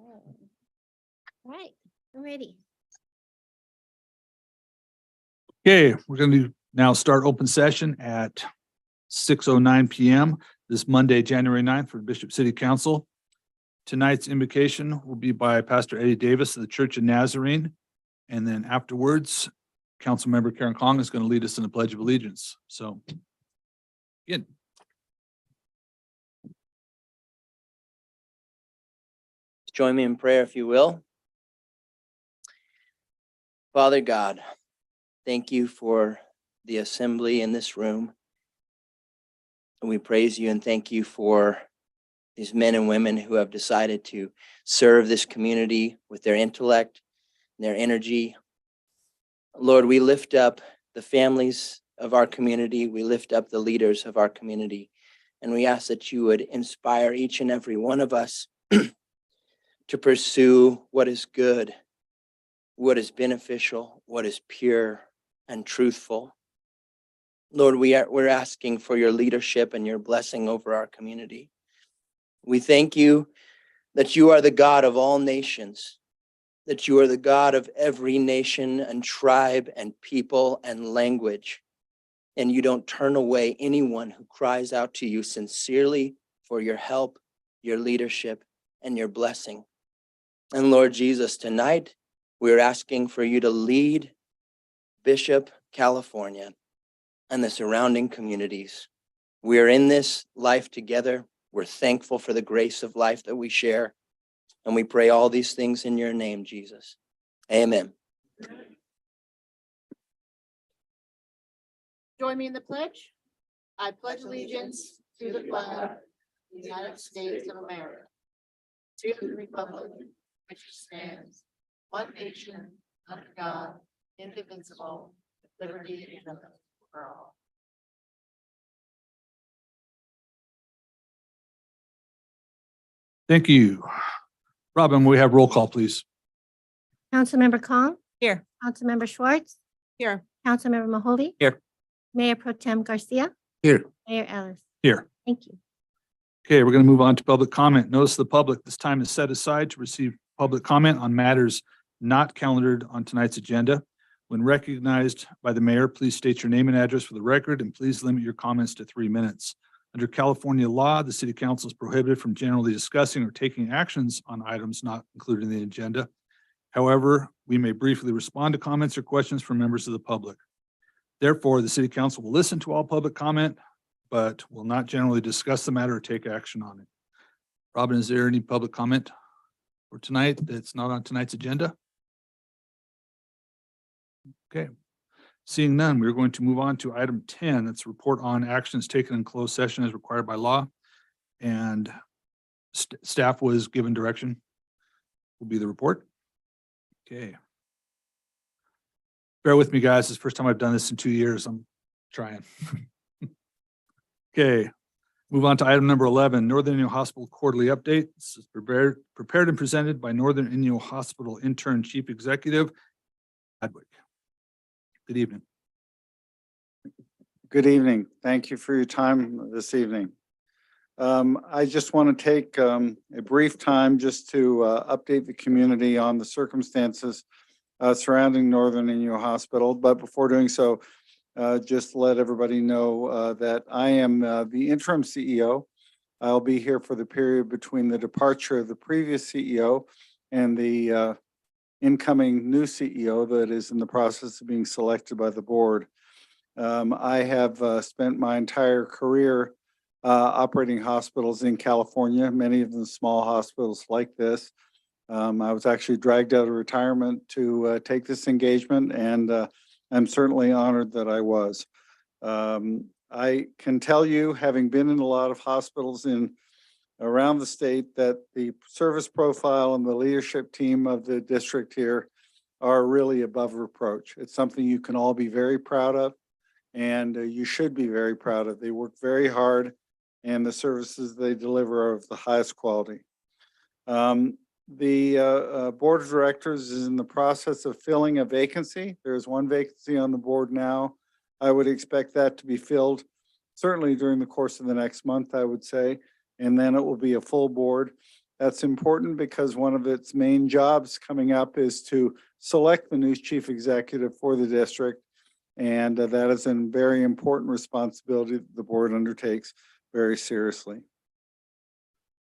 All right, I'm ready. Okay, we're going to now start open session at 6:09 PM this Monday, January 9th for Bishop City Council. Tonight's invocation will be by Pastor Eddie Davis of the Church of Nazarene. And then afterwards, Councilmember Karen Kong is going to lead us in the Pledge of Allegiance. So, again. Join me in prayer, if you will. Father God, thank you for the assembly in this room. And we praise you and thank you for these men and women who have decided to serve this community with their intellect, their energy. Lord, we lift up the families of our community. We lift up the leaders of our community. And we ask that you would inspire each and every one of us to pursue what is good, what is beneficial, what is pure and truthful. Lord, we're asking for your leadership and your blessing over our community. We thank you that you are the God of all nations, that you are the God of every nation and tribe and people and language, and you don't turn away anyone who cries out to you sincerely for your help, your leadership, and your blessing. And Lord Jesus, tonight we're asking for you to lead Bishop, California, and the surrounding communities. We're in this life together. We're thankful for the grace of life that we share. And we pray all these things in your name, Jesus. Amen. Join me in the pledge. I pledge allegiance to the flag of the United States of America, to the republic which stands one nation under God, indivisible, with liberty and justice for all. Thank you. Robin, we have roll call, please. Councilmember Kong, Here. Councilmember Schwartz, Here. Councilmember Mahovey. Here. Mayor Pro Tem Garcia, Here. Mayor Ellis. Here. Thank you. Okay, we're going to move on to public comment. Notice of the public, this time is set aside to receive public comment on matters not calendared on tonight's agenda. When recognized by the mayor, please state your name and address for the record, and please limit your comments to 3 minutes. Under California law, the city council is prohibited from generally discussing or taking actions on items not included in the agenda. However, we may briefly respond to comments or questions from members of the public. Therefore, the city council will listen to all public comment, but will not generally discuss the matter or take action on it. Robin, is there any public comment for tonight that's not on tonight's agenda? Okay. Seeing none, we're going to move on to item 10. That's report on actions taken in closed session as required by law. And staff was given direction. Will be the report. Okay. Bear with me, guys. It's the first time I've done this in 2 years. I'm trying. Okay. Move on to item number 11, Northern Inyo Hospital quarterly update. This is prepared and presented by Northern Inyo Hospital Intern Chief Executive Adwick. Good evening. Good evening. Thank you for your time this evening. I just want to take a brief time just to update the community on the circumstances surrounding Northern Inyo Hospital. But before doing so, just to let everybody know that I am the interim CEO. I'll be here for the period between the departure of the previous CEO and the incoming new CEO that is in the process of being selected by the board. I have spent my entire career operating hospitals in California, many of them small hospitals like this. I was actually dragged out of retirement to take this engagement, and I'm certainly honored that I was. I can tell you, having been in a lot of hospitals around the state, that the service profile and the leadership team of the district here are really above reproach. It's something you can all be very proud of, and you should be very proud of. They work very hard, and the services they deliver are of the highest quality. The board of directors is in the process of filling a vacancy. There's one vacancy on the board now. I would expect that to be filled certainly during the course of the next month, I would say, and then it will be a full board. That's important because one of its main jobs coming up is to select the new chief executive for the district. And that is a very important responsibility that the board undertakes very seriously.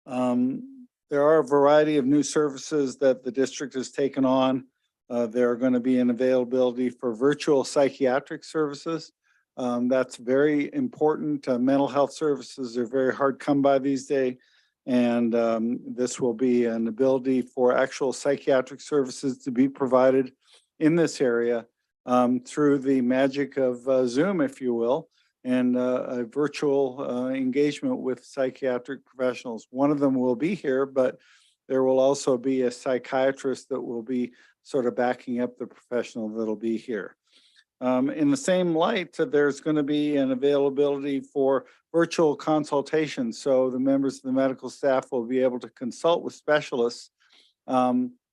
There are a variety of new services that the district has taken on. There are going to be an availability for virtual psychiatric services. That's very important. Mental health services are very hard come by these days. And this will be an ability for actual psychiatric services to be provided in this area through the magic of Zoom, if you will, and a virtual engagement with psychiatric professionals. One of them will be here, but there will also be a psychiatrist that will be sort of backing up the professional that'll be here. In the same light, there's going to be an availability for virtual consultations. So the members of the medical staff will be able to consult with specialists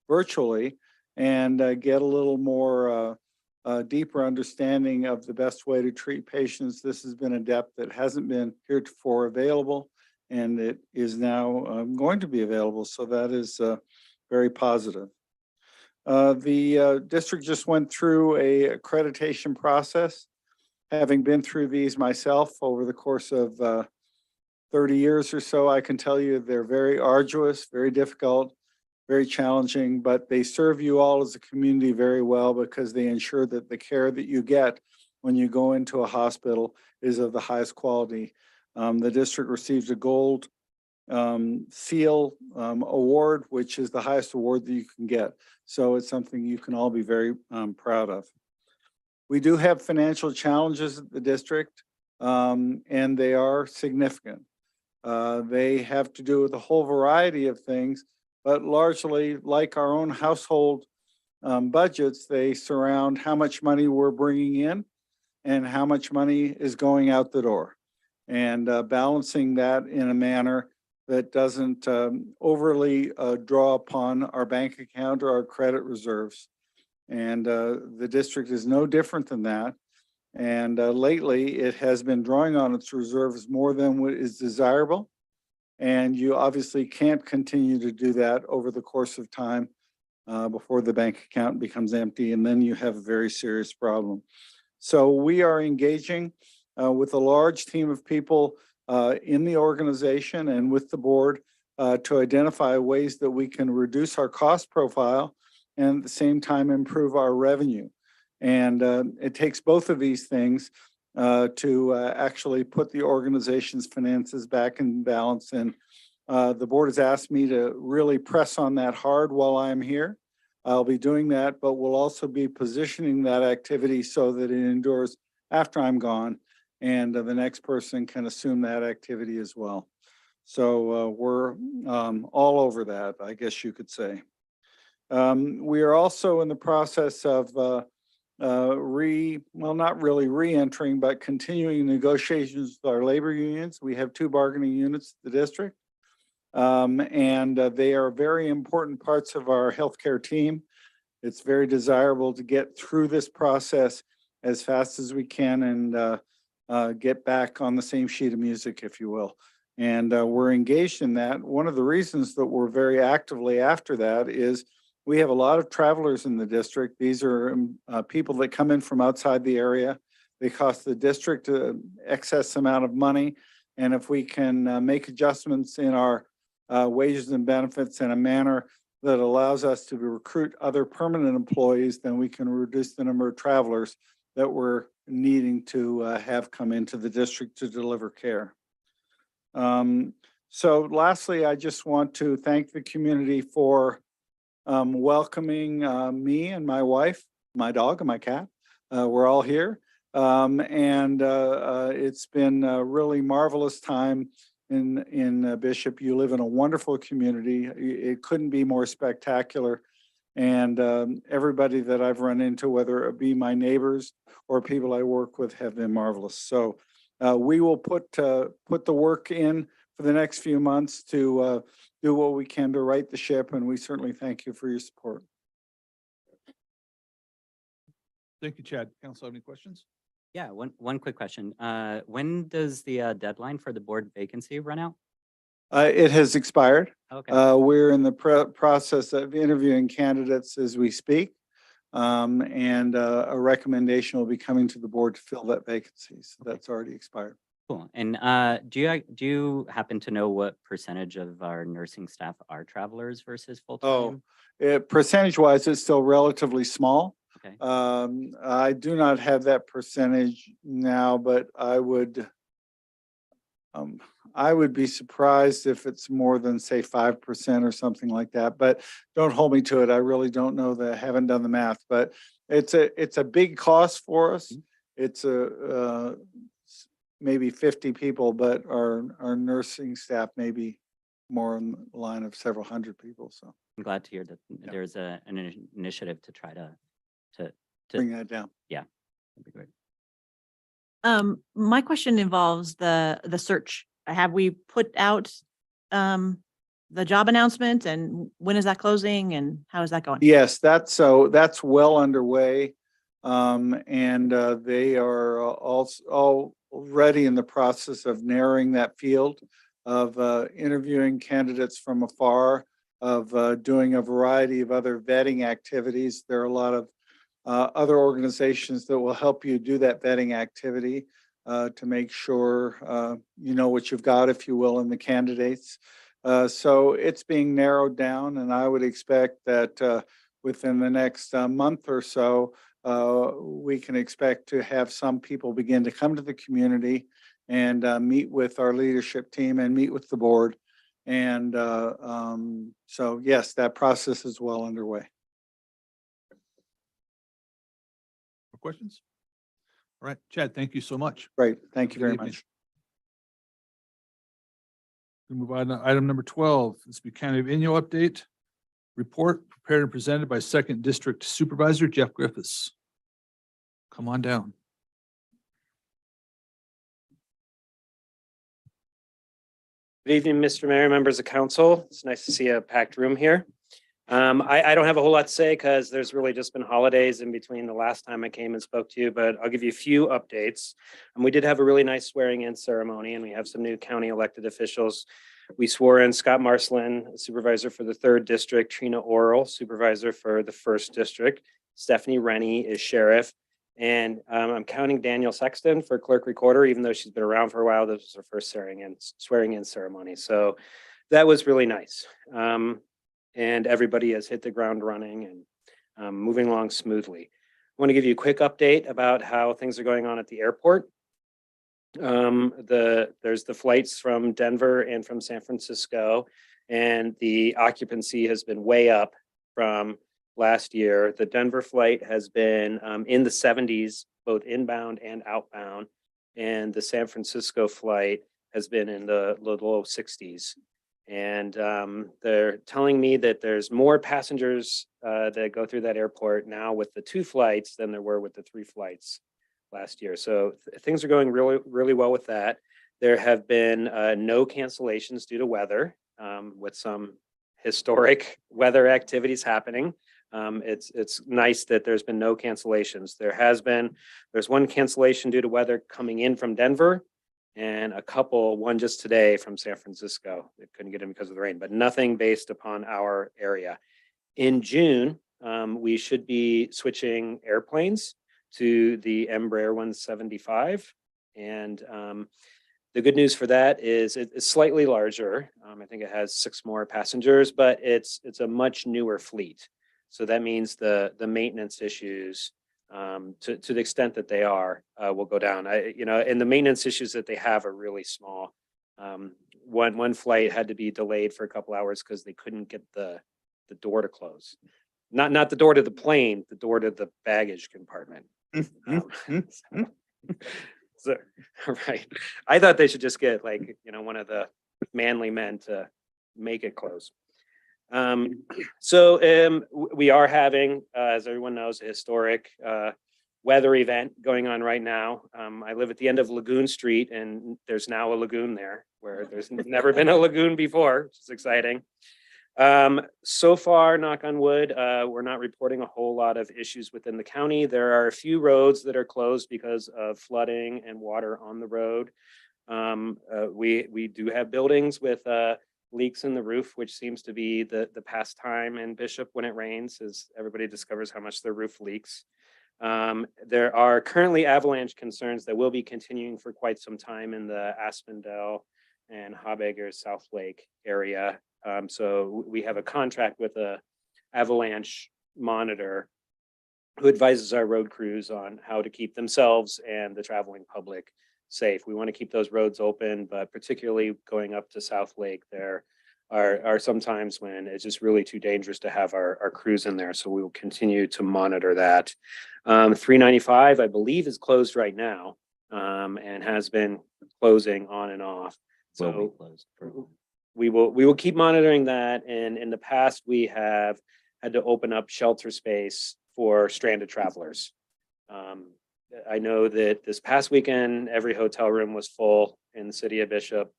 virtually and get a little more deeper understanding of the best way to treat patients. This has been a depth that hasn't been heretofore available, and it is now going to be available. So that is very positive. The district just went through a accreditation process. Having been through these myself over the course of 30 years or so, I can tell you they're very arduous, very difficult, very challenging, but they serve you all as a community very well because they ensure that the care that you get when you go into a hospital is of the highest quality. The district receives a gold seal award, which is the highest award that you can get. So it's something you can all be very proud of. We do have financial challenges at the district, and they are significant. They have to do with a whole variety of things, but largely like our own household budgets, they surround how much money we're bringing in and how much money is going out the door, and balancing that in a manner that doesn't overly draw upon our bank account or our credit reserves. And the district is no different than that. And lately, it has been drawing on its reserves more than what is desirable. And you obviously can't continue to do that over the course of time before the bank account becomes empty, and then you have a very serious problem. So we are engaging with a large team of people in the organization and with the board to identify ways that we can reduce our cost profile and at the same time improve our revenue. And it takes both of these things to actually put the organization's finances back in balance. And the board has asked me to really press on that hard while I'm here. I'll be doing that, but we'll also be positioning that activity so that it endures after I'm gone, and the next person can assume that activity as well. So we're all over that, I guess you could say. We are also in the process of not really re-entering, but continuing negotiations with our labor unions. We have 2 bargaining units at the district, and they are very important parts of our healthcare team. It's very desirable to get through this process as fast as we can and get back on the same sheet of music, if you will. And we're engaged in that. One of the reasons that we're very actively after that is we have a lot of travelers in the district. These are people that come in from outside the area. They cost the district an excess amount of money. And if we can make adjustments in our wages and benefits in a manner that allows us to recruit other permanent employees, then we can reduce the number of travelers that we're needing to have come into the district to deliver care. So lastly, I just want to thank the community for welcoming me and my wife, my dog and my cat. We're all here. And it's been a really marvelous time in Bishop. You live in a wonderful community. It couldn't be more spectacular. And everybody that I've run into, whether it be my neighbors or people I work with, have been marvelous. So we will put the work in for the next few months to do what we can to right the ship. And we certainly thank you for your support. Thank you, Chad. Council, have any questions? Yeah, one quick question. When does the deadline for the board vacancy run out? It has expired. Okay. We're in the process of interviewing candidates as we speak. And a recommendation will be coming to the board to fill that vacancy. So Okay. that's already expired. Cool. And do you happen to know what percentage of our nursing staff are travelers versus full-time? Percentage wise, it's still relatively small. Okay. I do not have that percentage now, but I would be surprised if it's more than, say, 5% or something like that, but don't hold me to it. I really don't know that. I haven't done the math, but it's a big cost for us. It's maybe 50 people, but our nursing staff may be more in the line of several hundred people. So I'm glad to hear that there's an initiative to try to bring that down. that'd be great. My question involves the search. Have we put out the job announcement, and when is that closing, and how is that going? Yes, that's well underway. And they are also already in the process of narrowing that field of interviewing candidates from afar, of doing a variety of other vetting activities. There are a lot of other organizations that will help you do that vetting activity to make sure you know what you've got, if you will, in the candidates. So it's being narrowed down, and I would expect that within the next month or so, we can expect to have some people begin to come to the community and meet with our leadership team and meet with the board. And so, yes, that process is well underway. More questions? All right, Chad, thank you so much. Great. Thank you Good very evening. much. We move on to item number 12, this Buchanan Inyo update. Report prepared and presented by Second District Supervisor Jeff Griffiths. Come on down. Good evening, Mr. Mayor, members of council. It's nice to see a packed room here. I don't have a whole lot to say because there's really just been holidays in between the last time I came and spoke to you, but I'll give you a few updates. We did have a really nice swearing in ceremony, and we have some new county elected officials. We swore in Scott Marcelin, supervisor for the 3rd District, Trina Oral, supervisor for the 1st District, Stephanie Rennie is sheriff, and I'm counting Daniel Sexton for clerk recorder, even though she's been around for a while. This was her first swearing in ceremony. So that was really nice. And everybody has hit the ground running and moving along smoothly. I want to give you a quick update about how things are going on at the airport. There's the flights from Denver and from San Francisco, and the occupancy has been way up from last year. The Denver flight has been in the 70s, both inbound and outbound, and the San Francisco flight has been in the low 60s. And they're telling me that there's more passengers that go through that airport now with the 2 flights than there were with the 3 flights last year. So things are going really, really well with that. There have been no cancellations due to weather, with some historic weather activities happening. It's nice that there's been no cancellations. There's one cancellation due to weather coming in from Denver, and one just today from San Francisco. They couldn't get in because of the rain, but nothing based upon our area. In June, we should be switching airplanes to the Embraer 175. And the good news for that is it's slightly larger. I think it has 6 more passengers, but it's a much newer fleet. So that means the maintenance issues, to the extent that they are, will go down. And the maintenance issues that they have are really small. One flight had to be delayed for a couple hours because they couldn't get the door to close. Not the door to the plane, the door to the baggage compartment. So, right. I thought they should just get one of the manly men to make it close. We are having, as everyone knows, a historic weather event going on right now. I live at the end of Lagoon Street, and there's now a lagoon there where there's never been a lagoon before, which is exciting. So far, knock on wood, we're not reporting a whole lot of issues within the county. There are a few roads that are closed because of flooding and water on the road. We do have buildings with leaks in the roof, which seems to be the pastime in Bishop when it rains, as everybody discovers how much their roof leaks. There are currently avalanche concerns that will be continuing for quite some time in the Aspendell and Habegger South Lake area. So we have a contract with a avalanche monitor who advises our road crews on how to keep themselves and the traveling public safe. We want to keep those roads open, but particularly going up to South Lake, there are some times when it's just really too dangerous to have our crews in there. So we will continue to monitor that. 395, I believe, is closed right now, and has been closing on and off. Will be So closed for- we will keep monitoring that. And in the past, we have had to open up shelter space for stranded travelers. I know that this past weekend, every hotel room was full in the city of Bishop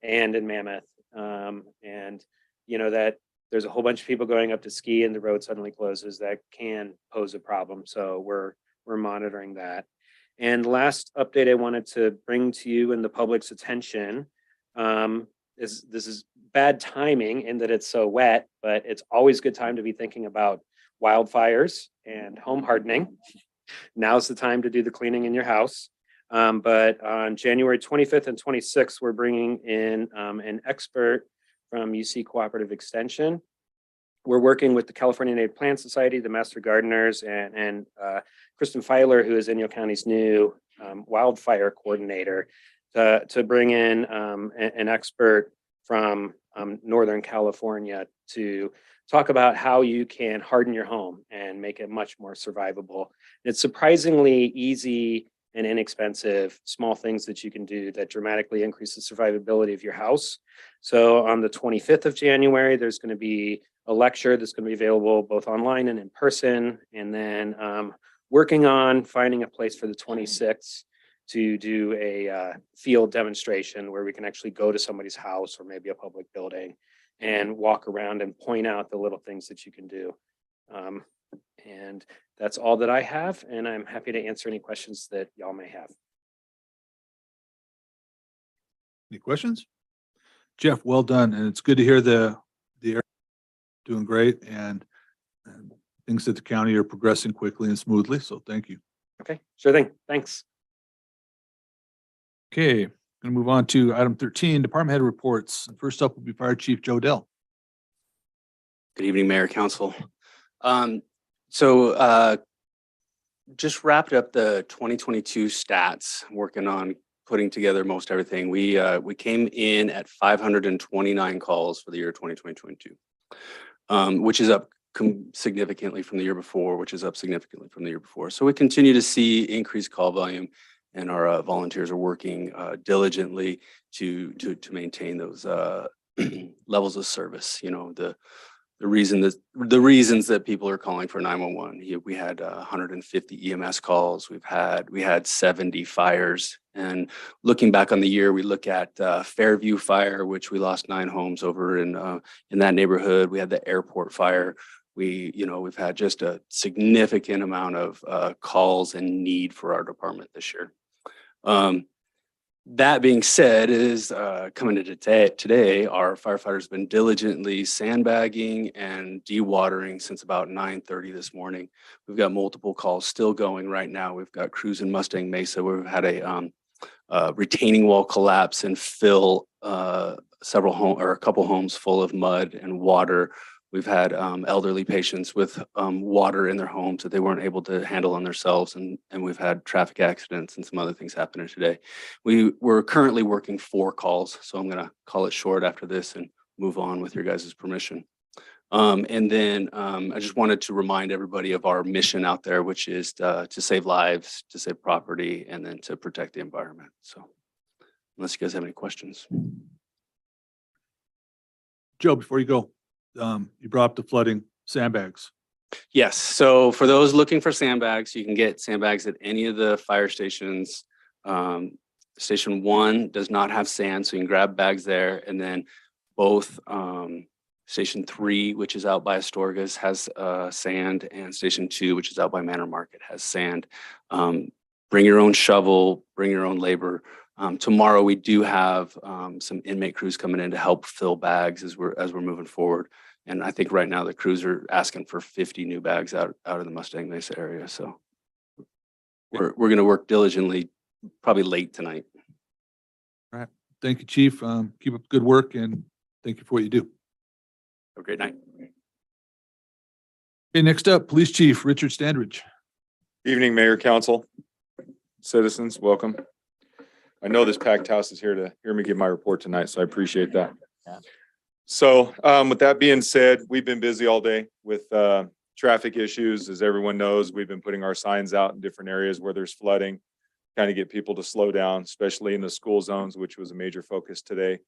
and in Mammoth. And you know that there's a whole bunch of people going up to ski and the road suddenly closes. That can pose a problem. So we're monitoring that. And the last update I wanted to bring to you and the public's attention is this is bad timing in that it's so wet, but it's always a good time to be thinking about wildfires and home hardening. Now's the time to do the cleaning in your house. But on January 25th and 26th, we're bringing in an expert from UC Cooperative Extension. We're working with the California Native Plant Society, the Master Gardeners, and Kristen Feiler, who is Inyo County's new wildfire coordinator, to bring in an expert from Northern California to talk about how you can harden your home and make it much more survivable. It's surprisingly easy and inexpensive, small things that you can do that dramatically increase the survivability of your house. So on the 25th of January, there's going to be a lecture that's going to be available both online and in person. And then working on finding a place for the 26th to do a field demonstration where we can actually go to somebody's house or maybe a public building and walk around and point out the little things that you can do. And that's all that I have, and I'm happy to answer any questions that y'all may have. Any questions? Jeff, well done. And it's good to hear the area doing great and things at the county are progressing quickly and smoothly. So thank you. Okay, sure thing. Thanks. Okay, going to move on to item 13, department head reports. First up will be Fire Chief Joe Dell. Good evening, Mayor, Council. Just wrapped up the 2022 stats, working on putting together most everything. We came in at 529 calls for the year 2022, which is up significantly from the year before, which is up significantly from the year before. So we continue to see increased call volume, and our volunteers are working diligently to maintain those levels of service. You know, the reasons that people are calling for 911. We had 150 EMS calls. We had 70 fires. And looking back on the year, we look at Fairview Fire, which we lost 9 homes over in that neighborhood. We had the airport fire. We've had just a significant amount of calls and need for our department this year. That being said, is coming to today, our firefighters have been diligently sandbagging and dewatering since about 9:30 this morning. We've got multiple calls still going right now. We've got crews in Mustang Mesa where we've had a retaining wall collapse and fill a couple homes full of mud and water. We've had elderly patients with water in their homes that they weren't able to handle on themselves, and we've had traffic accidents and some other things happening today. We're currently working 4 calls, so I'm going to call it short after this and move on with your guys' permission. And then I just wanted to remind everybody of our mission out there, which is to save lives, to save property, and then to protect the environment. So unless you guys have any questions. Joe, before you go, you brought up the flooding sandbags. Yes. So for those looking for sandbags, you can get sandbags at any of the fire stations. Station 1 does not have sand, so you can grab bags there. And then both Station 3, which is out by Astorgas, has sand, and Station 2, which is out by Manor Market, has sand. Bring your own shovel, bring your own labor. Tomorrow, we do have some inmate crews coming in to help fill bags as we're moving forward. And I think right now the crews are asking for 50 new bags out of the Mustang Mesa area. So we're going to work diligently, probably late tonight. Thank you, Chief. Keep up the good work and thank you for what you do. Have a great night. Okay, next up, Police Chief Richard Standridge. Evening, Mayor, Council, citizens, welcome. I know this packed house is here to hear me give my report tonight, so I appreciate that. Yeah. So with that being said, we've been busy all day with traffic issues. As everyone knows, we've been putting our signs out in different areas where there's flooding, kind of get people to slow down, especially in the school zones, which was a major focus today.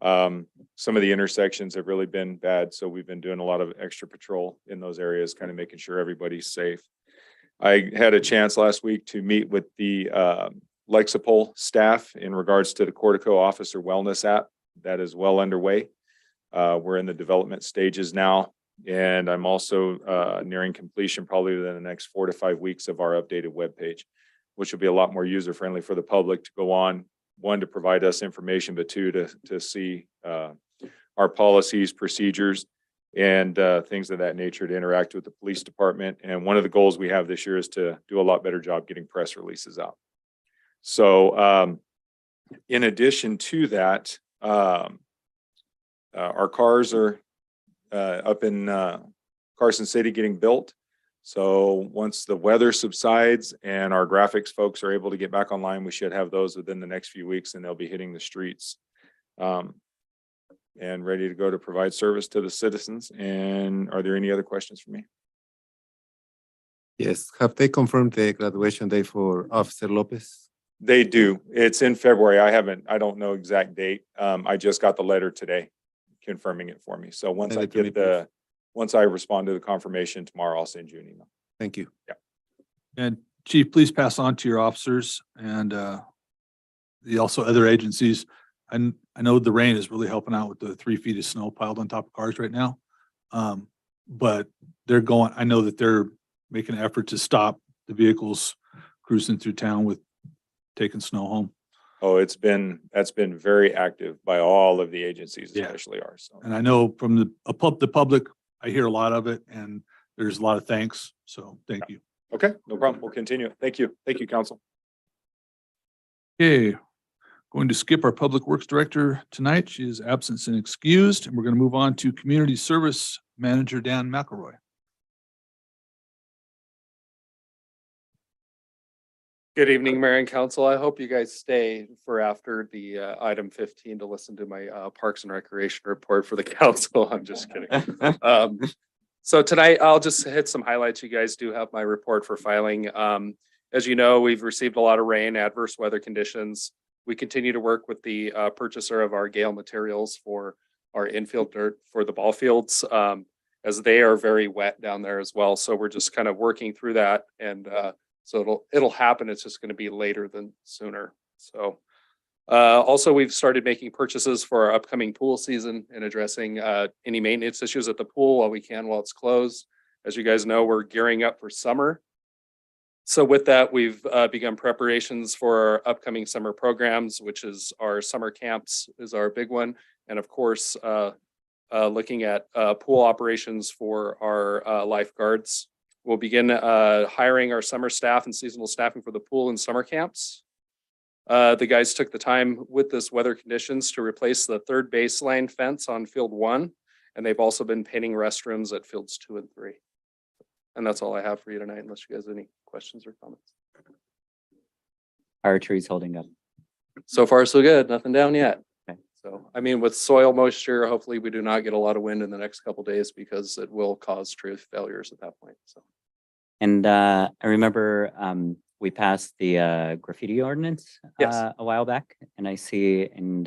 Some of the intersections have really been bad, so we've been doing a lot of extra patrol in those areas, kind of making sure everybody's safe. I had a chance last week to meet with the Lexipol staff in regards to the Cortico Officer Wellness app. That is well underway. We're in the development stages now, and I'm also nearing completion probably within the next 4 to 5 weeks of our updated webpage, which will be a lot more user-friendly for the public to go on. One, to provide us information, but two, to see our policies, procedures, and things of that nature, to interact with the police department. And one of the goals we have this year is to do a lot better job getting press releases out. So in addition to that, our cars are up in Carson City getting built. So once the weather subsides and our graphics folks are able to get back online, we should have those within the next few weeks, and they'll be hitting the streets and ready to go to provide service to the citizens. And are there any other questions for me? Yes, have they confirmed the graduation day for Officer Lopez? They do. It's in February. I don't know exact date. I just got the letter today confirming it for me. So once Send I it to me, get once I respond to the confirmation tomorrow, I'll send you an email. Thank you. And Chief, please pass on to your officers and the also other agencies. I know the rain is really helping out with the 3 feet of snow piled on top of cars right now. But I know that they're making an effort to stop the vehicles cruising through town with taking snow home. Oh, that's been very active by all of the agencies, Yeah. especially ours. So And I know from the public, I hear a lot of it and there's a lot of thanks. So thank you. okay, no problem. We'll continue. Thank you. Thank you, Council. Okay, going to skip our Public Works Director tonight. She is absent and excused, and we're going to move on to Community Service Manager Dan McElroy. Good evening, Mayor and Council. I hope you guys stay for after the item 15 to listen to my Parks and Recreation report for the council. I'm just kidding. So tonight I'll just hit some highlights. You guys do have my report for filing. As you know, we've received a lot of rain, adverse weather conditions. We continue to work with the purchaser of our Gale materials for our infield dirt for the ball fields, as they are very wet down there as well. So we're just kind of working through that, and so it'll happen. It's just going to be later than sooner. So also, we've started making purchases for our upcoming pool season and addressing any maintenance issues at the pool while we can while it's closed. As you guys know, we're gearing up for summer. So with that, we've begun preparations for our upcoming summer programs, which is our summer camps is our big one. And of course, looking at pool operations for our lifeguards. We'll begin hiring our summer staff and seasonal staffing for the pool and summer camps. The guys took the time with this weather conditions to replace the third baseline fence on field 1. And they've also been painting restrooms at fields 2 and 3. And that's all I have for you tonight, unless you guys have any questions or comments. How are trees holding up? So far, so good. Nothing down yet. Okay. So, I mean, with soil moisture, hopefully we do not get a lot of wind in the next couple days because it will cause tree failures at that point. So. And I remember we passed the graffiti ordinance Yes. a while back, and I see in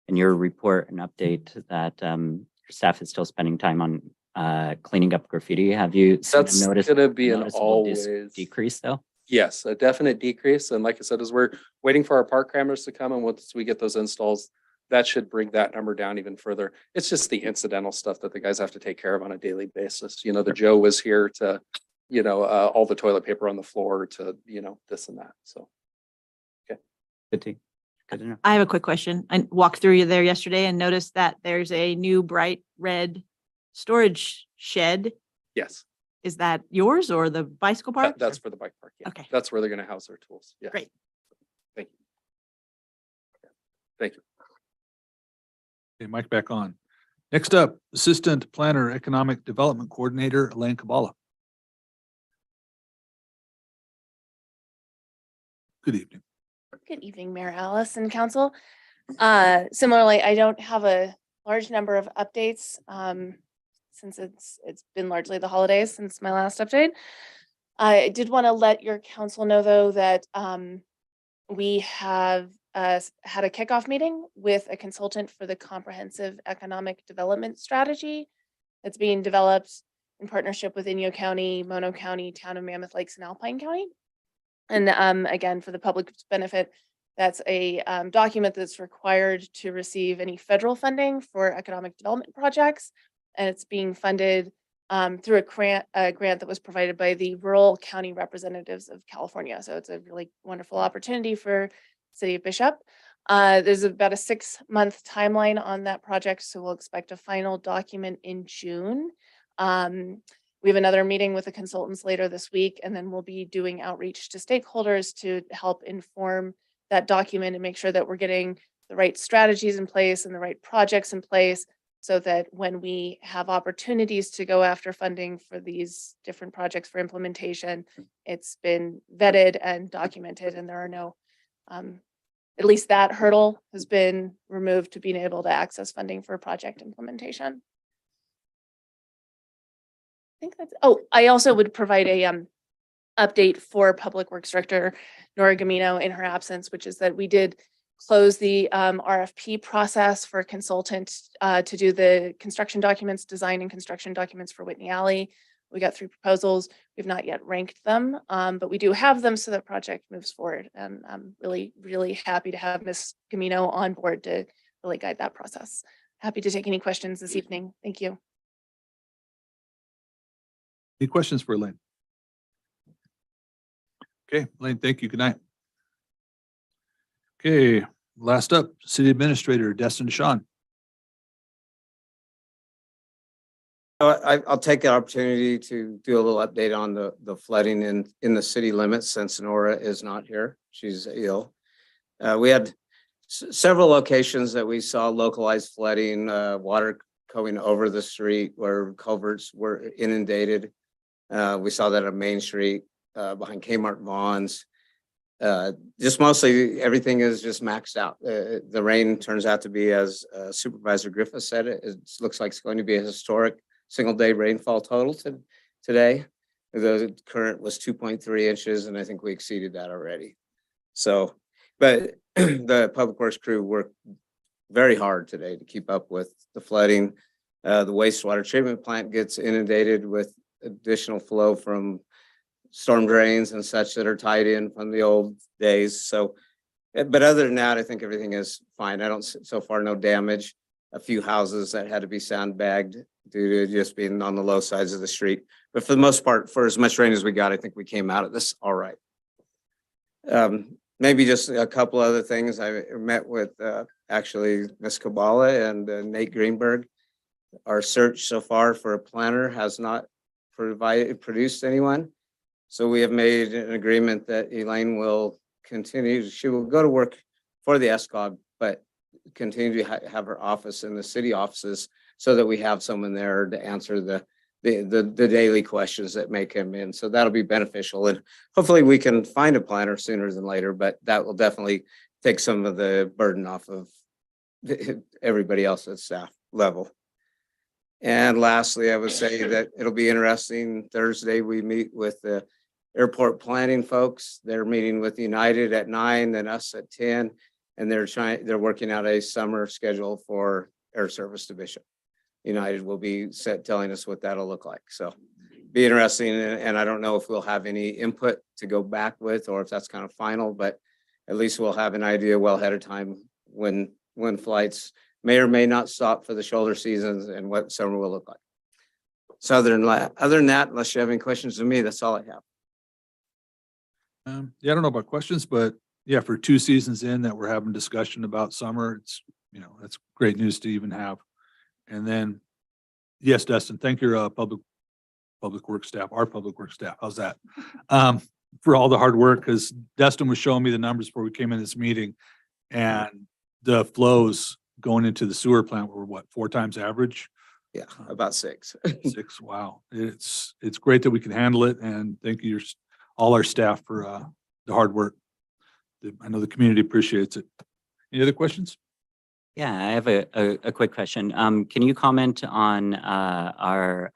your report an update that your staff is still spending time on cleaning up graffiti. Have you seen That's a gonna be an noticeable always decrease though? Yes, a definite decrease. And like I said, as we're waiting for our park cameras to come and once we get those installs, that should bring that number down even further. It's just the incidental stuff that the guys have to take care of on a daily basis. You know, the Joe was here to, all the toilet paper on the floor to, this and that. So. Good. Good to know. I have a quick question. I walked through there yesterday and noticed that there's a new bright red storage shed. Yes, Is that yours or the bicycle park? that's for the bike park. Yeah. Okay. That's where they're going to house their tools. Yeah. Great. Thank you. Thank you. Okay, mic back on. Next up, Assistant Planner, Economic Development Coordinator, Elaine Kabala. Good evening. Good evening, Mayor Alice and Council. Similarly, I don't have a large number of updates since it's been largely the holidays since my last update. I did want to let your council know, though, that we have had a kickoff meeting with a consultant for the comprehensive economic development strategy that's being developed in partnership with Inyo County, Mono County, Town of Mammoth Lakes, and Alpine County. And again, for the public's benefit, that's a document that's required to receive any federal funding for economic development projects. And it's being funded through a grant that was provided by the Rural County Representatives of California. So it's a really wonderful opportunity for City of Bishop. There's about a 6-month timeline on that project, so we'll expect a final document in June. We have another meeting with the consultants later this week, and then we'll be doing outreach to stakeholders to help inform that document and make sure that we're getting the right strategies in place and the right projects in place, so that when we have opportunities to go after funding for these different projects for implementation, it's been vetted and documented, and there are no, at least that hurdle has been removed to being able to access funding for project implementation. I think that's, I also would provide a update for Public Works Director Nora Gamino in her absence, which is that we did close the RFP process for a consultant to do the construction documents, design and construction documents for Whitney Alley. We got 3 proposals. We've not yet ranked them, but we do have them, so that project moves forward. And I'm really, really happy to have Ms. Gamino on board to really guide that process. Happy to take any questions this evening. Thank you. Any questions for Elaine? Okay, Elaine, thank you. Good night. Okay, last up, City Administrator Destin Deshawn. I'll take the opportunity to do a little update on the flooding in the city limits since Nora is not here. She's ill. We had several locations that we saw localized flooding, water going over the street where culverts were inundated. We saw that on Main Street, behind Kmart Vaughn's. Just mostly everything is just maxed out. The rain turns out to be, as Supervisor Griffith said, it looks like it's going to be a historic single-day rainfall total today. The current was 2.3 inches, and I think we exceeded that already. So, but the Public Works crew worked very hard today to keep up with the flooding. The wastewater treatment plant gets inundated with additional flow from storm drains and such that are tied in from the old days. So, but other than that, I think everything is fine. I don't, so far, no damage. A few houses that had to be sandbagged due to just being on the low sides of the street. But for the most part, for as much rain as we got, I think we came out of this all right. Maybe just a couple other things. I met with actually Ms. Kabala and Nate Greenberg. Our search so far for a planner has not produced anyone. So we have made an agreement that Elaine will continue. She will go to work for the SCOG, but continue to have her office in the city offices so that we have someone there to answer the daily questions that may come in. So that'll be beneficial, and hopefully we can find a planner sooner than later, but that will definitely take some of the burden off of everybody else at staff level. And lastly, I would say that it'll be interesting. Thursday, we meet with the airport planning folks. They're meeting with United at 9, then us at 10. And they're working out a summer schedule for Air Service to Bishop. United will be telling us what that'll look like. So be interesting. And I don't know if we'll have any input to go back with, or if that's kind of final, but at least we'll have an idea well ahead of time when flights may or may not stop for the shoulder seasons and what summer will look like. So other than that, unless you have any questions of me, that's all I have. Yeah, I don't know about questions, but yeah, for 2 seasons in that we're having discussion about summer, it's, that's great news to even have. And then, yes, Dustin, thank your public works staff, our public works staff. How's that? For all the hard work, because Dustin was showing me the numbers before we came in this meeting, and the flows going into the sewer plant were what, 4 times average? Yeah, about 6. 6. Wow. It's great that we can handle it, and thank you, all our staff for the hard work. I know the community appreciates it. Any other questions? Yeah, I have a quick question. Can you comment on our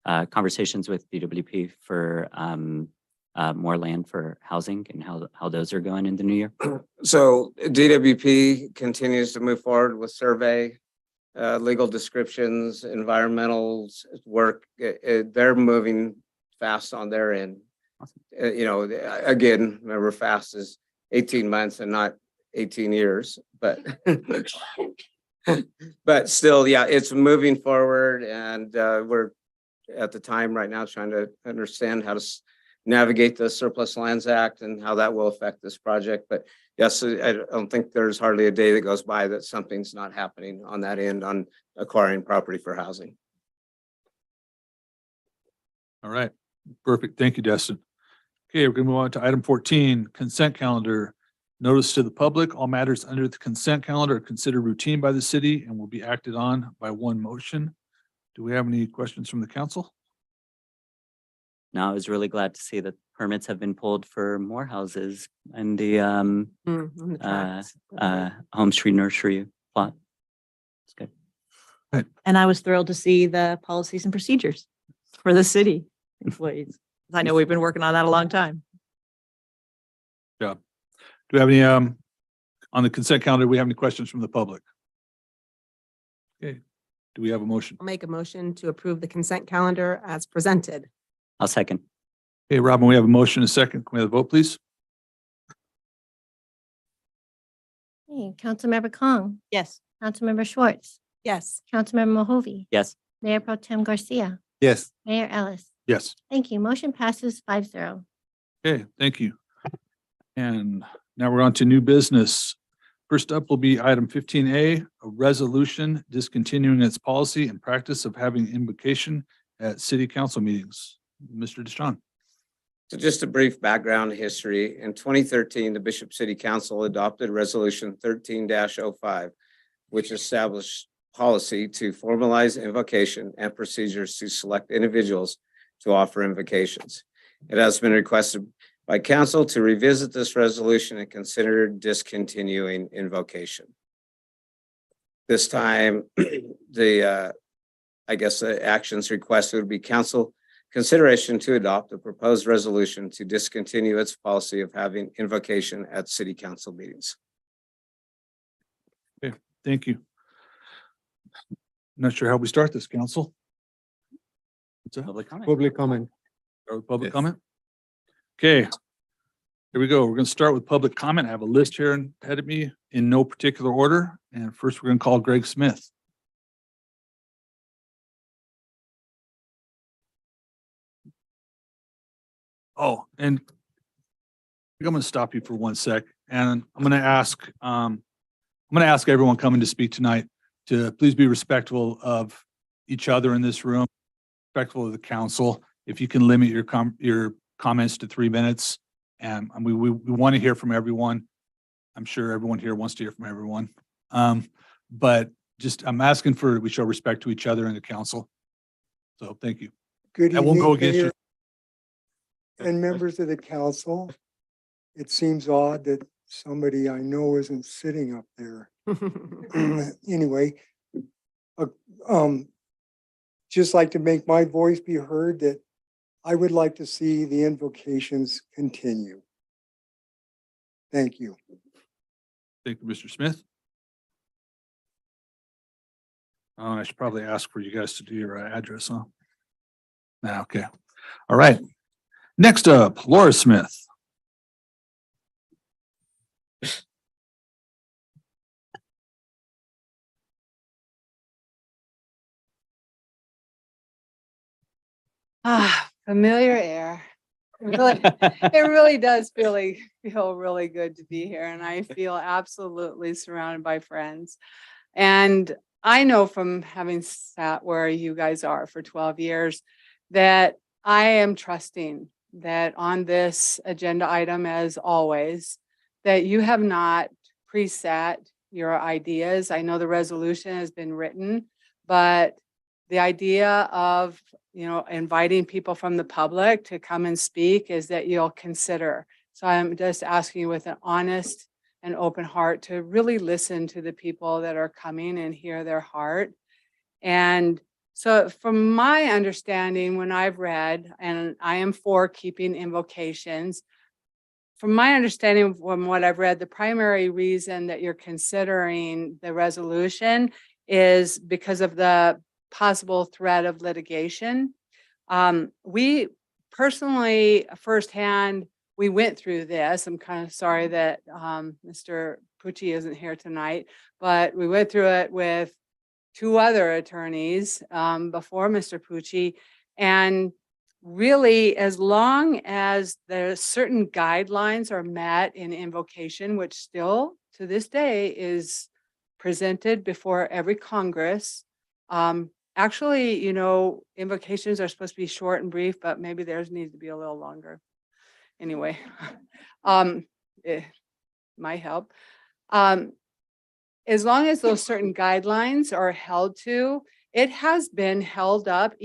conversations with DWP for more land for housing and how those are going in the new year? So DWP continues to move forward with survey, legal descriptions, environmental work. They're moving fast on their end. Again, remember, fast is 18 months and not 18 years, but but still, yeah, it's moving forward, and we're at the time right now trying to understand how to navigate the Surplus Lands Act and how that will affect this project. But yes, I don't think there's hardly a day that goes by that something's not happening on that end on acquiring property for housing. All right, perfect. Thank you, Dustin. Okay, we're gonna move on to item 14, consent calendar. Notice to the public, all matters under the consent calendar are considered routine by the city and will be acted on by one motion. Do we have any questions from the council? No, I was really glad to see that permits have been pulled for more houses in the Home Street Nursery plot. It's good. And I was thrilled to see the policies and procedures for the city employees. I know we've been working on that a long time. Yeah. Do we have any, on the consent calendar, do we have any questions from the public? Okay, do we have a motion? I'll make a motion to approve the consent calendar as presented. I'll second. Okay, Robin, we have a motion and a second. Can we have a vote, please? Okay, Councilmember Kong, Yes. Councilmember Schwartz, Yes. Councilmember Mohovi, Yes. Mayor Pro Tem Garcia, Yes. Mayor Ellis. Yes. Thank you. Motion passes 5-0. Okay, thank you. And now we're on to new business. First up will be item 15A, a resolution discontinuing its policy and practice of having invocation at city council meetings. Mr. DeShawn. So just a brief background history. In 2013, the Bishop City Council adopted Resolution 13-05, which established policy to formalize invocation and procedures to select individuals to offer invocations. It has been requested by council to revisit this resolution and consider discontinuing invocation. This time, the actions requested would be council consideration to adopt a proposed resolution to discontinue its policy of having invocation at city council meetings. Okay, thank you. Not sure how we start this, council. What's that? Public comment. Public comment. Start with public Yes. comment? Okay, here we go. We're going to start with public comment. I have a list here ahead of me in no particular order. And first, we're going to call Greg Smith. Oh, and I'm going to stop you for 1 sec, and I'm going to ask everyone coming to speak tonight to please be respectful of each other in this room, respectful of the council. If you can limit your comments to 3 minutes, and we want to hear from everyone. I'm sure everyone here wants to hear from everyone. But just, I'm asking we show respect to each other and the council. So thank you. Good I won't go evening, against you. Mayor and members of the council. It seems odd that somebody I know isn't sitting up there. Anyway, just like to make my voice be heard that I would like to see the invocations continue. Thank you. Thank you, Mr. Smith. I should probably ask for you guys to do your address, huh? Okay. All right. Next up, Laura Smith. Familiar air. It really does feel really good to be here, and I feel absolutely surrounded by friends. And I know from having sat where you guys are for 12 years that I am trusting that on this agenda item, as always, that you have not preset your ideas. I know the resolution has been written, but the idea of, inviting people from the public to come and speak is that you'll consider. So I'm just asking you with an honest and open heart to really listen to the people that are coming and hear their heart. And so from my understanding, when I've read, and I am for keeping invocations, from my understanding from what I've read, the primary reason that you're considering the resolution is because of the possible threat of litigation. We personally, firsthand, we went through this. I'm kind of sorry that Mr. Pucci isn't here tonight, but we went through it with 2 other attorneys before Mr. Pucci. And really, as long as there's certain guidelines are met in invocation, which still to this day is presented before every Congress. Actually, invocations are supposed to be short and brief, but maybe theirs needs to be a little longer. Anyway, it might help. As long as those certain guidelines are held to, it has been held up,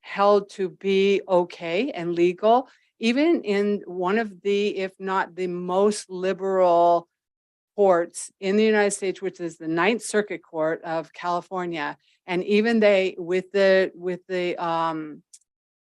held to be okay and legal, even in one of the, if not the most liberal courts in the United States, which is the Ninth Circuit Court of California. And even they, with the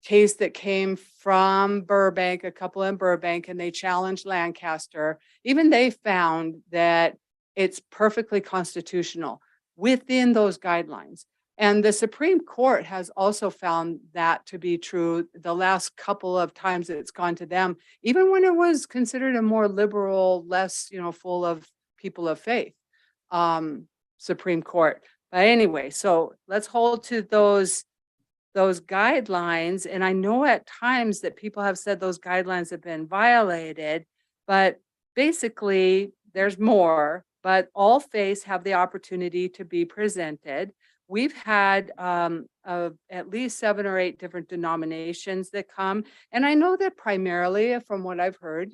case that came from Burbank, a couple in Burbank, and they challenged Lancaster, even they found that it's perfectly constitutional within those guidelines. And the Supreme Court has also found that to be true the last couple of times that it's gone to them, even when it was considered a more liberal, less, full of people of faith, Supreme Court. But anyway, so let's hold to those guidelines. And I know at times that people have said those guidelines have been violated, but basically there's more, but all faiths have the opportunity to be presented. We've had at least 7 or 8 different denominations that come. And I know that primarily from what I've heard,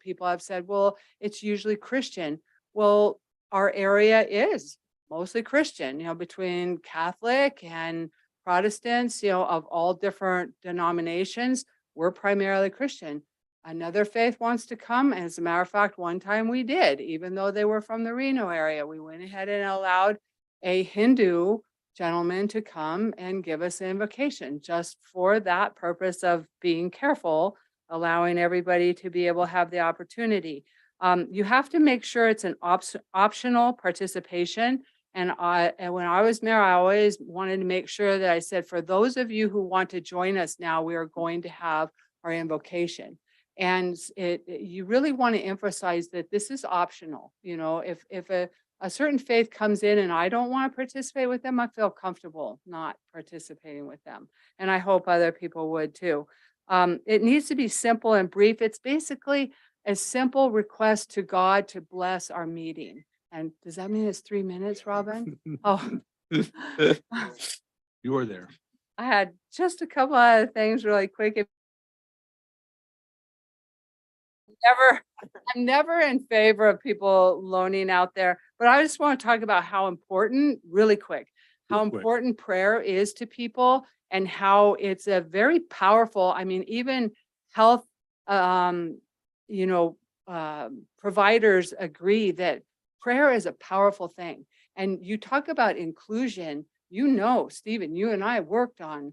people have said, well, it's usually Christian. Well, our area is mostly Christian, between Catholic and Protestants, of all different denominations, we're primarily Christian. Another faith wants to come. As a matter of fact, one time we did, even though they were from the Reno area, we went ahead and allowed a Hindu gentleman to come and give us an invocation just for that purpose of being careful, allowing everybody to be able to have the opportunity. You have to make sure it's an optional participation. And when I was mayor, I always wanted to make sure that I said, for those of you who want to join us now, we are going to have our invocation. And you really want to emphasize that this is optional. If a certain faith comes in and I don't want to participate with them, I feel comfortable not participating with them. And I hope other people would too. It needs to be simple and brief. It's basically a simple request to God to bless our meeting. And does that mean it's 3 minutes, Robin? Oh. You were there. I had just a couple other things really quick. I'm never in favor of people loaning out there, but I just want to talk about how important, really quick, how important prayer is to people and how it's a very powerful, even health, providers agree that prayer is a powerful thing. And you talk about inclusion, Stephen, you and I worked on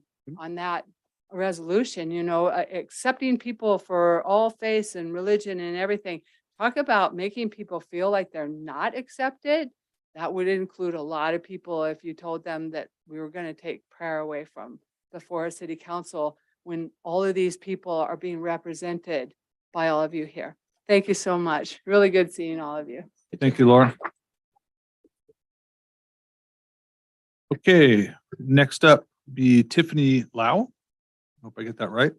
that resolution, accepting people for all faiths and religion and everything. Talk about making people feel like they're not accepted. That would include a lot of people if you told them that we were going to take prayer away from the Forest City Council when all of these people are being represented by all of you here. Thank you so much. Really good seeing all of you. Thank you, Laura. Okay, next up be Tiffany Lau. Hope I get that right.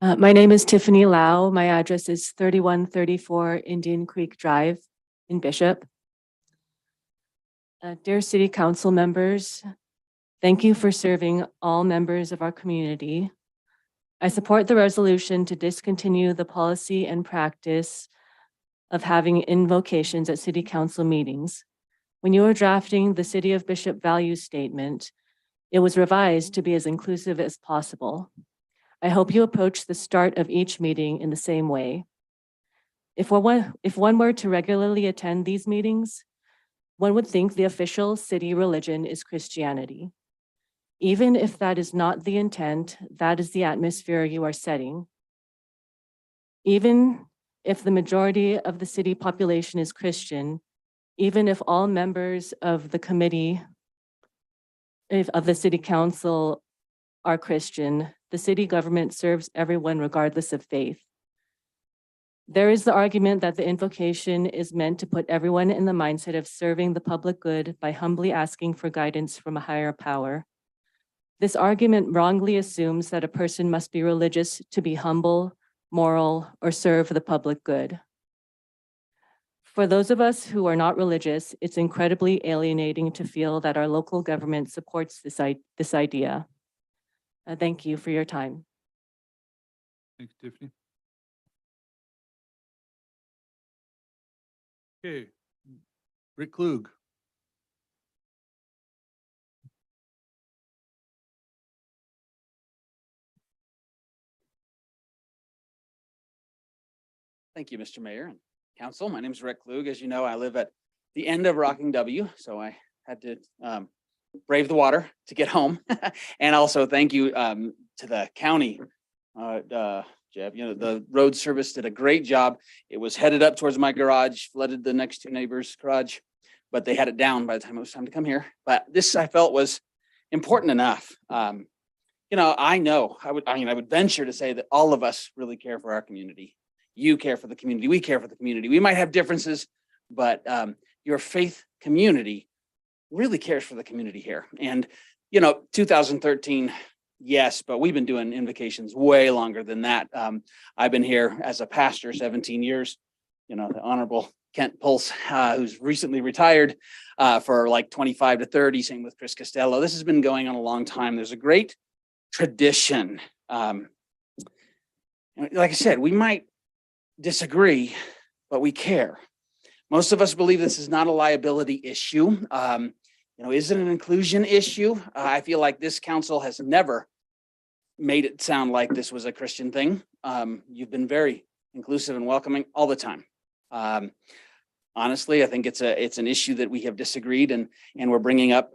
My name is Tiffany Lau. My address is 3134 Indian Creek Drive in Bishop. Dear City Council members, thank you for serving all members of our community. I support the resolution to discontinue the policy and practice of having invocations at City Council meetings. When you were drafting the City of Bishop values statement, it was revised to be as inclusive as possible. I hope you approach the start of each meeting in the same way. If one were to regularly attend these meetings, one would think the official city religion is Christianity. Even if that is not the intent, that is the atmosphere you are setting. Even if the majority of the city population is Christian, even if all members of the committee, of the city council are Christian, the city government serves everyone regardless of faith. There is the argument that the invocation is meant to put everyone in the mindset of serving the public good by humbly asking for guidance from a higher power. This argument wrongly assumes that a person must be religious to be humble, moral, or serve the public good. For those of us who are not religious, it's incredibly alienating to feel that our local government supports this idea. Thank you for your time. Thanks, Tiffany. Okay, Rick Klug. Thank you, Mr. Mayor and Council. My name is Rick Klug. As you know, I live at the end of Rocking W, so I had to brave the water to get home. And also thank you to the county, Jeb. You know, the road service did a great job. It was headed up towards my garage, flooded the next two neighbors' garage, but they had it down by the time it was time to come here. But this I felt was important enough. You know, I would venture to say that all of us really care for our community. You care for the community. We care for the community. We might have differences, but your faith community really cares for the community here. And, you know, 2013, yes, but we've been doing invocations way longer than that. I've been here as a pastor 17 years. You know, the Honorable Kent Pulse, who's recently retired for like 25 to 30, same with Chris Costello. This has been going on a long time. There's a great tradition. Like I said, we might disagree, but we care. Most of us believe this is not a liability issue. You know, is it an inclusion issue? I feel like this council has never made it sound like this was a Christian thing. You've been very inclusive and welcoming all the time. Honestly, I think it's an issue that we have disagreed, and we're bringing up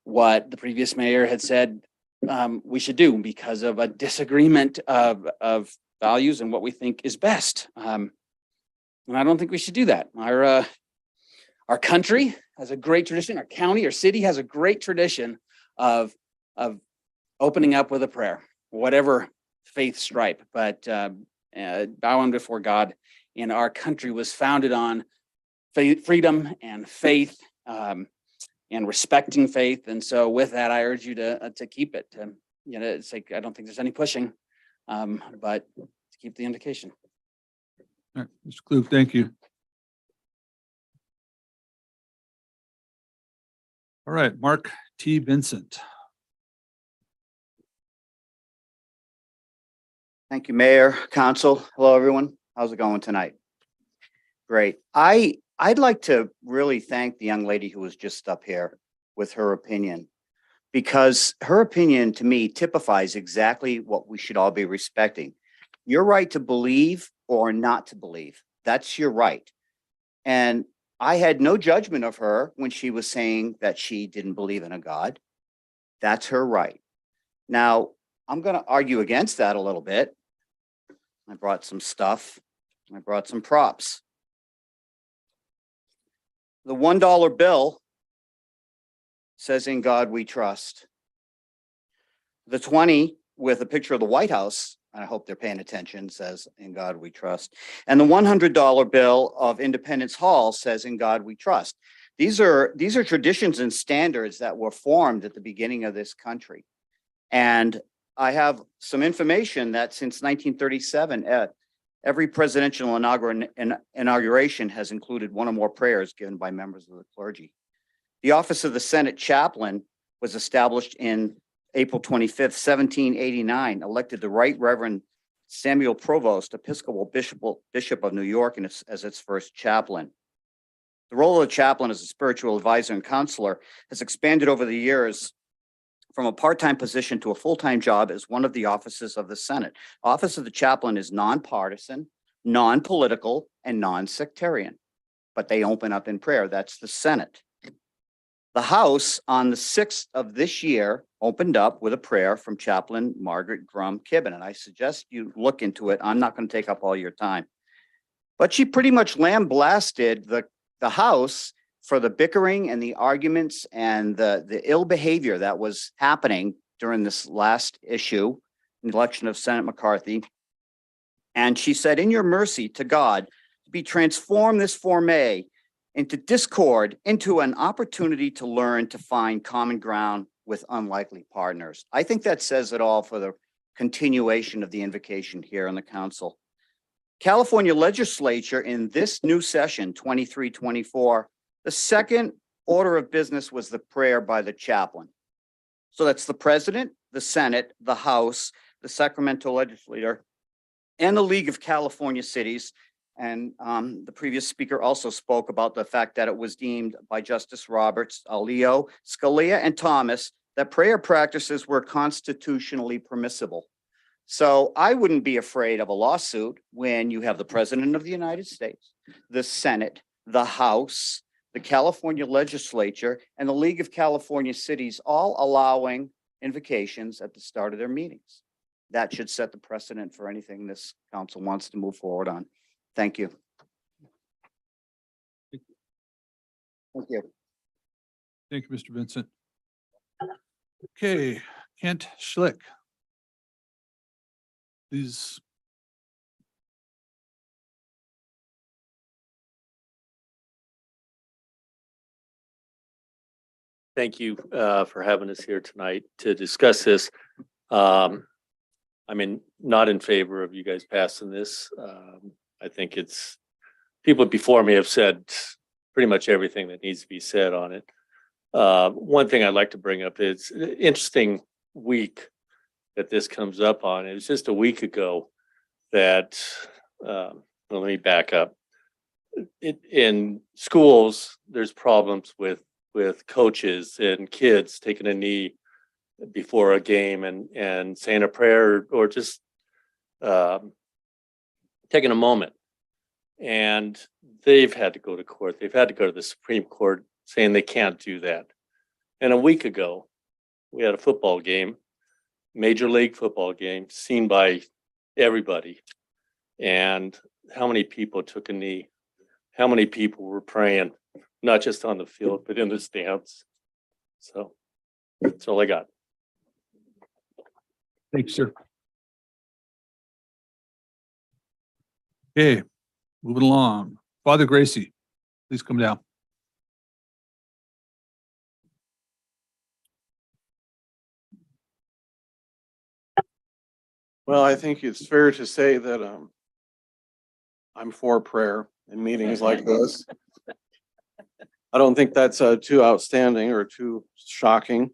what the previous mayor had said we should do because of a disagreement of values and what we think is best. And I don't think we should do that. Our country has a great tradition. Our county or city has a great tradition of opening up with a prayer, whatever faith stripe, but bowing before God. And our country was founded on freedom and faith and respecting faith. And so with that, I urge you to keep it. You know, it's like, I don't think there's any pushing, but to keep the indication. All right, Mr. Klug, thank you. All right, Mark T. Vincent. Thank you, Mayor, Council. Hello, everyone. How's it going tonight? Great. I'd like to really thank the young lady who was just up here with her opinion, because her opinion to me typifies exactly what we should all be respecting. Your right to believe or not to believe. That's your right. And I had no judgment of her when she was saying that she didn't believe in a God. That's her right. Now, I'm going to argue against that a little bit. I brought some stuff. I brought some props. The $1 bill says, "In God we trust." The 20 with a picture of the White House, and I hope they're paying attention, says, "In God we trust." And the $100 bill of Independence Hall says, "In God we trust." These are traditions and standards that were formed at the beginning of this country. And I have some information that since 1937, every presidential inauguration has included one or more prayers given by members of the clergy. The office of the Senate chaplain was established in April 25th, 1789, elected the Right Reverend Samuel Provost, Episcopal Bishop of New York, and as its first chaplain. The role of the chaplain as a spiritual advisor and counselor has expanded over the years from a part-time position to a full-time job as one of the offices of the Senate. Office of the chaplain is nonpartisan, non-political, and non-sectarian, but they open up in prayer. That's the Senate. The House on the 6th of this year opened up with a prayer from Chaplain Margaret Grum Kibben, and I suggest you look into it. I'm not going to take up all your time. But she pretty much lambasted the House for the bickering and the arguments and the ill behavior that was happening during this last issue, the election of Senator McCarthy. And she said, in your mercy to God, be transformed this formay into discord, into an opportunity to learn to find common ground with unlikely partners. I think that says it all for the continuation of the invocation here on the council. California legislature in this new session, 23-24, the second order of business was the prayer by the chaplain. So that's the president, the Senate, the House, the Sacramento legislature, and the League of California Cities. And the previous speaker also spoke about the fact that it was deemed by Justice Roberts, Alito, Scalia, and Thomas that prayer practices were constitutionally permissible. So I wouldn't be afraid of a lawsuit when you have the President of the United States, the Senate, the House, the California legislature, and the League of California Cities all allowing invocations at the start of their meetings. That should set the precedent for anything this council wants to move forward on. Thank you. Thank you. Thank you, Mr. Vincent. Okay, Kent Schlick. Please. Thank you for having us here tonight to discuss this. Not in favor of you guys passing this. I think it's, people before me have said pretty much everything that needs to be said on it. One thing I'd like to bring up is an interesting week that this comes up on. It was just a week ago that, well, let me back up. In schools, there's problems with coaches and kids taking a knee before a game and saying a prayer or just taking a moment. And they've had to go to court. They've had to go to the Supreme Court saying they can't do that. And a week ago, we had a football game, Major League football game, seen by everybody. And how many people took a knee? How many people were praying, not just on the field, but in the stands? So that's all I got. Thanks, sir. Okay, moving along. Father Gracie, please come down. Well, I think it's fair to say that I'm for prayer in meetings like this. I don't think that's too outstanding or too shocking.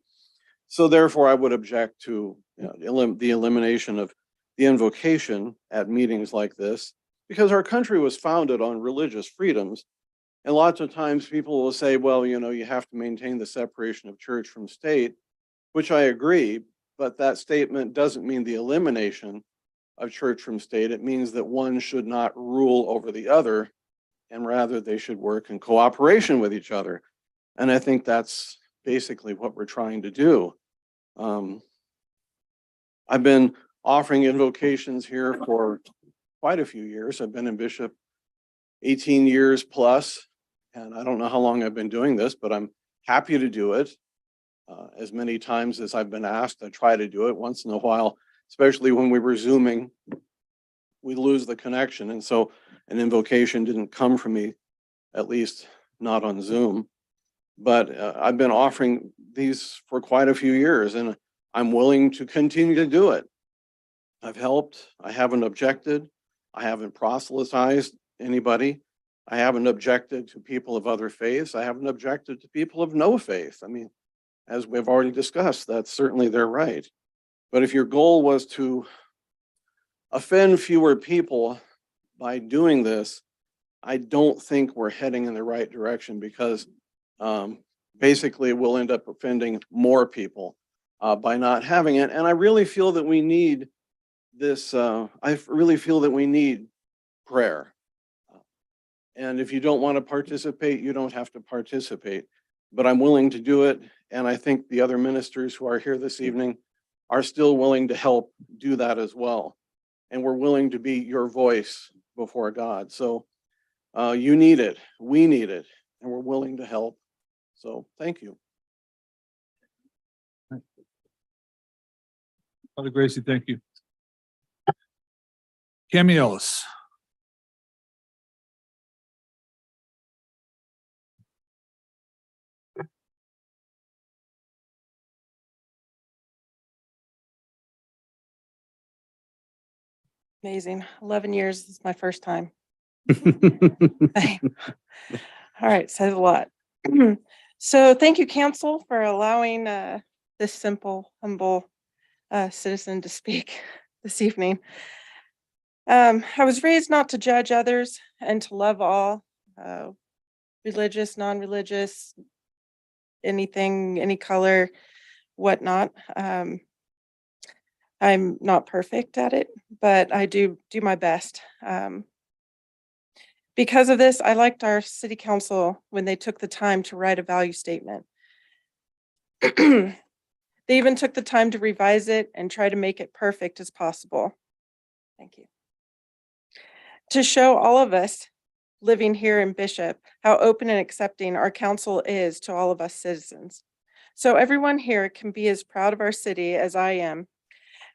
So therefore, I would object to the elimination of the invocation at meetings like this, because our country was founded on religious freedoms. And lots of times people will say, well, you have to maintain the separation of church from state, which I agree, but that statement doesn't mean the elimination of church from state. It means that one should not rule over the other, and rather they should work in cooperation with each other. And I think that's basically what we're trying to do. I've been offering invocations here for quite a few years. I've been in bishop 18 years plus, and I don't know how long I've been doing this, but I'm happy to do it. As many times as I've been asked, I try to do it. Once in a while, especially when we were Zooming, we lose the connection. And so an invocation didn't come from me, at least not on Zoom. But I've been offering these for quite a few years, and I'm willing to continue to do it. I've helped. I haven't objected. I haven't proselytized anybody. I haven't objected to people of other faiths. I haven't objected to people of no faith. I mean, as we've already discussed, that's certainly their right. But if your goal was to offend fewer people by doing this, I don't think we're heading in the right direction, because basically we'll end up offending more people by not having it. And I really feel that we need this, I really feel that we need prayer. And if you don't want to participate, you don't have to participate, but I'm willing to do it. And I think the other ministers who are here this evening are still willing to help do that as well. And we're willing to be your voice before God. So you need it, we need it, and we're willing to help. So thank you. Father Gracie, thank you. Cami Ellis. Amazing. 11 years is my first time. All right, says a lot. So thank you, council, for allowing this simple, humble citizen to speak this evening. I was raised not to judge others and to love all, religious, non-religious, anything, any color, whatnot. I'm not perfect at it, but I do my best. Because of this, I liked our city council when they took the time to write a value statement. They even took the time to revise it and try to make it perfect as possible. Thank you. To show all of us living here in Bishop how open and accepting our council is to all of us citizens. So everyone here can be as proud of our city as I am.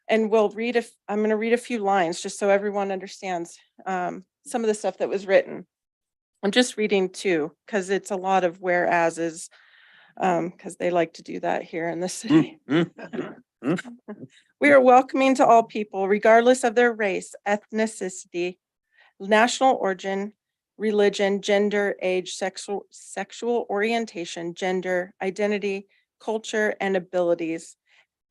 And we'll read I'm going to read a few lines just so everyone understands some of the stuff that was written. I'm just reading two because it's a lot of whereases, because they like to do that here in the city. We are welcoming to all people, regardless of their race, ethnicity, national origin, religion, gender, age, sexual orientation, gender, identity, culture, and abilities.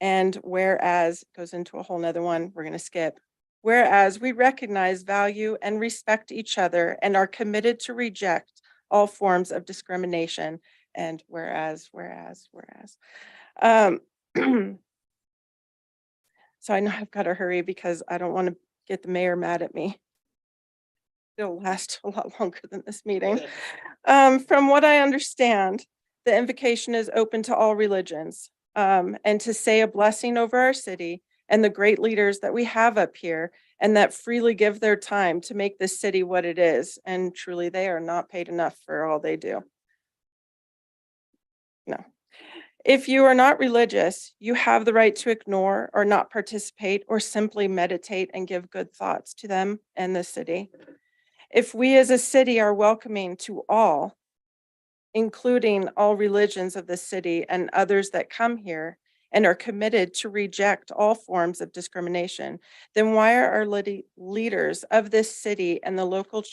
And whereas goes into a whole nother one, we're going to skip. Whereas we recognize, value, and respect each other and are committed to reject all forms of discrimination. And whereas. So I know I've got to hurry because I don't want to get the mayor mad at me. It'll last a lot longer than this meeting. From what I understand, the invocation is open to all religions. And to say a blessing over our city and the great leaders that we have up here and that freely give their time to make this city what it is. And truly, they are not paid enough for all they do. No. If you are not religious, you have the right to ignore or not participate or simply meditate and give good thoughts to them and the city. If we as a city are welcoming to all, including all religions of the city and others that come here and are committed to reject all forms of discrimination, then why are our leaders of this city and the local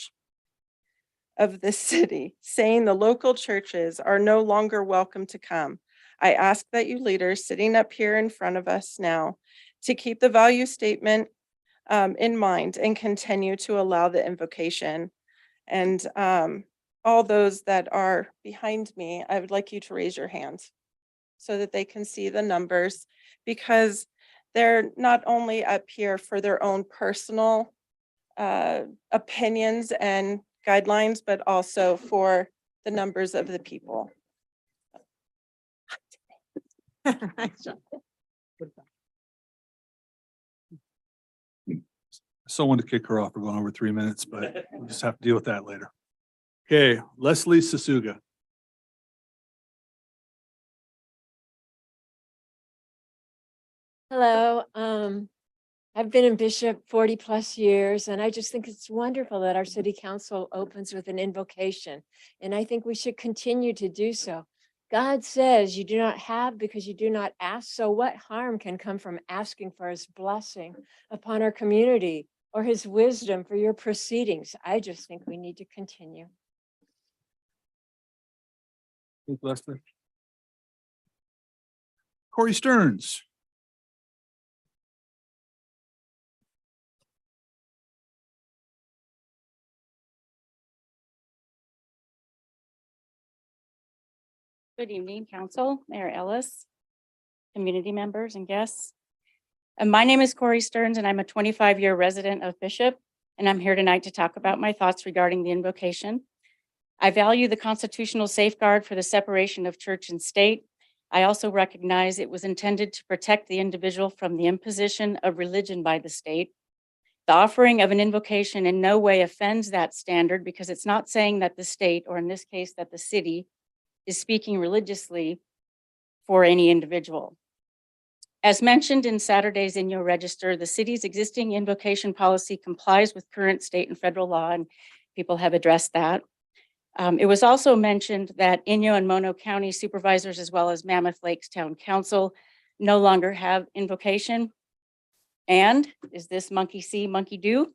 saying the local churches are no longer welcome to come? I ask that you leaders sitting up here in front of us now to keep the value statement in mind and continue to allow the invocation. And all those that are behind me, I would like you to raise your hands so that they can see the numbers, because they're not only up here for their own personal opinions and guidelines, but also for the numbers of the people. I still wanted to kick her off for going over 3 minutes, but we'll just have to deal with that later. Okay, Leslie Sasuga. Hello, I've been in Bishop 40+ years, and I just think it's wonderful that our city council opens with an invocation. And I think we should continue to do so. God says you do not have because you do not ask. So what harm can come from asking for his blessing upon our community or his wisdom for your proceedings? I just think we need to continue. Thank you, Leslie. Corey Stearns. Good evening, Council, Mayor Ellis, community members and guests. My name is Corey Stearns and I'm a 25-year resident of Bishop, and I'm here tonight to talk about my thoughts regarding the invocation. I value the constitutional safeguard for the separation of church and state. I also recognize it was intended to protect the individual from the imposition of religion by the state. The offering of an invocation in no way offends that standard because it's not saying that the state, or in this case, that the city, is speaking religiously for any individual. As mentioned in Saturday's Inyo Register, the city's existing invocation policy complies with current state and federal law, and people have addressed that. It was also mentioned that Inyo and Mono County supervisors, as well as Mammoth Lakes Town Council, no longer have invocation. And is this monkey see, monkey do?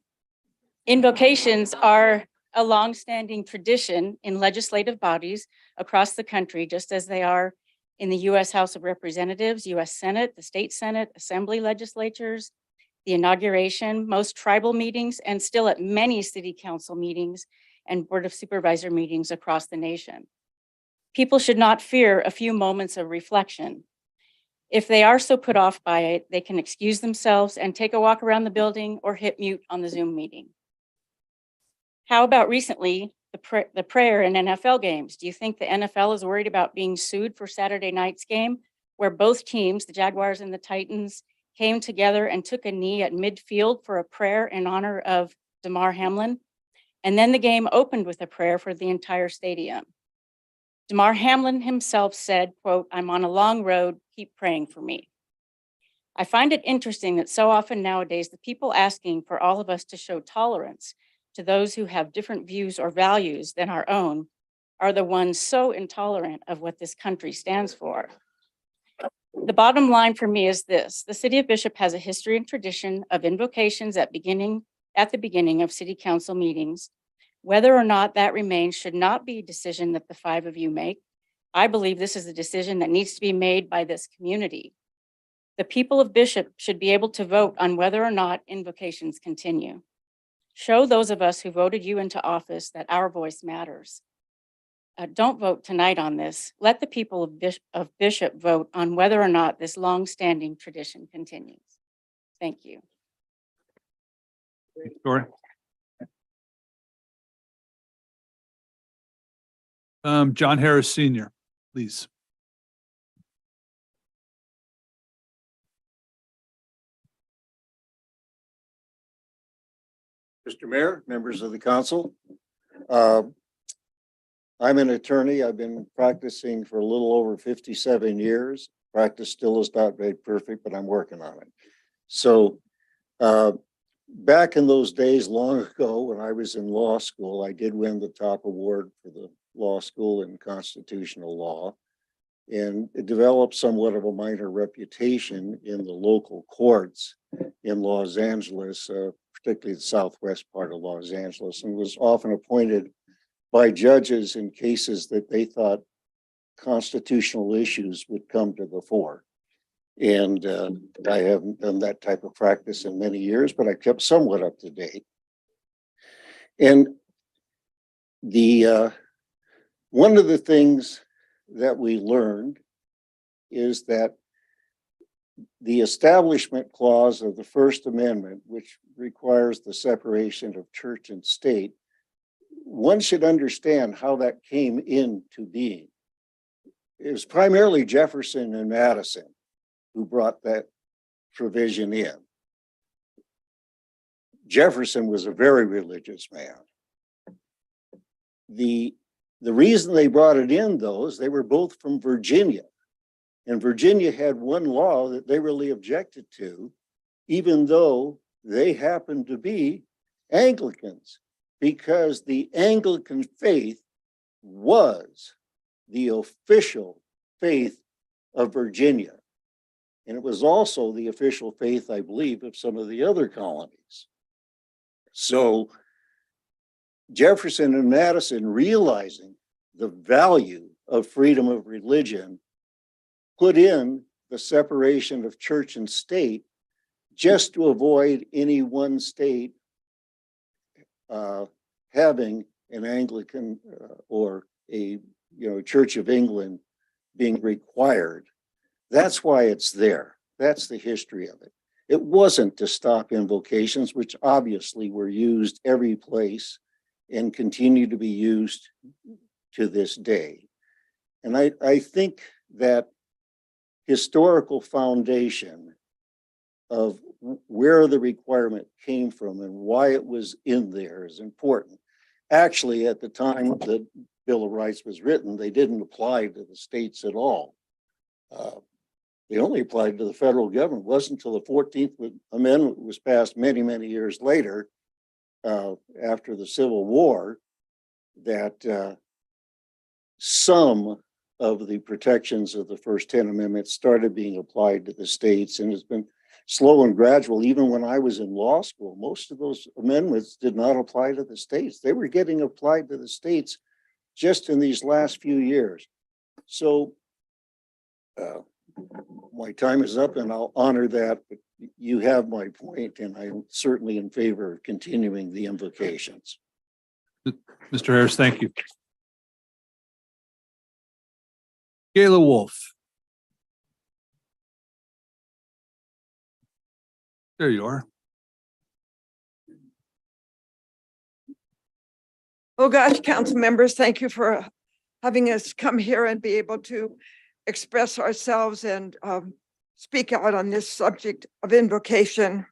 Invocations are a longstanding tradition in legislative bodies across the country, just as they are in the U.S. House of Representatives, U.S. Senate, the state Senate, assembly legislatures, the inauguration, most tribal meetings, and still at many city council meetings and board of supervisor meetings across the nation. People should not fear a few moments of reflection. If they are so put off by it, they can excuse themselves and take a walk around the building or hit mute on the Zoom meeting. How about recently, the prayer in NFL games? Do you think the NFL is worried about being sued for Saturday night's game, where both teams, the Jaguars and the Titans, came together and took a knee at midfield for a prayer in honor of Damar Hamlin? And then the game opened with a prayer for the entire stadium. Damar Hamlin himself said, quote, "I'm on a long road, keep praying for me." I find it interesting that so often nowadays, the people asking for all of us to show tolerance to those who have different views or values than our own are the ones so intolerant of what this country stands for. The bottom line for me is this: the city of Bishop has a history and tradition of invocations at the beginning of city council meetings. Whether or not that remains should not be a decision that the five of you make. I believe this is a decision that needs to be made by this community. The people of Bishop should be able to vote on whether or not invocations continue. Show those of us who voted you into office that our voice matters. Don't vote tonight on this. Let the people of Bishop vote on whether or not this long-standing tradition continues. Thank you. Corey. John Harris Senior, please. Mr. Mayor, members of the council. I'm an attorney. I've been practicing for a little over 57 years. Practice still is not very perfect, but I'm working on it. So back in those days long ago, when I was in law school, I did win the top award for the law school in constitutional law. And it developed somewhat of a minor reputation in the local courts in Los Angeles, particularly the southwest part of Los Angeles, and was often appointed by judges in cases that they thought constitutional issues would come to the fore. And I haven't done that type of practice in many years, but I kept somewhat up to date. And one of the things that we learned is that the Establishment Clause of the First Amendment, which requires the separation of church and state, one should understand how that came into being. It was primarily Jefferson and Madison who brought that provision in. Jefferson was a very religious man. The reason they brought it in, though, is they were both from Virginia. And Virginia had one law that they really objected to, even though they happened to be Anglicans, because the Anglican faith was the official faith of Virginia. And it was also the official faith, I believe, of some of the other colonies. So Jefferson and Madison, realizing the value of freedom of religion, put in the separation of church and state just to avoid any one state having an Anglican or a Church of England being required. That's why it's there. That's the history of it. It wasn't to stop invocations, which obviously were used every place and continue to be used to this day. And I think that historical foundation of where the requirement came from and why it was in there is important. Actually, at the time the Bill of Rights was written, they didn't apply to the states at all. They only applied to the federal government. It wasn't until the 14th Amendment was passed many, many years later, after the Civil War, that some of the protections of the first 10 amendments started being applied to the states, and it's been slow and gradual. Even when I was in law school, most of those amendments did not apply to the states. They were getting applied to the states just in these last few years. So my time is up and I'll honor that, but you have my point, and I'm certainly in favor of continuing the invocations. Mr. Harris, thank you. Gayla Wolf. There you are. Oh gosh, council members, thank you for having us come here and be able to express ourselves and speak out on this subject of invocation.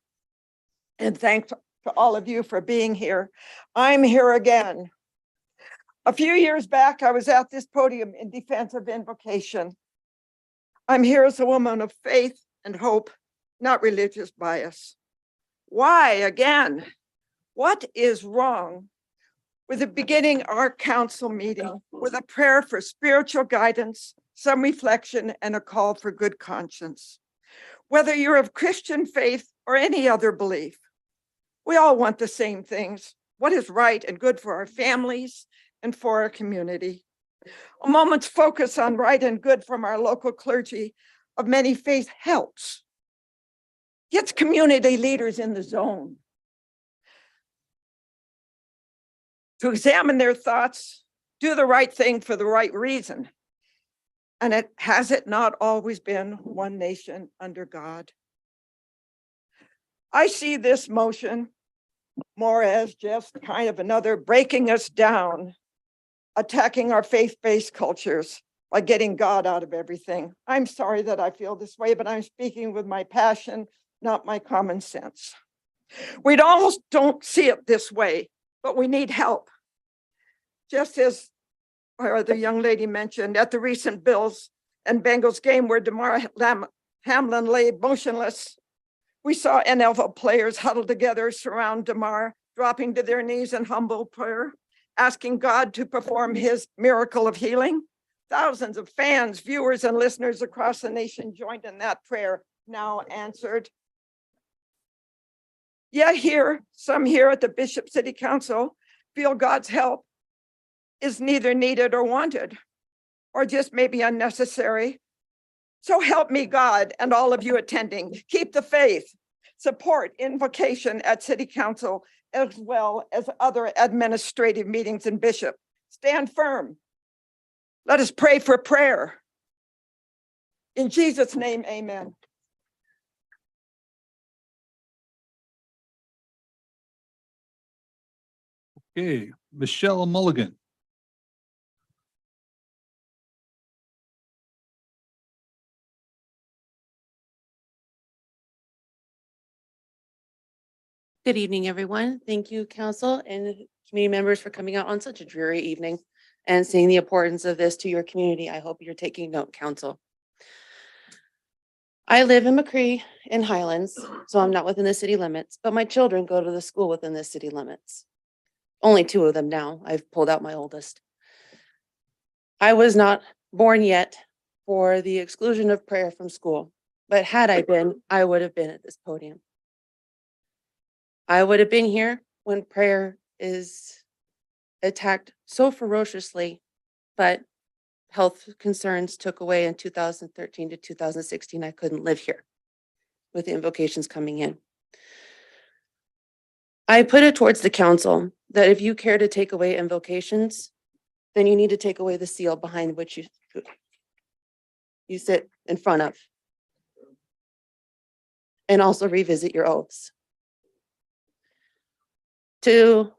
And thanks to all of you for being here. I'm here again. A few years back, I was at this podium in defense of invocation. I'm here as a woman of faith and hope, not religious bias. Why again? What is wrong with beginning our council meeting with a prayer for spiritual guidance, some reflection, and a call for good conscience? Whether you're of Christian faith or any other belief, we all want the same things: what is right and good for our families and for our community. A moment's focus on right and good from our local clergy of many faiths helps. Gets community leaders in the zone to examine their thoughts, do the right thing for the right reason. And has it not always been one nation under God? I see this motion more as just kind of another breaking us down, attacking our faith-based cultures by getting God out of everything. I'm sorry that I feel this way, but I'm speaking with my passion, not my common sense. We almost don't see it this way, but we need help. Just as our other young lady mentioned, at the recent Bills and Bengals game where Damar Hamlin lay motionless, we saw NFL players huddled together, surround Damar, dropping to their knees in humble prayer, asking God to perform his miracle of healing. Thousands of fans, viewers, and listeners across the nation joined in that prayer, now answered. Yet some here at the Bishop City Council feel God's help is neither needed or wanted, or just maybe unnecessary. So help me God and all of you attending, keep the faith, support invocation at City Council, as well as other administrative meetings in Bishop. Stand firm. Let us pray for prayer. In Jesus' name, amen. Okay, Michelle Mulligan. Good evening, everyone. Thank you, council and community members, for coming out on such a dreary evening and seeing the importance of this to your community. I hope you're taking note, council. I live in McCree in Highlands, so I'm not within the city limits, but my children go to the school within the city limits. Only 2 of them now. I've pulled out my oldest. I was not born yet for the exclusion of prayer from school. But had I been, I would have been at this podium. I would have been here when prayer is attacked so ferociously, but health concerns took away in 2013 to 2016. I couldn't live here with the invocations coming in. I put it towards the council that if you care to take away invocations, then you need to take away the seal behind which you sit in front of. And also revisit your oaths. To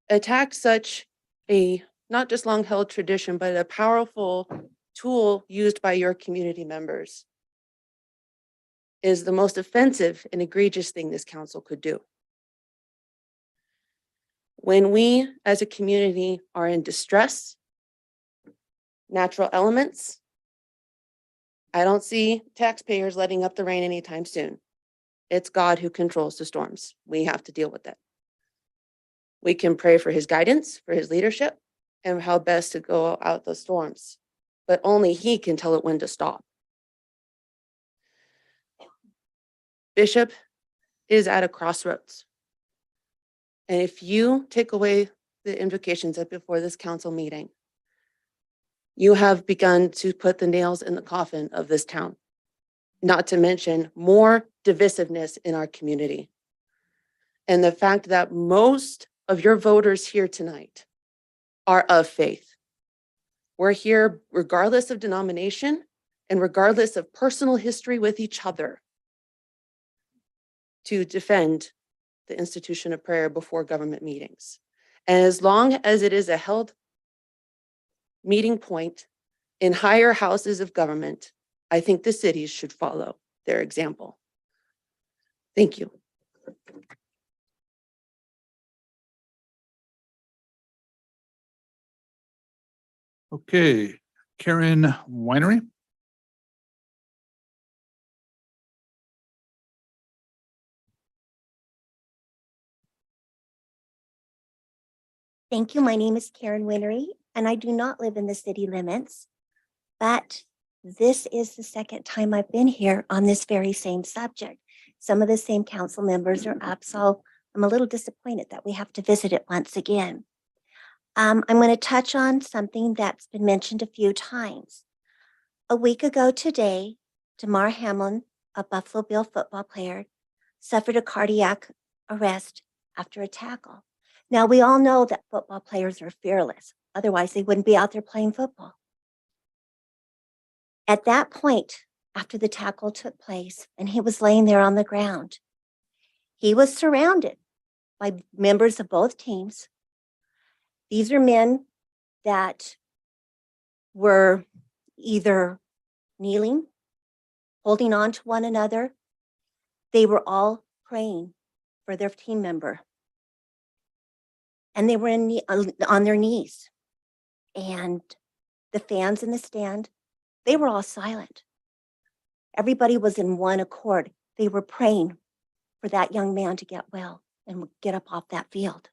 attack such a not just long held tradition, but a powerful tool used by your community members is the most offensive and egregious thing this council could do. When we as a community are in distress, natural elements, I don't see taxpayers letting up the rain anytime soon. It's God who controls the storms. We have to deal with it. We can pray for his guidance, for his leadership, and how best to go out those storms. But only he can tell it when to stop. Bishop is at a crossroads. And if you take away the invocations up before this council meeting, you have begun to put the nails in the coffin of this town, not to mention more divisiveness in our community. And the fact that most of your voters here tonight are of faith. We're here regardless of denomination and regardless of personal history with each other to defend the institution of prayer before government meetings. And as long as it is a held meeting point in higher houses of government, I think the cities should follow their example. Thank you. Okay, Karen Winery. Thank you. My name is Karen Winery, and I do not live in the city limits, but this is the second time I've been here on this very same subject. Some of the same council members are up, so I'm a little disappointed that we have to visit it once again. I'm going to touch on something that's been mentioned a few times. A week ago today, Damar Hamlin, a Buffalo Bill football player, suffered a cardiac arrest after a tackle. Now, we all know that football players are fearless. Otherwise, they wouldn't be out there playing football. At that point, after the tackle took place and he was laying there on the ground, he was surrounded by members of both teams. These are men that were either kneeling, holding on to one another. They were all praying for their team member. And they were on their knees. And the fans in the stand, they were all silent. Everybody was in one accord. They were praying for that young man to get well and get up off that field.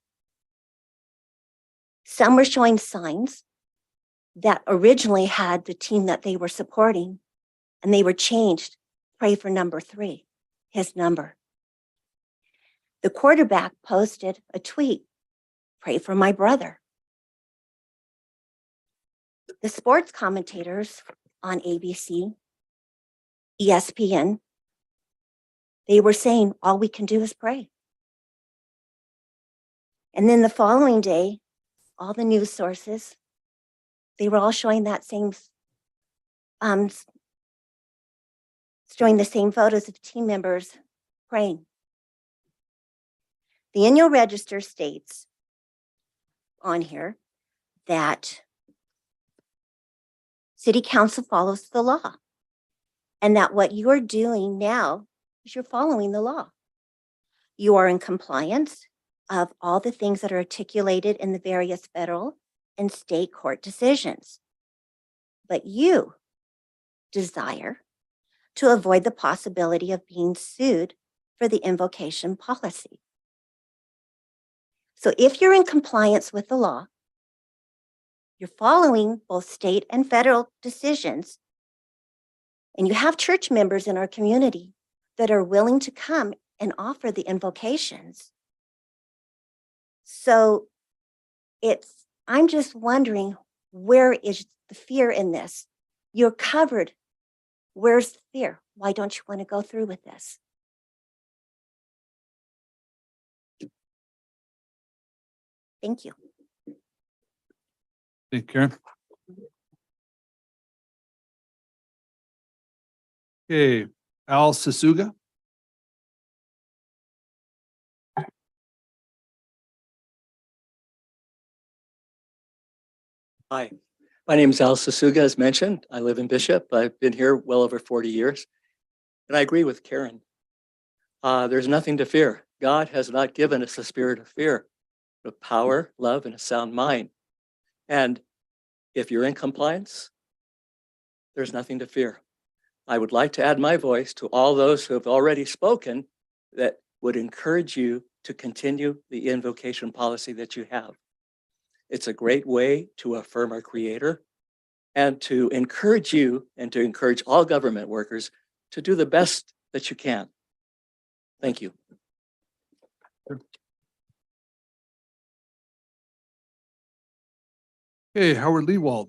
Some were showing signs that originally had the team that they were supporting, and they were changed. Pray for number 3, his number. The quarterback posted a tweet, pray for my brother. The sports commentators on ABC, ESPN, they were saying, all we can do is pray. And then the following day, all the news sources, they were all showing that same, showing the same photos of team members praying. The annual register states on here that City Council follows the law, and that what you are doing now is you're following the law. You are in compliance of all the things that are articulated in the various federal and state court decisions. But you desire to avoid the possibility of being sued for the invocation policy. So if you're in compliance with the law, You're following both state and federal decisions. And you have church members in our community that are willing to come and offer the invocations. So I'm just wondering, where is the fear in this? You're covered. Where's the fear? Why don't you want to go through with this? Thank you. Thank you, Karen. Okay, Al Sasuga. Hi, my name is Al Sasuga, as mentioned. I live in Bishop. I've been here well over 40 years. And I agree with Karen. There's nothing to fear. God has not given us a spirit of fear, but power, love, and a sound mind. And if you're in compliance, there's nothing to fear. I would like to add my voice to all those who have already spoken that would encourage you to continue the invocation policy that you have. It's a great way to affirm our Creator and to encourage you and to encourage all government workers to do the best that you can. Thank you. Okay, Howard Lewald.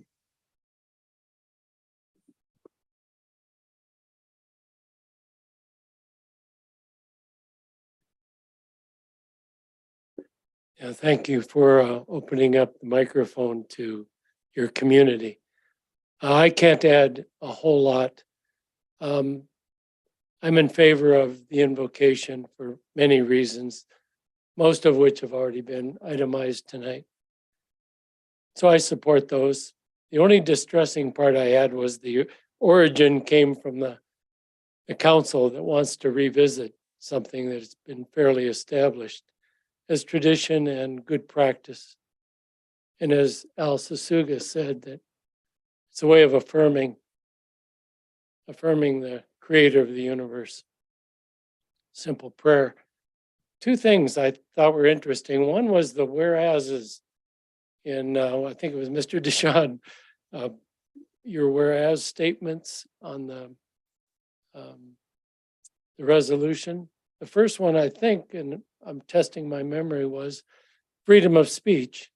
Yeah, thank you for opening up the microphone to your community. I can't add a whole lot. I'm in favor of the invocation for many reasons, most of which have already been itemized tonight. So I support those. The only distressing part I had was the origin came from the council that wants to revisit something that's been fairly established as tradition and good practice. And as Al Sasuga said, that it's a way of affirming the creator of the universe. Simple prayer. Two things I thought were interesting. One was the whereases in, I think it was Mr. Deshawn, your whereas statements on the resolution. The first one, I think, and I'm testing my memory, was freedom of speech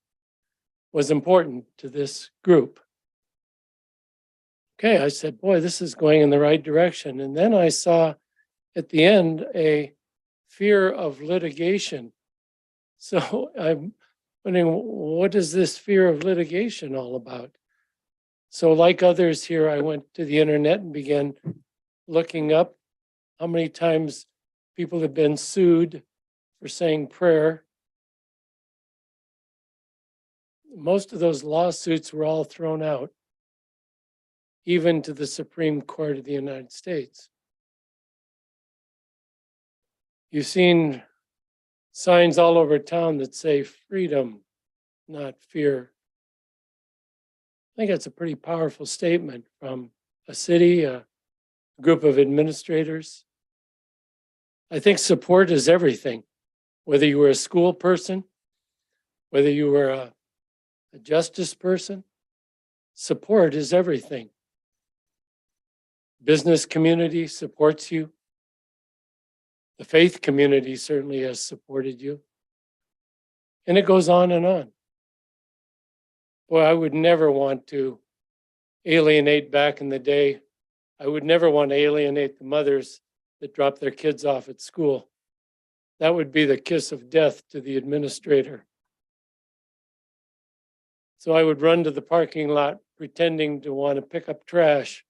was important to this group. Okay, I said, boy, this is going in the right direction. And then I saw at the end a fear of litigation. So I'm wondering, what is this fear of litigation all about? So like others here, I went to the internet and began looking up how many times people have been sued for saying prayer. Most of those lawsuits were all thrown out, even to the Supreme Court of the United States. You've seen signs all over town that say freedom, not fear. I think that's a pretty powerful statement from a city, a group of administrators. I think support is everything. Whether you were a school person, whether you were a justice person, support is everything. Business community supports you. The faith community certainly has supported you. And it goes on and on. Boy, I would never want to alienate back in the day. I would never want to alienate the mothers that drop their kids off at school. That would be the kiss of death to the administrator. So I would run to the parking lot pretending to want to pick up trash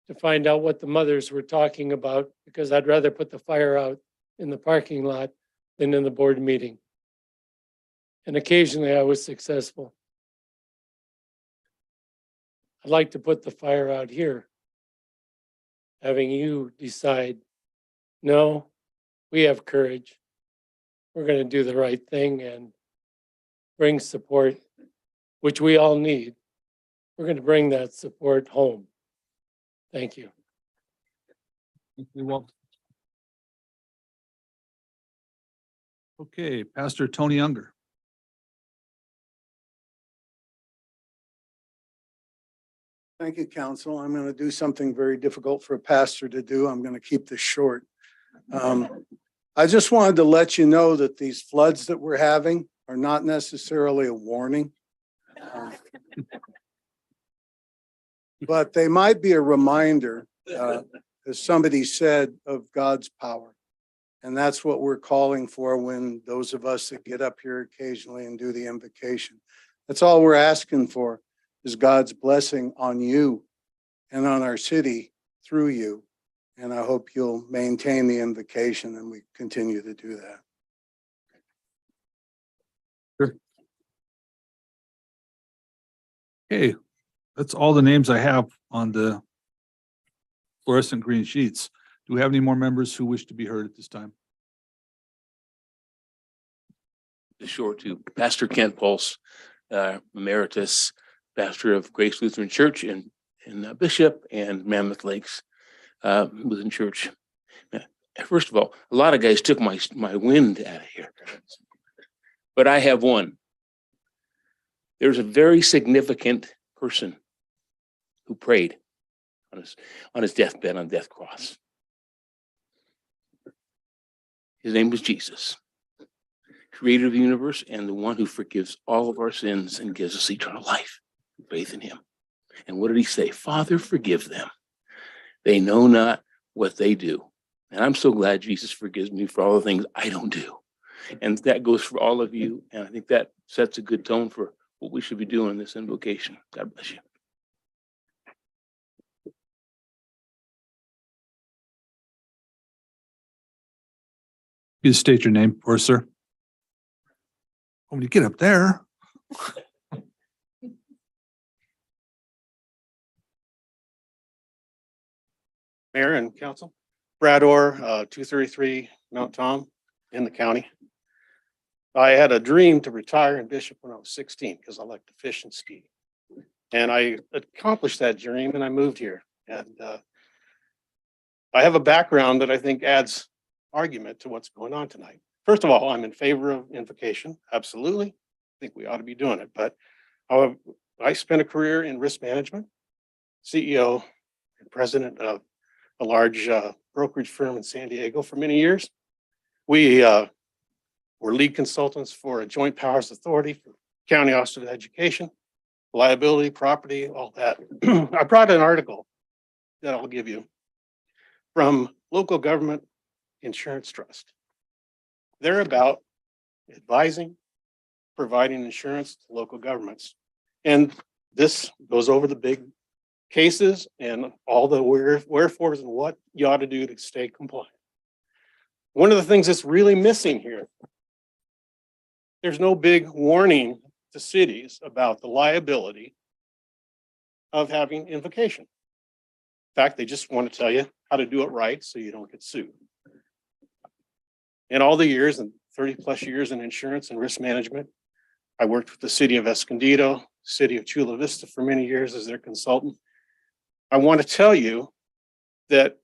to find out what the mothers were talking about, because I'd rather put the fire out in the parking lot than in the board meeting. And occasionally I was successful. I'd like to put the fire out here, having you decide, no, we have courage. We're going to do the right thing and bring support, which we all need. We're going to bring that support home. Thank you. Okay, Pastor Tony Unger. Thank you, council. I'm going to do something very difficult for a pastor to do. I'm going to keep this short. I just wanted to let you know that these floods that we're having are not necessarily a warning. But they might be a reminder, as somebody said, of God's power. And that's what we're calling for when those of us that get up here occasionally and do the invocation. That's all we're asking for, is God's blessing on you and on our city through you. And I hope you'll maintain the invocation and we continue to do that. Okay, that's all the names I have on the fluorescent green sheets. Do we have any more members who wish to be heard at this time? Short to Pastor Kent Pulse, emeritus pastor of Grace Lutheran Church in Bishop and Mammoth Lakes Lutheran Church. First of all, a lot of guys took my wind out of here, but I have one. There's a very significant person who prayed on his deathbed on death cross. His name was Jesus, creator of the universe and the one who forgives all of our sins and gives us eternal life, faith in him. And what did he say? Father, forgive them. They know not what they do. And I'm so glad Jesus forgives me for all the things I don't do. And that goes for all of you. And I think that sets a good tone for what we should be doing in this invocation. God bless you. Please state your name for us, sir. When you get up there. Mayor and council, Brad Orr, 233 Mount Tom in the county. I had a dream to retire in Bishop when I was 16 because I like to fish and ski. And I accomplished that dream and I moved here. And I have a background that I think adds argument to what's going on tonight. First of all, I'm in favor of invocation. Absolutely. I think we ought to be doing it. But I spent a career in risk management, CEO and president of a large brokerage firm in San Diego for many years. We were lead consultants for a joint powers authority for County Office of Education, liability, property, all that. I brought an article that I'll give you from Local Government Insurance Trust. They're about advising, providing insurance to local governments. And this goes over the big cases and all the wherefores and what you ought to do to stay compliant. One of the things that's really missing here, there's no big warning to cities about the liability of having invocation. In fact, they just want to tell you how to do it right so you don't get sued. In all the years and 30 plus years in insurance and risk management, I worked with the city of Escondido, city of Chula Vista for many years as their consultant. I want to tell you that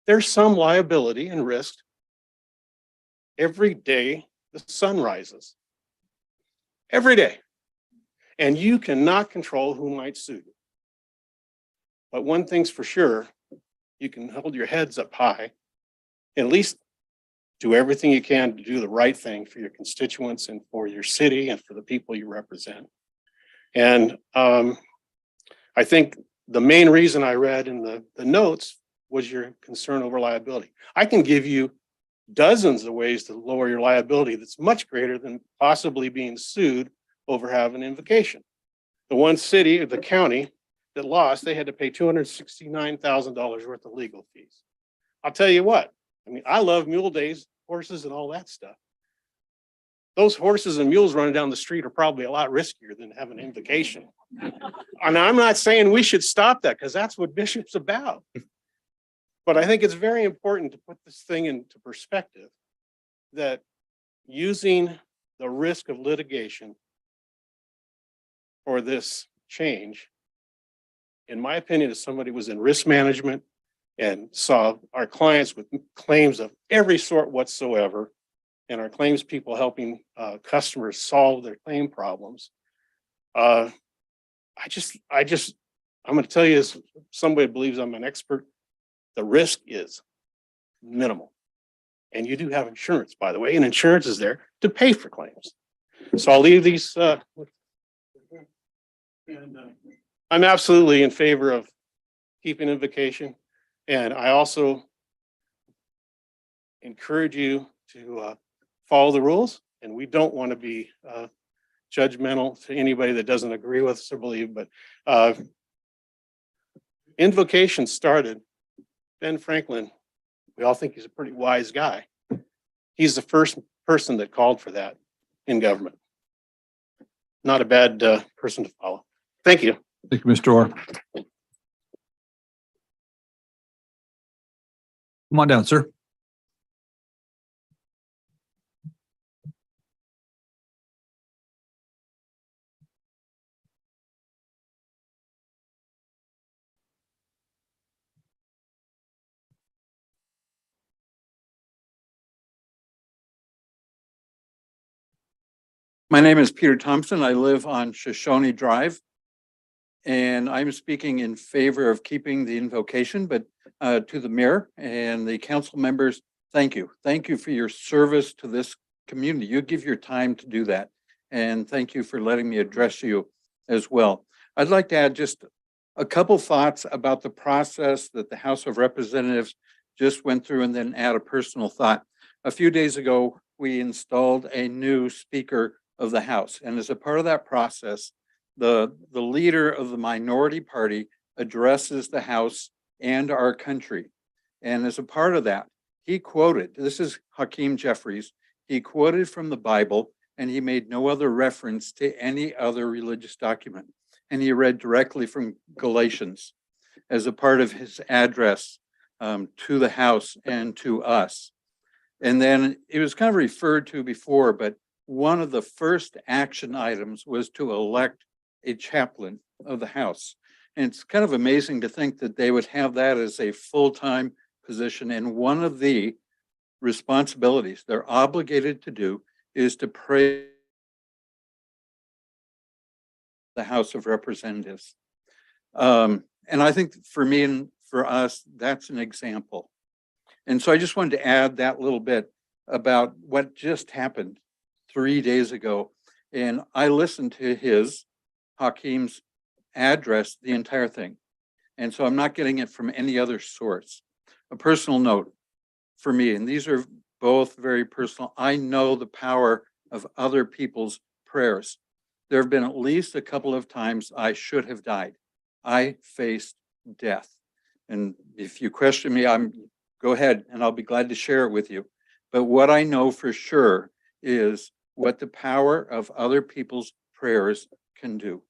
there's some liability and risk every day the sun rises. Every day. And you cannot control who might sue you. But one thing's for sure, you can hold your heads up high, at least do everything you can to do the right thing for your constituents and for your city and for the people you represent. And I think the main reason I read in the notes was your concern over liability. I can give you dozens of ways to lower your liability that's much greater than possibly being sued over having invocation. The one city or the county that lost, they had to pay $269,000 worth of legal fees. I'll tell you what, I mean, I love mule days, horses and all that stuff. Those horses and mules running down the street are probably a lot riskier than having invocation. And I'm not saying we should stop that because that's what Bishop's about. But I think it's very important to put this thing into perspective that using the risk of litigation for this change, in my opinion, as somebody who was in risk management and saw our clients with claims of every sort whatsoever, and our claims people helping customers solve their claim problems. I I'm going to tell you, as somebody believes I'm an expert, the risk is minimal. And you do have insurance, by the way, and insurance is there to pay for claims. So I'll leave these. I'm absolutely in favor of keeping invocation. And I also encourage you to follow the rules. And we don't want to be judgmental to anybody that doesn't agree with us or believe, but invocation started. Ben Franklin, we all think he's a pretty wise guy. He's the first person that called for that in government. Not a bad person to follow. Thank you. Thank you, Mr. Orr. Come on down, sir. My name is Peter Thompson. I live on Shoshone Drive. And I'm speaking in favor of keeping the invocation, but to the mayor and the council members, thank you. Thank you for your service to this community. You give your time to do that. And thank you for letting me address you as well. I'd like to add just a couple thoughts about the process that the House of Representatives just went through, and then add a personal thought. A few days ago, we installed a new Speaker of the House. And as a part of that process, the leader of the minority party addresses the House and our country. And as a part of that, he quoted, this is Hakeem Jeffries, he quoted from the Bible, and he made no other reference to any other religious document. And he read directly from Galatians as a part of his address to the House and to us. And then it was kind of referred to before, but one of the first action items was to elect a chaplain of the House. And it's kind of amazing to think that they would have that as a full-time position. And one of the responsibilities they're obligated to do is to pray the House of Representatives. And I think for me and for us, that's an example. And so I just wanted to add that little bit about what just happened 3 days ago. And I listened to Hakeem's address, the entire thing. And so I'm not getting it from any other source. A personal note for me, and these are both very personal. I know the power of other people's prayers. There have been at least a couple of times I should have died. I faced death. And if you question me, go ahead and I'll be glad to share it with you. But what I know for sure is what the power of other people's prayers can do.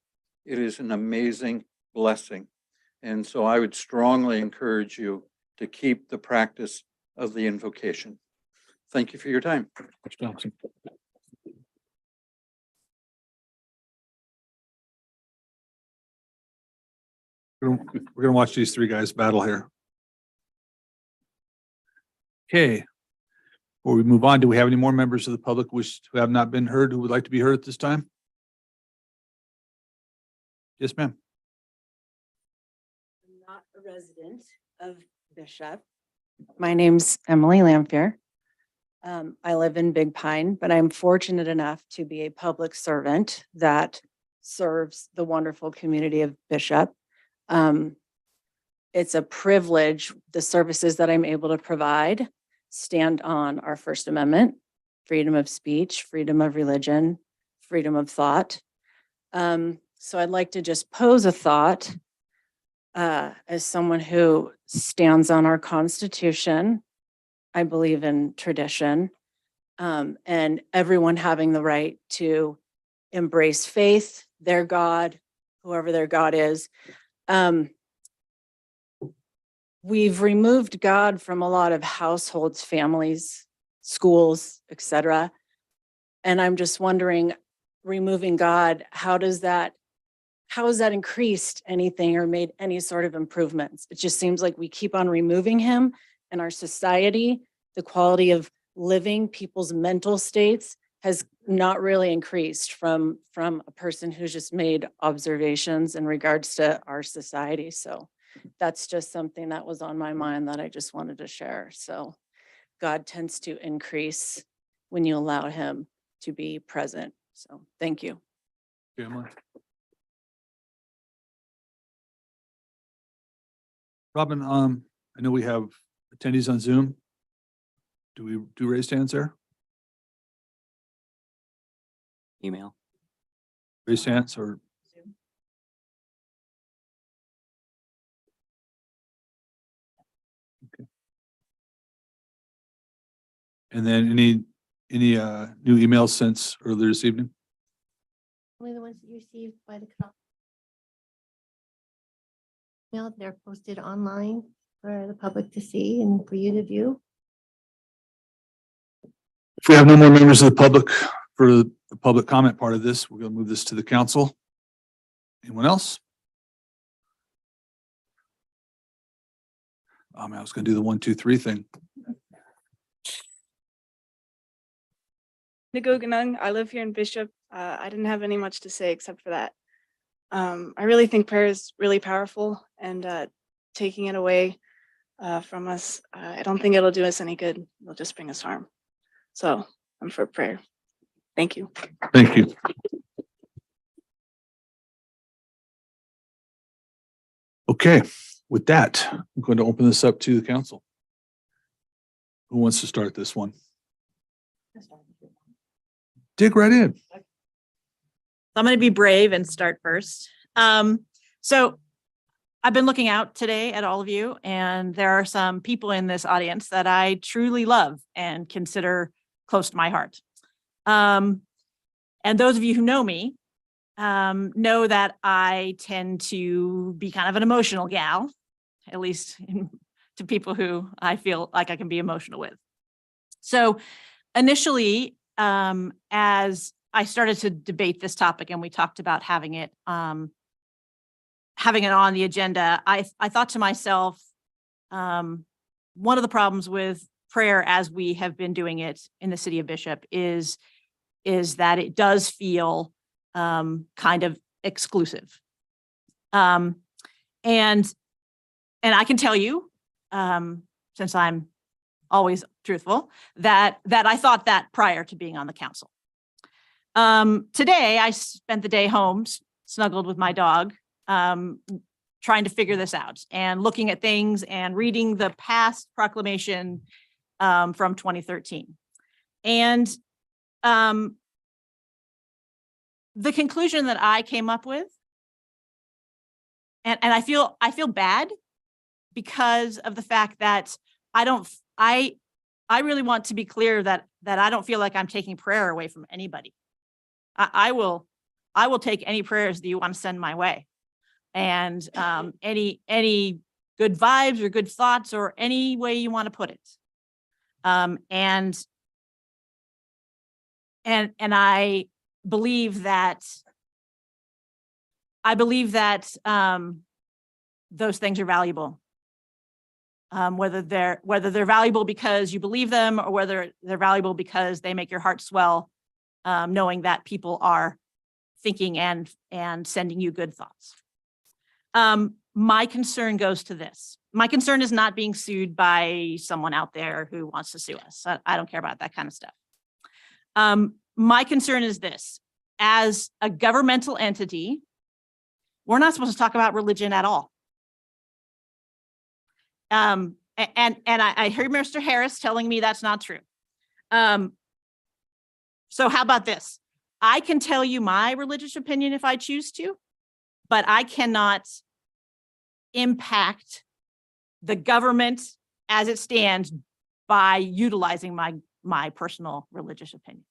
It is an amazing blessing. And so I would strongly encourage you to keep the practice of the invocation. Thank you for your time. Mr. Thompson. We're gonna watch these three guys battle here. Okay. Before we move on, do we have any more members of the public who have not been heard who would like to be heard at this time? Yes, ma'am. I'm not a resident of Bishop. My name's Emily Lamphere. I live in Big Pine, but I'm fortunate enough to be a public servant that serves the wonderful community of Bishop. It's a privilege, the services that I'm able to provide stand on our First Amendment, freedom of speech, freedom of religion, freedom of thought. So I'd like to just pose a thought as someone who stands on our Constitution. I believe in tradition, and everyone having the right to embrace faith, their God, whoever their God is. We've removed God from a lot of households, families, schools, etc. And I'm just wondering, removing God, how has that increased anything or made any sort of improvements? It just seems like we keep on removing him in our society. The quality of living, people's mental states has not really increased from a person who's just made observations in regards to our society. So that's just something that was on my mind that I just wanted to share. So God tends to increase when you allow him to be present. So thank you. Okay, Emily. Robin, I know we have attendees on Zoom. Do we do raised hands there? Email. Raised hands or? Okay. And then any new emails since earlier this evening? Only the ones that you received by the council. Now they're posted online for the public to see and for you to view. If we have no more members of the public for the public comment part of this, we're going to move this to the council. Anyone else? I was going to do the 1, 2, 3 thing. Nagoganung, I live here in Bishop. I didn't have any much to say except for that. I really think prayer is really powerful, and taking it away from us, I don't think it'll do us any good. It'll just bring us harm. So I'm for prayer. Thank you. Thank you. Okay, with that, I'm going to open this up to the council. Who wants to start this one? Dig right in. I'm going to be brave and start first. So I've been looking out today at all of you, and there are some people in this audience that I truly love and consider close to my heart. And those of you who know me know that I tend to be kind of an emotional gal, at least to people who I feel like I can be emotional with. So initially, as I started to debate this topic and we talked about having it on the agenda, I thought to myself, one of the problems with prayer as we have been doing it in the city of Bishop is that it does feel kind of exclusive. And I can tell you, since I'm always truthful, that I thought that prior to being on the council. Today, I spent the day home, snuggled with my dog, trying to figure this out and looking at things and reading the past proclamation from 2013. And the conclusion that I came up with, and I feel bad because of the fact that I really want to be clear that I don't feel like I'm taking prayer away from anybody. I will take any prayers that you want to send my way, and any good vibes or good thoughts or any way you want to put it. And I believe that those things are valuable. Whether they're valuable because you believe them or whether they're valuable because they make your heart swell, knowing that people are thinking and sending you good thoughts. My concern goes to this. My concern is not being sued by someone out there who wants to sue us. I don't care about that kind of stuff. My concern is this: as a governmental entity, we're not supposed to talk about religion at all. And I heard Mr. Harris telling me that's not true. So how about this? I can tell you my religious opinion if I choose to, but I cannot impact the government as it stands by utilizing my personal religious opinion.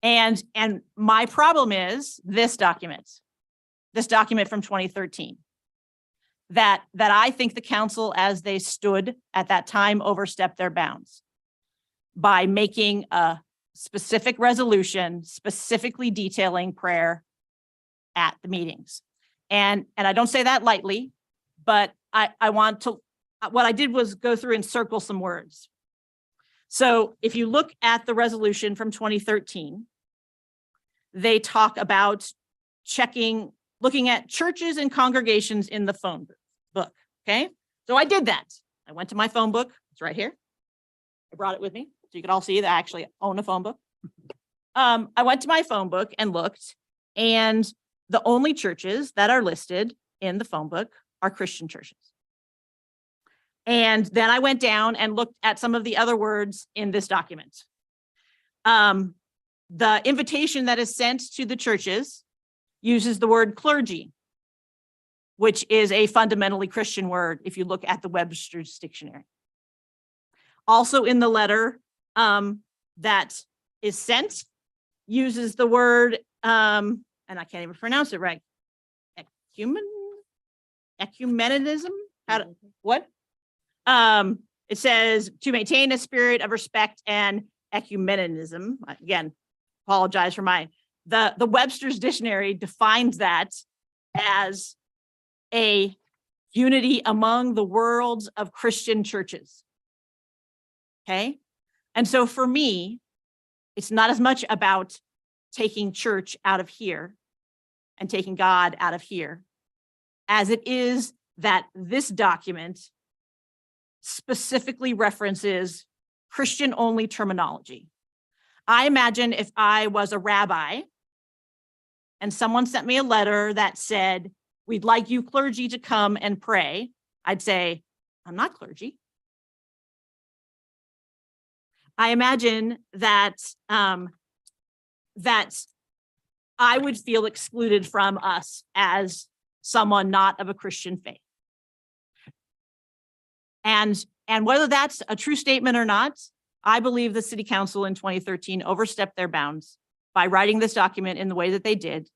And my problem is this document from 2013. That I think the council, as they stood at that time, overstepped their bounds by making a specific resolution specifically detailing prayer at the meetings. And I don't say that lightly, but I want to, what I did was go through and circle some words. So if you look at the resolution from 2013, they talk about looking at churches and congregations in the phone book. Okay. So I did that. I went to my phone book. It's right here. I brought it with me so you can all see that I actually own a phone book. I went to my phone book and looked, and the only churches that are listed in the phone book are Christian churches. And then I went down and looked at some of the other words in this document. The invitation that is sent to the churches uses the word clergy, which is a fundamentally Christian word if you look at the Webster's Dictionary. Also in the letter that is sent uses the word, and I can't even pronounce it right, ecumenism? What? It says to maintain a spirit of respect and ecumenism. Again, apologize for the Webster's Dictionary defines that as a unity among the worlds of Christian churches. Okay. And so for me, it's not as much about taking church out of here and taking God out of here as it is that this document specifically references Christian only terminology. I imagine if I was a rabbi and someone sent me a letter that said, we'd like you clergy to come and pray, I'd say, I'm not clergy. I imagine that that I would feel excluded from us as someone not of a Christian faith. And whether that's a true statement or not, I believe the city council in 2013 overstepped their bounds by writing this document in the way that they did.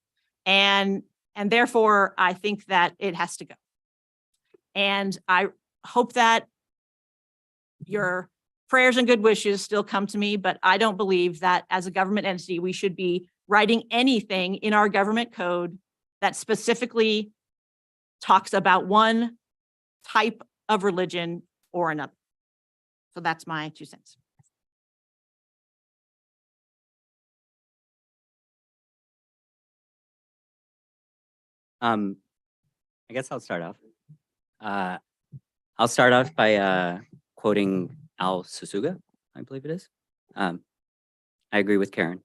And therefore, I think that it has to go. And I hope that your prayers and good wishes still come to me, but I don't believe that as a government entity, we should be writing anything in our government code that specifically talks about one type of religion or another. So that's my 2 cents. I guess I'll start off. I'll start off by quoting Al Susuga, I believe it is. I agree with Karen.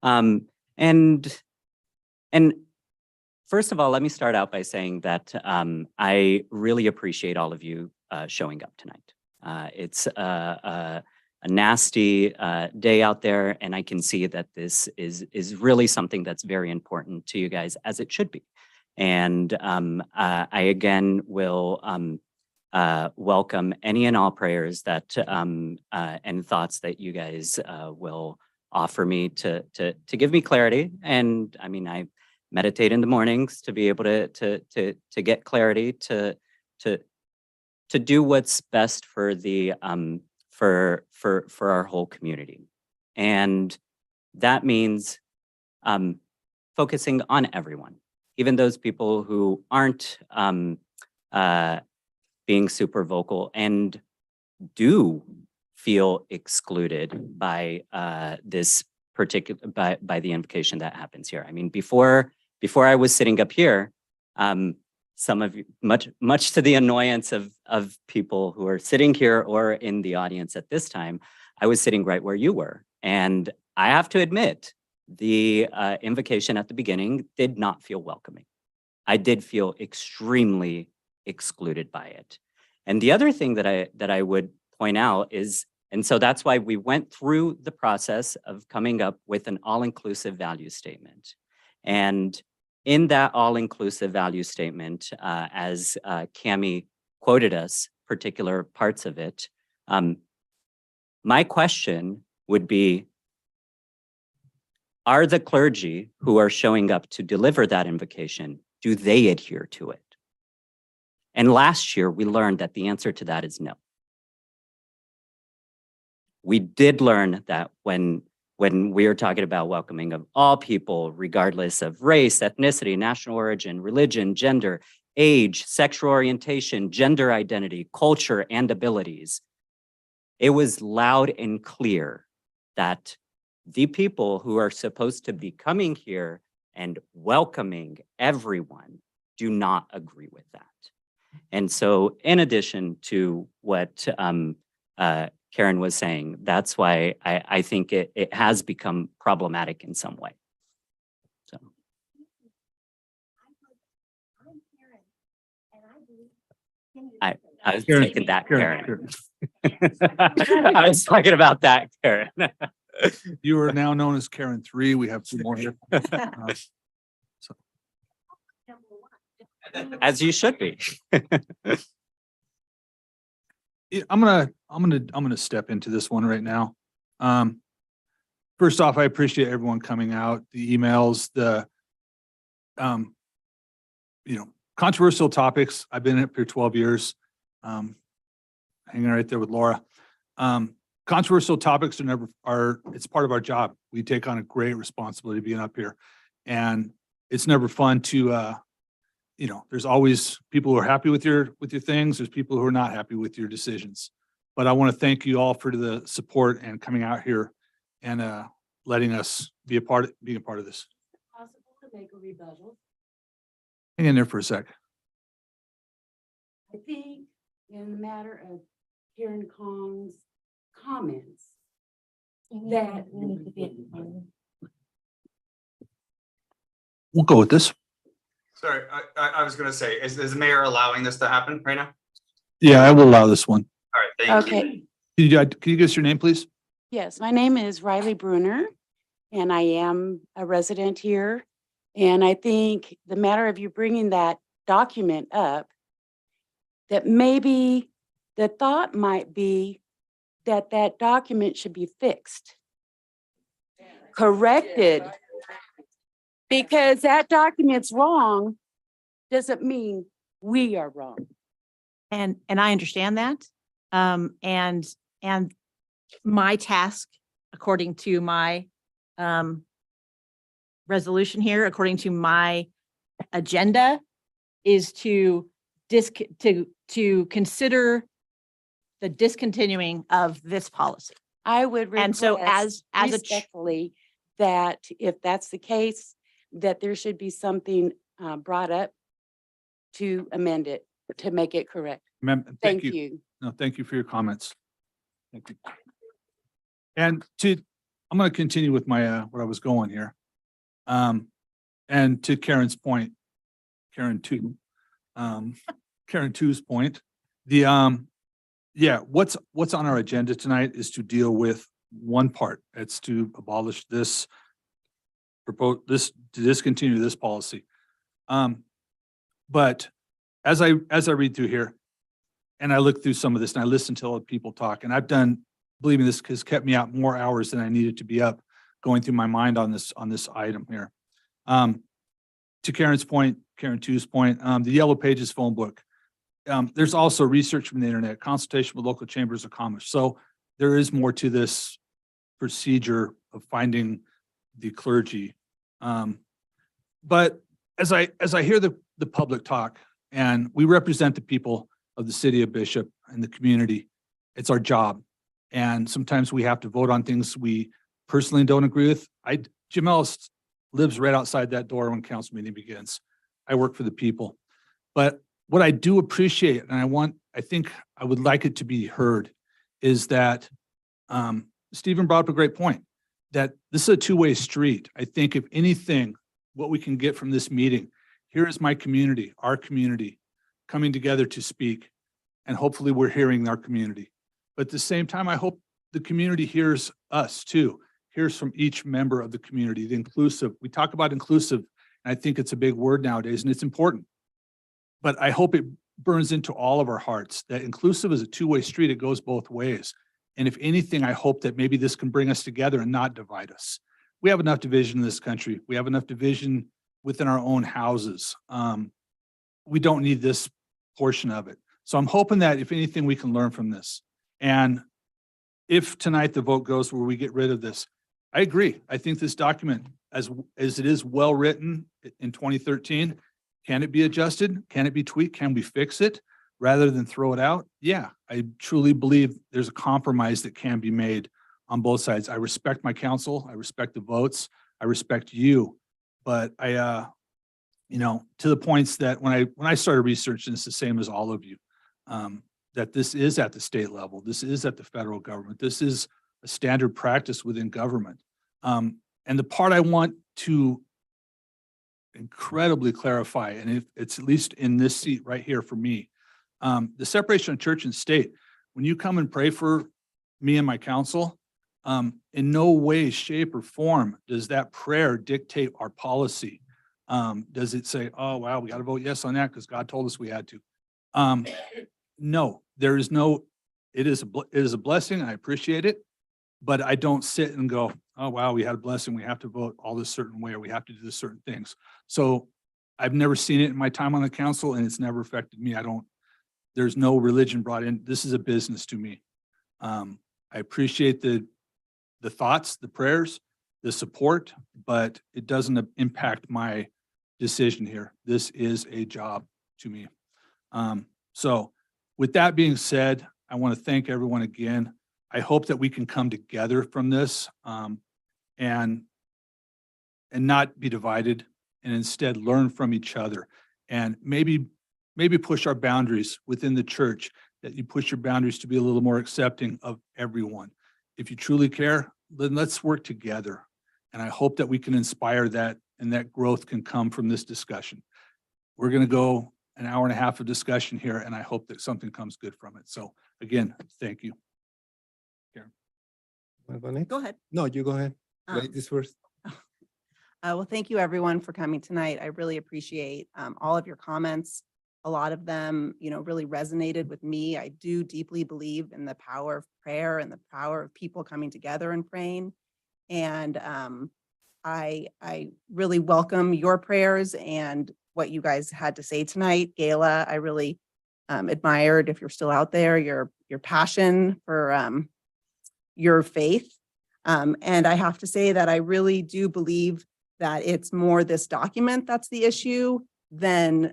And first of all, let me start out by saying that I really appreciate all of you showing up tonight. It's a nasty day out there, and I can see that this is really something that's very important to you guys, as it should be. And I again will welcome any and all prayers that and thoughts that you guys will offer me to give me clarity. And I mean, I meditate in the mornings to be able to get clarity, to do what's best for the for our whole community. And that means focusing on everyone, even those people who aren't being super vocal and do feel excluded by this particular by the invocation that happens here. I mean, before I was sitting up here, some of you, much to the annoyance of people who are sitting here or in the audience at this time, I was sitting right where you were. And I have to admit, the invocation at the beginning did not feel welcoming. I did feel extremely excluded by it. And the other thing that I would point out is, and so that's why we went through the process of coming up with an all-inclusive value statement. And in that all-inclusive value statement, as Cami quoted us, particular parts of it, my question would be, are the clergy who are showing up to deliver that invocation, do they adhere to it? And last year, we learned that the answer to that is no. We did learn that when we are talking about welcoming of all people, regardless of race, ethnicity, national origin, religion, gender, age, sexual orientation, gender identity, culture, and abilities, it was loud and clear that the people who are supposed to be coming here and welcoming everyone do not agree with that. And so in addition to what Karen was saying, that's why I think it has become problematic in some way. So. I was Karen, taking that, Karen, Karen. I was talking about that, Karen. You are now known as Karen 3. We have 2 more here. As you should be. Yeah, I'm gonna step into this one right now. First off, I appreciate everyone coming out, the emails, the controversial topics. I've been up here 12 years, hanging right there with Laura. Controversial topics it's part of our job. We take on a great responsibility being up here, and it's never fun to there's always people who are happy with your things. There's people who are not happy with your decisions. But I want to thank you all for the support and coming out here and letting us being a part of this. Possible to make a rebuttal? Hang in there for a sec. I think in the matter of Karen Kong's comments, that We'll go with this. Sorry, I was gonna say, is the mayor allowing this to happen right now? Yeah, I will allow this one. All right, thank you. Okay, Can you give us your name, please? yes, my name is Riley Bruner, and I am a resident here. And I think the matter of you bringing that document up, that maybe the thought might be that that document should be fixed, corrected. Because that document's wrong doesn't mean we are wrong. And I understand that. And my task, according to my resolution here, according to my agenda, is to consider the discontinuing of this policy. I would And so request as a respectfully that if that's the case, that there should be something brought up to amend it, to make it correct. Thank you. No, thank you for your comments. Thank you. And I'm going to continue with my what I was going here. And to Karen's point, Karen 2, Karen 2's point, what's on our agenda tonight is to deal with one part. It's to abolish to discontinue this policy. But as I read through here and I look through some of this and I listen to other people talk, and believe me, this has kept me out more hours than I needed to be up going through my mind on this item here. To Karen's point, Karen 2's point, the Yellow Pages phone book. There's also research from the internet, consultation with local chambers of commerce. So there is more to this procedure of finding the clergy. But as I hear the public talk, and we represent the people of the city of Bishop and the community, it's our job. And sometimes we have to vote on things we personally don't agree with. Jim Ellis lives right outside that door when council meeting begins. I work for the people. But what I do appreciate, and I think I would like it to be heard, is that Stephen brought up a great point, that this is a two-way street. I think if anything, what we can get from this meeting, here is my community, our community, coming together to speak, and hopefully we're hearing our community. But at the same time, I hope the community hears us too, hears from each member of the community, the inclusive. We talk about inclusive, and I think it's a big word nowadays, and it's important. But I hope it burns into all of our hearts that inclusive is a two-way street. It goes both ways. And if anything, I hope that maybe this can bring us together and not divide us. We have enough division in this country. We have enough division within our own houses. We don't need this portion of it. So I'm hoping that if anything, we can learn from this. And if tonight the vote goes where we get rid of this, I agree. I think this document, as it is well written in 2013, can it be adjusted? Can it be tweaked? Can we fix it? rather than throw it out, yeah, I truly believe there's a compromise that can be made on both sides. I respect my council. I respect the votes. I respect you. But to the points that when I started researching, it's the same as all of you, that this is at the state level. This is at the federal government. This is a standard practice within government. And the part I want to incredibly clarify, and it's at least in this seat right here for me, the separation of church and state, when you come and pray for me and my council, in no way, shape, or form does that prayer dictate our policy. Does it say, oh, wow, we got to vote yes on that because God told us we had to? No, there is no, it is a blessing. I appreciate it. But I don't sit and go, oh, wow, we had a blessing. We have to vote all this certain way, or we have to do this certain things. So I've never seen it in my time on the council, and it's never affected me. There's no religion brought in. This is a business to me. I appreciate the thoughts, the prayers, the support, but it doesn't impact my decision here. This is a job to me. So with that being said, I want to thank everyone again. I hope that we can come together from this and not be divided, and instead learn from each other, and maybe push our boundaries within the church, that you push your boundaries to be a little more accepting of everyone. If you truly care, then let's work together. And I hope that we can inspire that, and that growth can come from this discussion. We're going to go an hour and a half of discussion here, and I hope that something comes good from it. So again, thank you. Go ahead. No, you go ahead. Ladies first. Well, thank you everyone for coming tonight. I really appreciate all of your comments. A lot of them, really resonated with me. I do deeply believe in the power of prayer and the power of people coming together and praying. And I really welcome your prayers and what you guys had to say tonight. Gayla, I really admired, if you're still out there, your passion for your faith. And I have to say that I really do believe that it's more this document that's the issue than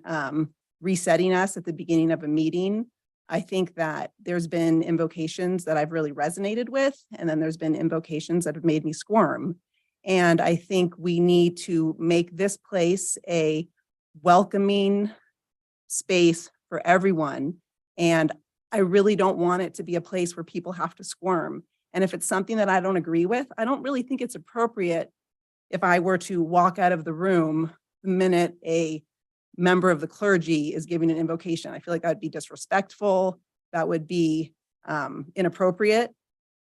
resetting us at the beginning of a meeting. I think that there's been invocations that I've really resonated with, and then there's been invocations that have made me squirm. And I think we need to make this place a welcoming space for everyone. And I really don't want it to be a place where people have to squirm. And if it's something that I don't agree with, I don't really think it's appropriate if I were to walk out of the room the minute a member of the clergy is giving an invocation. I feel like that would be disrespectful. That would be inappropriate.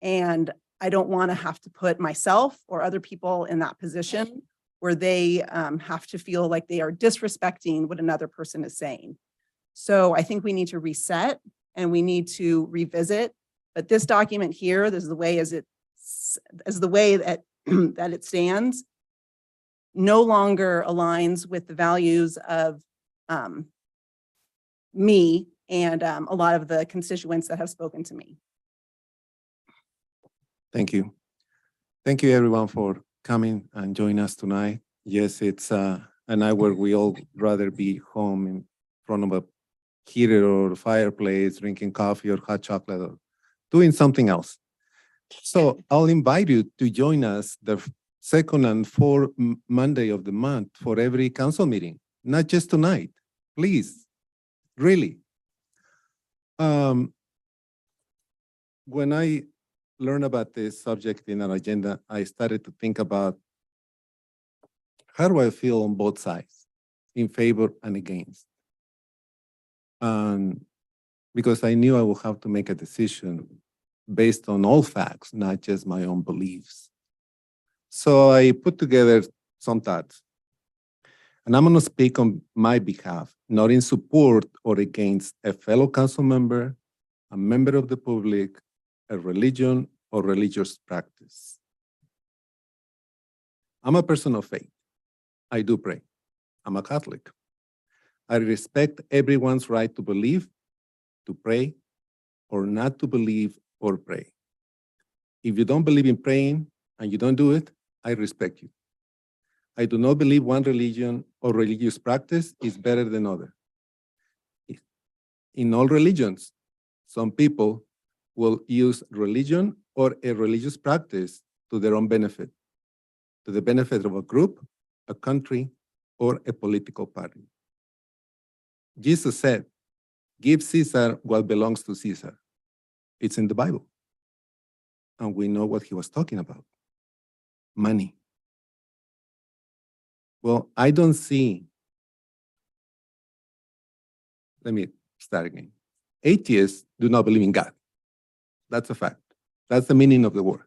And I don't want to have to put myself or other people in that position where they have to feel like they are disrespecting what another person is saying. So I think we need to reset and we need to revisit. But this document here, this is the way that that it stands, no longer aligns with the values of me and a lot of the constituents that have spoken to me. Thank you. Thank you everyone for coming and joining us tonight. Yes, it's a night where we all rather be home in front of a heater or fireplace, drinking coffee or hot chocolate or doing something else. So I'll invite you to join us the second and fourth Monday of the month for every council meeting, not just tonight, please, really. When I learned about this subject in our agenda, I started to think about how do I feel on both sides, in favor and against. Because I knew I would have to make a decision based on all facts, not just my own beliefs. So I put together some thoughts. And I'm going to speak on my behalf, not in support or against a fellow council member, a member of the public, a religion or religious practice. I'm a person of faith. I do pray. I'm a Catholic. I respect everyone's right to believe, to pray, or not to believe or pray. If you don't believe in praying and you don't do it, I respect you. I do not believe one religion or religious practice is better than other. in all religions, some people will use religion or a religious practice to their own benefit, to the benefit of a group, a country, or a political party. Jesus said, "Give Caesar what belongs to Caesar." It's in the Bible. And we know what he was talking about. Money. Well, I don't see. Let me start again. Atheists do not believe in God. That's a fact. That's the meaning of the word.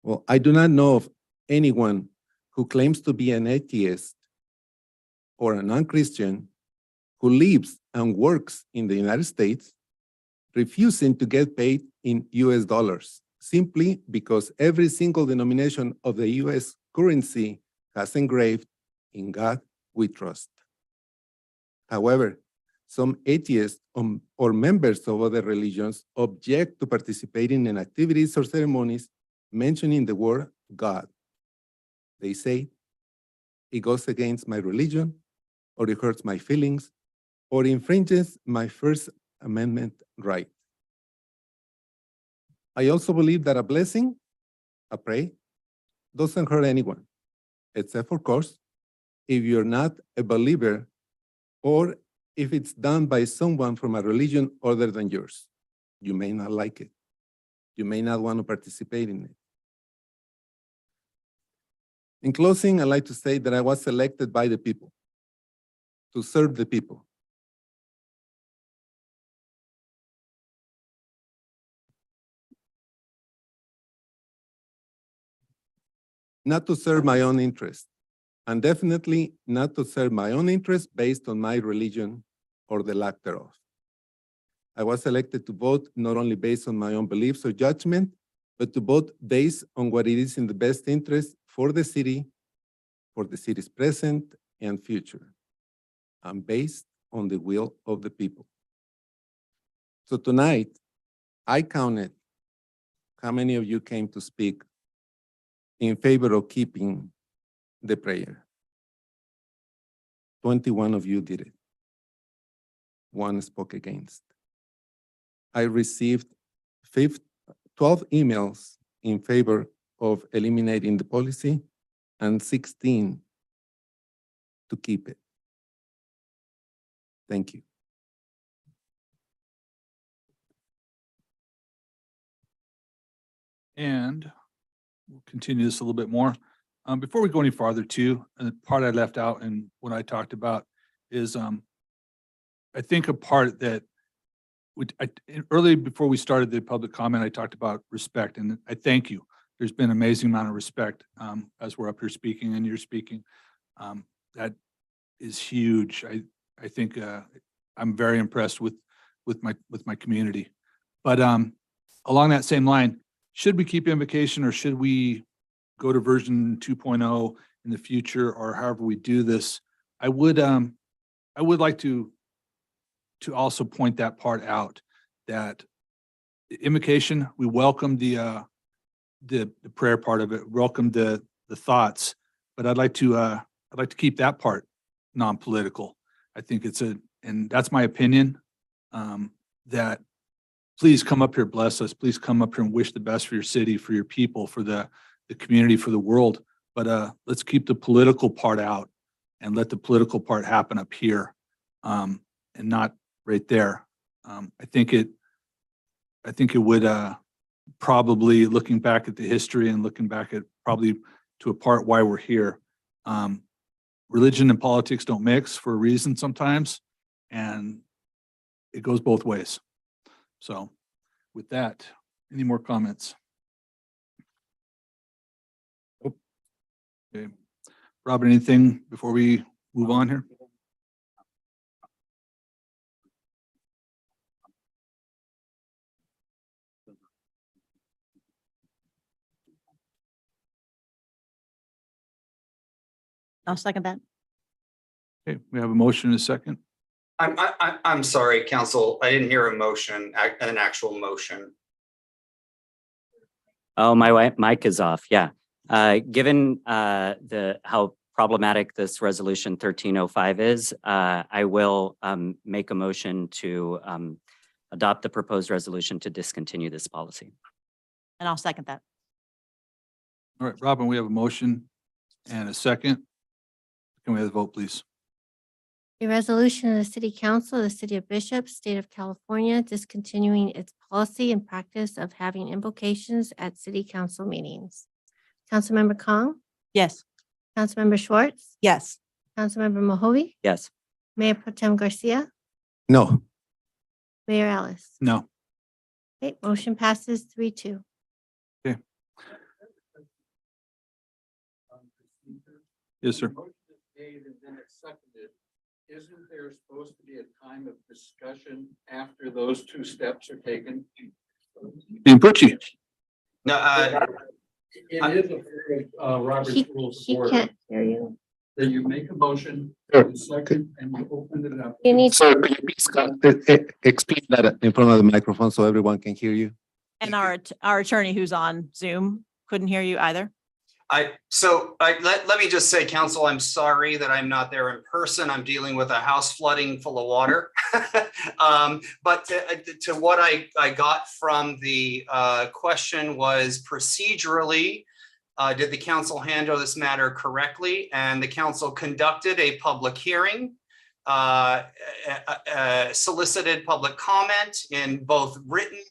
Well, I do not know of anyone who claims to be an atheist or a non-Christian who lives and works in the United States, refusing to get paid in US dollars, simply because every single denomination of the US currency has engraved, "In God we trust." However, some atheists or members of other religions object to participating in activities or ceremonies mentioning the word God. They say, "It goes against my religion, or it hurts my feelings, or infringes my First Amendment right." I also believe that a blessing, a prayer, doesn't hurt anyone, except, of course, if you're not a believer or if it's done by someone from a religion other than yours. You may not like it. You may not want to participate in it. In closing, I'd like to say that I was elected by the people to serve the people. Not to serve my own interest, and definitely not to serve my own interest based on my religion or the lack thereof. I was elected to vote not only based on my own beliefs or judgment, but to vote based on what it is in the best interest for the city's present and future, and based on the will of the people. So tonight, I counted how many of you came to speak in favor of keeping the prayer. 21 of you did it. 1 spoke against. I received 12 emails in favor of eliminating the policy and 16 to keep it. Thank you. And we'll continue this a little bit more. Before we go any farther too, and the part I left out and what I talked about is, I think a part that early before we started the public comment, I talked about respect, and I thank you. There's been an amazing amount of respect as we're up here speaking and you're speaking. That is huge. I think I'm very impressed with my community. But along that same line, should we keep invocation or should we go to version 2.0 in the future, or however we do this? I would like to also point that part out, that invocation, we welcome the prayer part of it, welcome the thoughts, but I'd like to keep that part non-political. I think and that's my opinion, that please come up here, bless us. Please come up here and wish the best for your city, for your people, for the community, for the world. But let's keep the political part out and let the political part happen up here, and not right there. I think it would probably, looking back at the history and looking back at probably to a part why we're here. Religion and politics don't mix for a reason sometimes, and it goes both ways. So with that, any more comments? Okay. Robert, anything before we move on here? I'll second that. Okay, we have a motion and a second. I'm sorry, council. I didn't hear a motion, an actual motion. Oh, my mic is off. Yeah. Given how problematic this resolution 1305 is, I will make a motion to adopt the proposed resolution to discontinue this policy. And I'll second that. All right, Robin, we have a motion and a second. Can we have the vote, please? A resolution of the City Council of the City of Bishop, State of California, discontinuing its policy and practice of having invocations at city council meetings. Councilmember Kong, Yes. Councilmember Schwartz, Yes. Councilmember Mohovi, Yes. Mayor Pro Tem Garcia, No. Mayor Alice. No. Okay, motion passes 3-2. Yes, sir. Motion is made and then it's seconded. Isn't there supposed to be a time of discussion after those two steps are taken? Pucci. No, It is a part of Robert's Rules He of Order can't hear you. that you make a motion, Sure. you second, and you open it up. You need Sir, could you please explain that in front of the microphone so everyone can hear you? And our attorney who's on Zoom couldn't hear you either. Let me just say, council, I'm sorry that I'm not there in person. I'm dealing with a house flooding full of water. But to what I got from the question was procedurally, did the council handle this matter correctly? And the council conducted a public hearing, solicited public comment in both written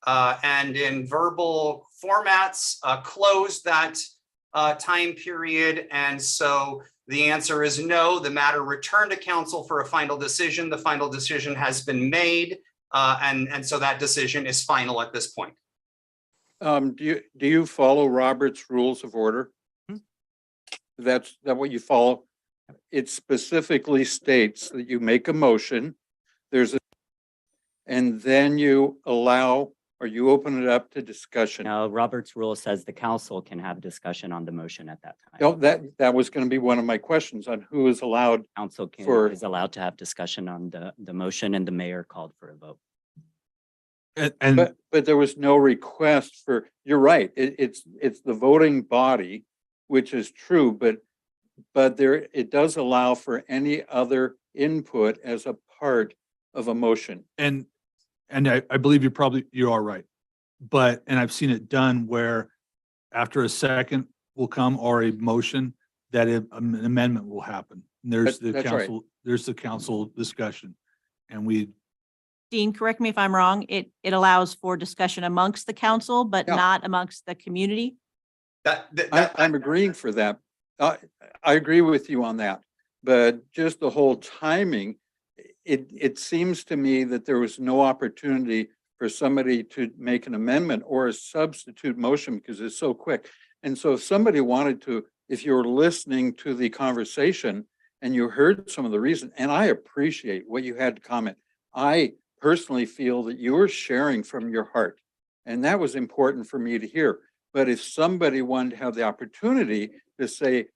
and in verbal formats, closed that time period. And so the answer is no. The matter returned to council for a final decision. The final decision has been made. And so that decision is final at this point. Do you follow Robert's Rules of Order? That's what you follow? It specifically states that you make a motion, and then you allow, or you open it up to discussion. Now, Robert's rule says the council can have discussion on the motion at that time. No, that was going to be one of my questions on who is allowed. Council is allowed to have discussion on the motion, and the mayor called for a vote. But there was no request for, you're right, it's the voting body, which is true, but it does allow for any other input as a part of a motion. And I believe you are right. And I've seen it done where after a second will come or a motion that an amendment will happen. And there's the That's right. council, there's the council discussion. And Dean, correct me if I'm wrong. It allows for discussion amongst the council, but Yeah. not amongst the community. I'm agreeing for that. I agree with you on that, but just the whole timing, it seems to me that there was no opportunity for somebody to make an amendment or a substitute motion because it's so quick. And so if somebody wanted to, if you're listening to the conversation and you heard some of the reason, and I appreciate what you had to comment, I personally feel that you were sharing from your heart, and that was important for me to hear. But if somebody wanted to have the opportunity to say,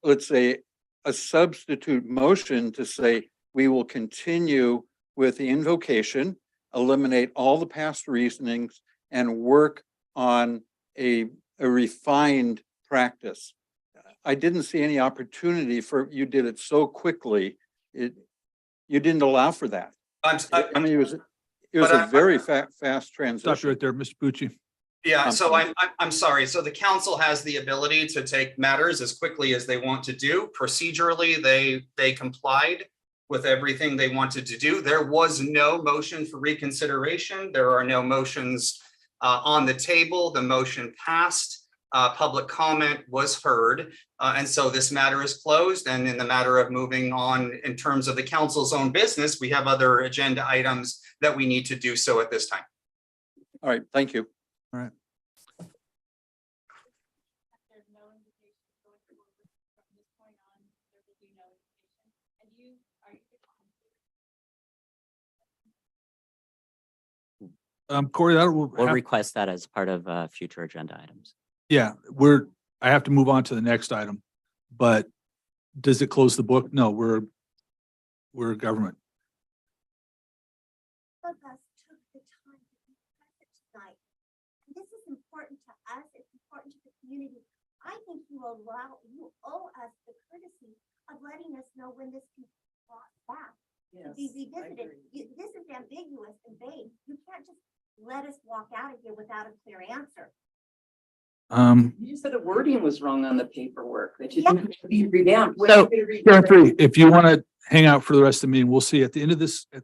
let's say, a substitute motion to say, we will continue with the invocation, eliminate all the past reasonings, and work on a refined practice. I didn't see any opportunity you did it so quickly. You didn't allow for that. I mean, it was a very fast transition. stop you right there, Mr. Pucci. Yeah, so I'm sorry. So the council has the ability to take matters as quickly as they want to do. Procedurally, they complied with everything they wanted to do. There was no motion for reconsideration. There are no motions on the table. The motion passed. Public comment was heard. And so this matter is closed. And in the matter of moving on in terms of the council's own business, we have other agenda items that we need to do so at this time. All right, thank you. All right. Corey, We'll request that as part of future agenda items. yeah, I have to move on to the next item, but does it close the book? No, we're government. Of us took the time to be present tonight. And this is important to us. It's important to the community. I think you owe us the courtesy of letting us know when this can be brought back to be revisited. This is ambiguous and vague. You can't just let us walk out of here without a clear answer. You said the wording was wrong on the paperwork, that you didn't have to be revamped. When So, are you gonna Karen revamp Free, it? if you want to hang out for the rest of the meeting, we'll see at the end of this, and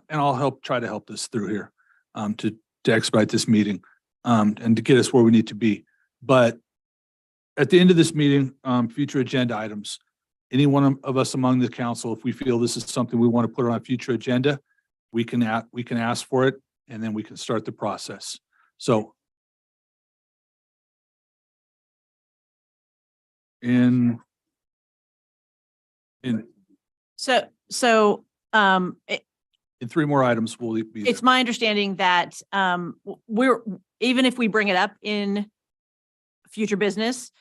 I'll try to help this through here, to expedite this meeting, and to get us where we need to be. But at the end of this meeting, future agenda items, any one of us among the council, if we feel this is something we want to put on a future agenda, we can ask for it, and then we can start the process. So in three more items, we'll be It's my understanding that even if we bring it up in future business,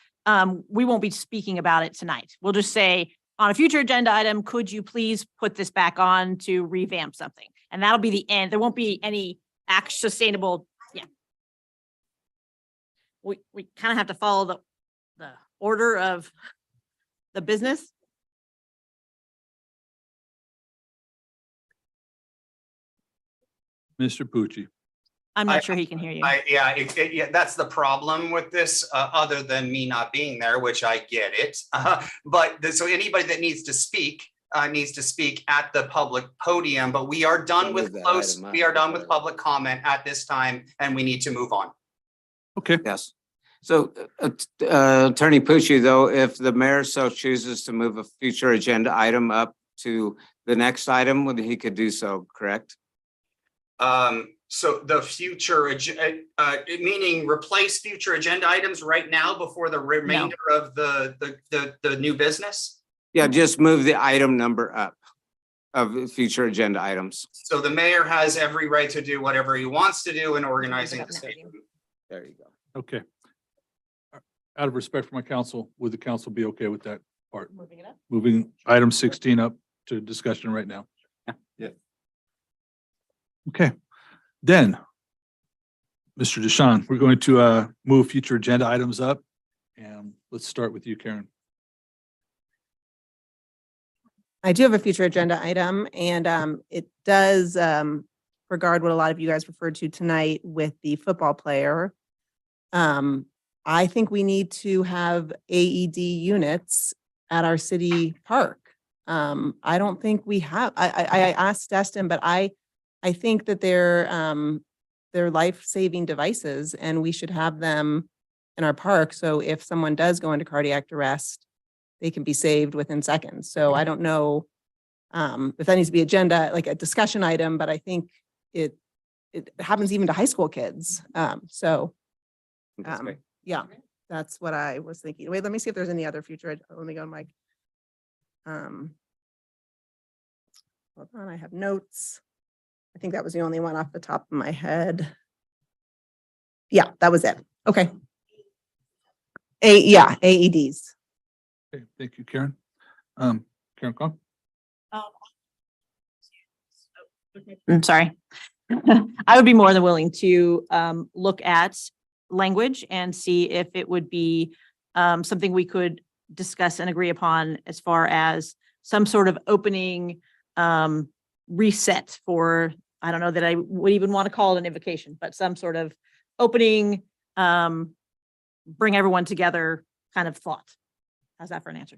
we won't be speaking about it tonight. We'll just say, on a future agenda item, could you please put this back on to revamp something? And that'll be the end. There won't be any sustainable, yeah. We kind of have to follow the order of the business. Mr. Pucci. I'm not sure he can hear you. Yeah, that's the problem with this, other than me not being there, which I get it. So anybody that needs to speak at the public podium, but we are done with public comment at this time, and we need to move on. Okay. Yes. So Attorney Pucci, though, if the mayor so chooses to move a future agenda item up to the next item, well, he could do so, correct? So the future, meaning replace future agenda items right now before the remainder of the new business? Yeah, just move the item number up of future agenda items. So the mayor has every right to do whatever he wants to do in organizing the state. There you go. Okay. Out of respect for my council, would the council be okay with that part? Moving it up. Moving item 16 up to discussion right now? Yeah. Okay. Then, Mr. Deshawn, we're going to move future agenda items up, and let's start with you, Karen. I do have a future agenda item, and it does regard what a lot of you guys referred to tonight with the football player. I think we need to have AED units at our city park. I don't think we have. I asked Destin, but I think that they're life-saving devices, and we should have them in our park. So if someone does go into cardiac arrest, they can be saved within seconds. So I don't know if that needs to be agenda, like a discussion item, but I think it happens even to high school kids. Yeah, that's what I was thinking. Wait, let me see if there's any other future. Let me go on my. Hold on, I have notes. I think that was the only one off the top of my head. Yeah, that was it. Okay. AEDs. Okay, thank you, Karen. Karen Kong? I'm sorry. I would be more than willing to look at language and see if it would be something we could discuss and agree upon as far as some sort of opening reset for, I don't know that I would even want to call it an invocation, but some sort of opening, bring everyone together kind of thought. How's that for an answer?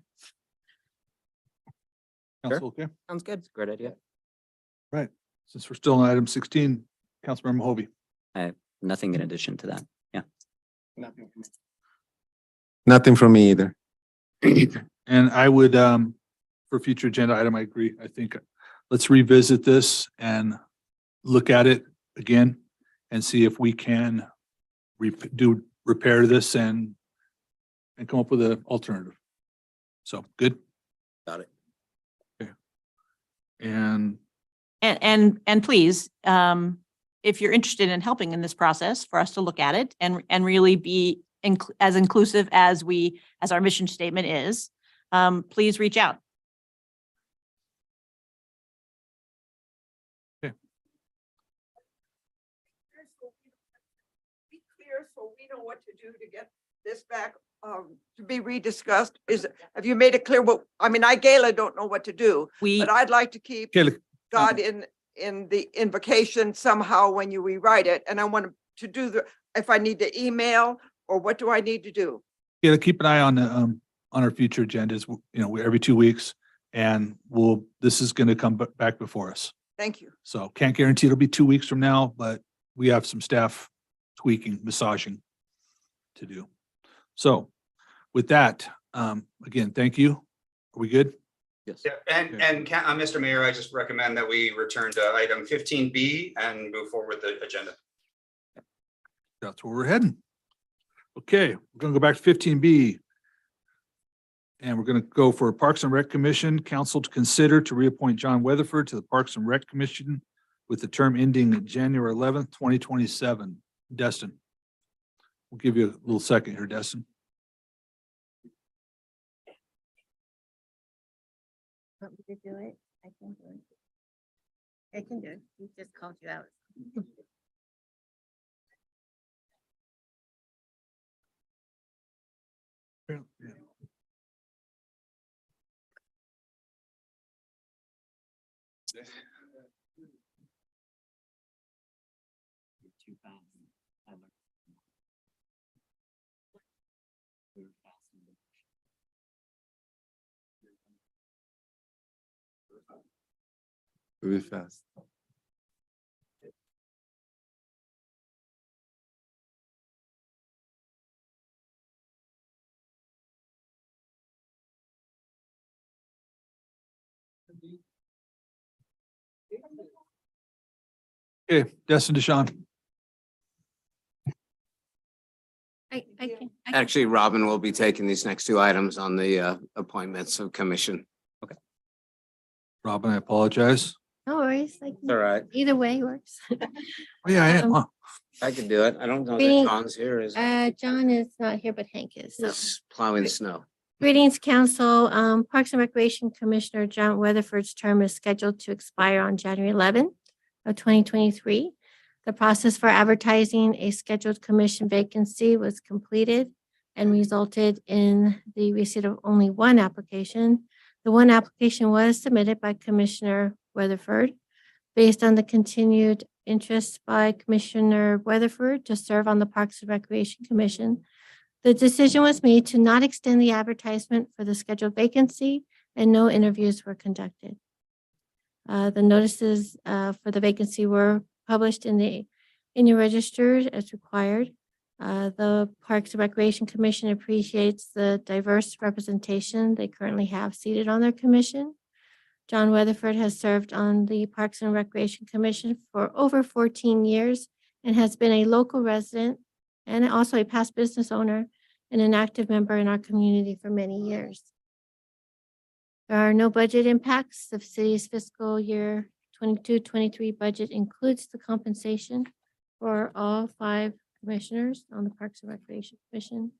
Council, okay? Sounds good. Great idea. Right. Since we're still on item 16, Councilmember Hovey. I have nothing in addition to that. Yeah. Nothing from me either. And I would, for future agenda item, I agree. I think let's revisit this and look at it again and see if we can repair this and come up with an alternative. So, good? Got it. Okay. And please, if you're interested in helping in this process, for us to look at it and really be as inclusive as our mission statement is, please reach out. Okay. Be clear so we know what to do to get this back to be rediscussed? Have you made it clear what, I mean, Gayla don't know what to do, but I'd like to keep Kayla, God in the invocation somehow when you rewrite it. And I want to do if I need to email or what do I need to do? yeah, keep an eye on the, on our future agendas, you know, every 2 weeks. And this is going to come back before us. Thank you. So can't guarantee it'll be 2 weeks from now, but we have some staff tweaking, massaging to do. So with that, again, thank you. Are we good? Yes. Yeah, and Mr. Mayor, I just recommend that we return to item 15B and move forward with the agenda. That's where we're heading. Okay, we're gonna go back to 15B. And we're gonna go for Parks and Rec Commission, council to consider to reappoint John Weatherford to the Parks and Rec Commission with the term ending January 11th, 2027. Destin. We'll give you a little second here, Destin. Want me to do it? I can do it. I can do it. He just called you out. Really fast. Okay, Destin Deshawn. I can. Actually, Robin will be taking these next two items on the appointments of commission. Robin, I apologize. No worries. All right. Either way works. Oh, yeah, I am. Huh? I can do it. I don't know that Greeting- John's here. Is John is not here, but Hank is. So he's plowing the snow. greetings, council. Parks and Recreation Commissioner John Weatherford's term is scheduled to expire on January 11th of 2023. The process for advertising a scheduled commission vacancy was completed and resulted in the receipt of only one application. The one application was submitted by Commissioner Weatherford based on the continued interest by Commissioner Weatherford to serve on the Parks and Recreation Commission. The decision was made to not extend the advertisement for the scheduled vacancy and no interviews were conducted. The notices for the vacancy were published in your register as required. The Parks and Recreation Commission appreciates the diverse representation they currently have seated on their commission. John Weatherford has served on the Parks and Recreation Commission for over 14 years and has been a local resident and also a past business owner and an active member in our community for many years. There are no budget impacts. The city's fiscal year 22-23 budget includes the compensation for all 5 commissioners on the Parks and Recreation Commission.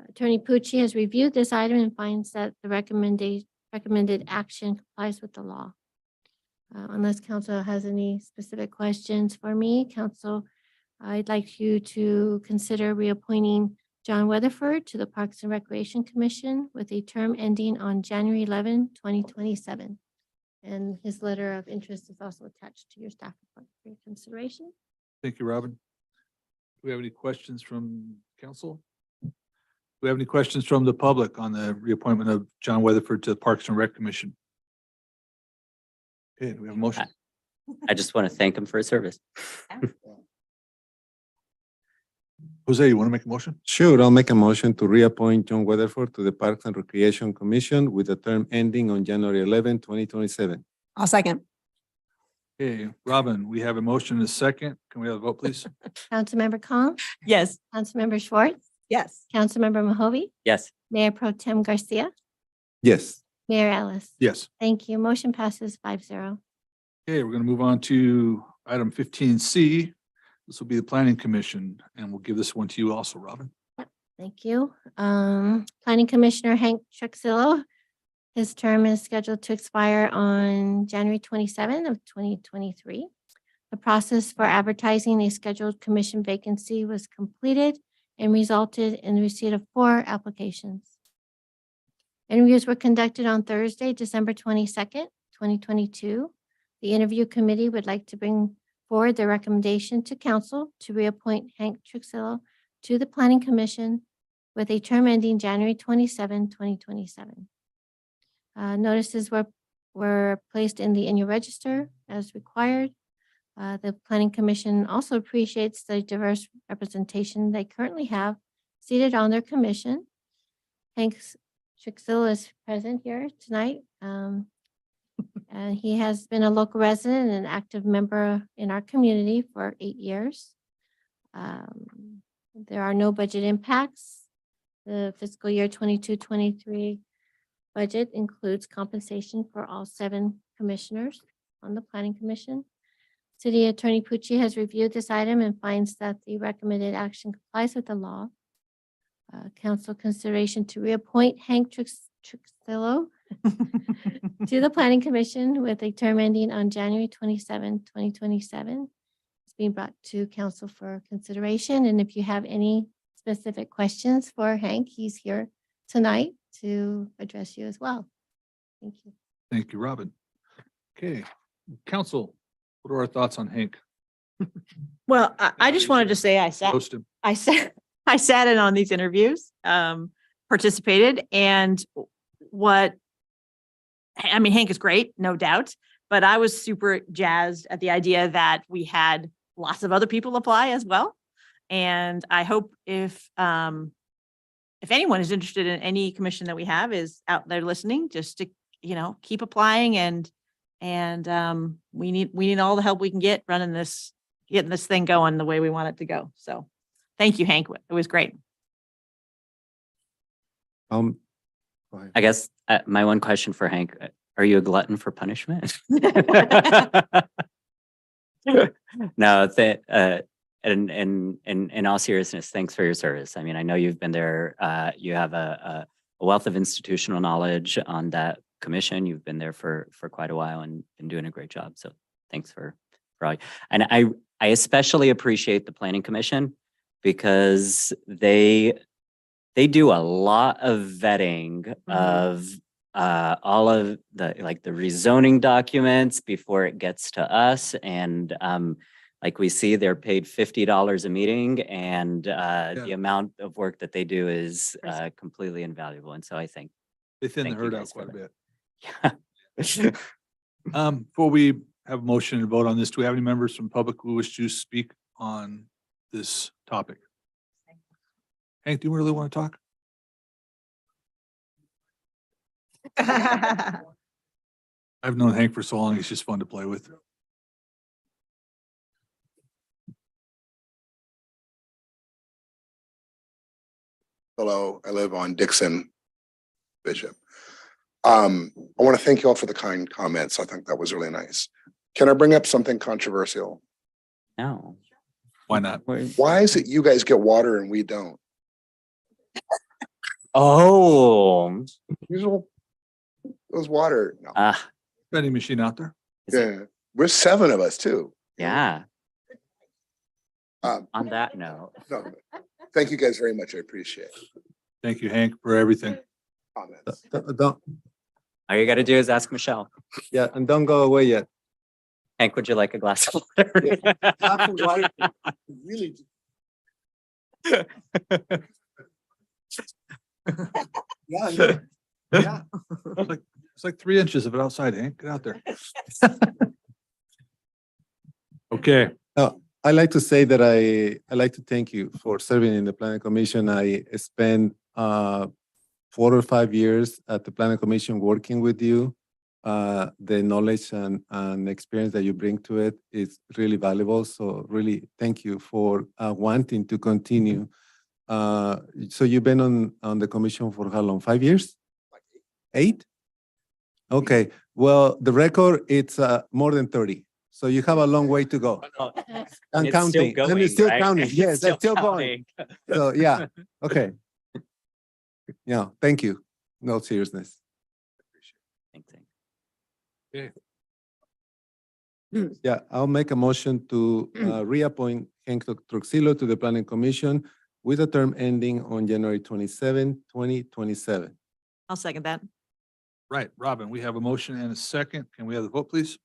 Attorney Pucci has reviewed this item and finds that the recommended action complies with the law. Unless council has any specific questions for me, council, I'd like you to consider reappointing John Weatherford to the Parks and Recreation Commission with a term ending on January 11, 2027. And his letter of interest is also attached to your staff report for your consideration. Thank you, Robin. Do we have any questions from council? Do we have any questions from the public on the reappointment of John Weatherford to the Parks and Rec Commission? Okay, do we have a motion? I just want to thank him for his service. Jose, you want to make a motion? Sure, I'll make a motion to reappoint John Weatherford to the Parks and Recreation Commission with a term ending on January 11, 2027. I'll second. Okay, Robin, we have a motion and a second. Can we have a vote, please? Councilmember Kong, Yes. Councilmember Schwartz, Yes. Councilmember Mahovy, Yes. Mayor Pro Tem Garcia, Yes. Mayor Ellis. Yes. Thank you. Motion passes 5-0. Okay, we're going to move on to item 15C. This will be the Planning Commission, and we'll give this one to you also, Robin. Thank you. Planning Commissioner Hank Truxillo. His term is scheduled to expire on January 27 of 2023. The process for advertising a scheduled commission vacancy was completed and resulted in the receipt of 4 applications. Interviews were conducted on Thursday, December 22nd, 2022. The interview committee would like to bring forward their recommendation to council to reappoint Hank Truxillo to the Planning Commission with a term ending January 27, 2027. Notices were placed in the annual register as required. The Planning Commission also appreciates the diverse representation they currently have seated on their commission. Hank Truxillo is present here tonight. And he has been a local resident and an active member in our community for 8 years. There are no budget impacts. The fiscal year 22-23 budget includes compensation for all 7 commissioners on the Planning Commission. City Attorney Pucci has reviewed this item and finds that the recommended action complies with the law. Council consideration to reappoint Hank Truxillo to the Planning Commission with a term ending on January 27, 2027. It's being brought to council for consideration. And if you have any specific questions for Hank, he's here tonight to address you as well. Thank you. Thank you, Robin. Okay, council, what are our thoughts on Hank? Well, I just wanted to say Roast him. I sat in on these interviews, participated, and Hank is great, no doubt, but I was super jazzed at the idea that we had lots of other people apply as well. And I hope if anyone is interested in any commission that we have is out there listening, just to, keep applying and we need all the help we can get getting this thing going the way we want it to go. So thank you, Hank. It was great. Go ahead. I guess my one question for Hank, are you a glutton for punishment? No, in all seriousness, thanks for your service. I mean, I know you've been there, you have a wealth of institutional knowledge on that commission. You've been there for quite a while and been doing a great job. So thanks for all. And I especially appreciate the Planning Commission because they do a lot of vetting of all of the rezoning documents before it gets to us. And like we see, they're paid $50 a meeting, and the amount of work that they do is completely invaluable. And so I think They thin the thank you herd out guys for quite a bit. Yeah. Before we have a motion and vote on this, do we have any members from public who wish to speak on this topic? Hank, do you really want to talk? I've known Hank for so long, he's just fun to play with. Hello, I live on Dixon Bishop. I want to thank you all for the kind comments. I think that was really nice. Can I bring up something controversial? No. Why not? Why is it you guys get water and we don't? Oh. Usual, those water. No. Vending machine out there? Yeah, we're 7 of us too. Yeah. On that note. No, thank you guys very much. I appreciate it. Thank you, Hank, for everything. Comments. Don't, All you got to do is ask Michelle. yeah, and don't go away yet. Hank, would you like a glass of water? Really. Yeah. Yeah. It's like 3 inches of it outside, Hank. Get out there. Okay. I like to say that I like to thank you for serving in the Planning Commission. I spent 4 or 5 years at the Planning Commission working with you. The knowledge and experience that you bring to it is really valuable. So really thank you for wanting to continue. So you've been on the commission for how long? 5 years? 8? Okay. Well, the record, it's more than 30. So you have a long way to go. And it's still counting. going, And it's still right? counting. It's Yes, that's still going. counting. So yeah, okay. Yeah, thank you. No seriousness. Thanks, Hank. Okay. Yeah, I'll make a motion to reappoint Hank Truxillo to the Planning Commission with a term ending on January 27, 2027. I'll second that. Right, Robin, we have a motion and a second. Can we have the vote, please?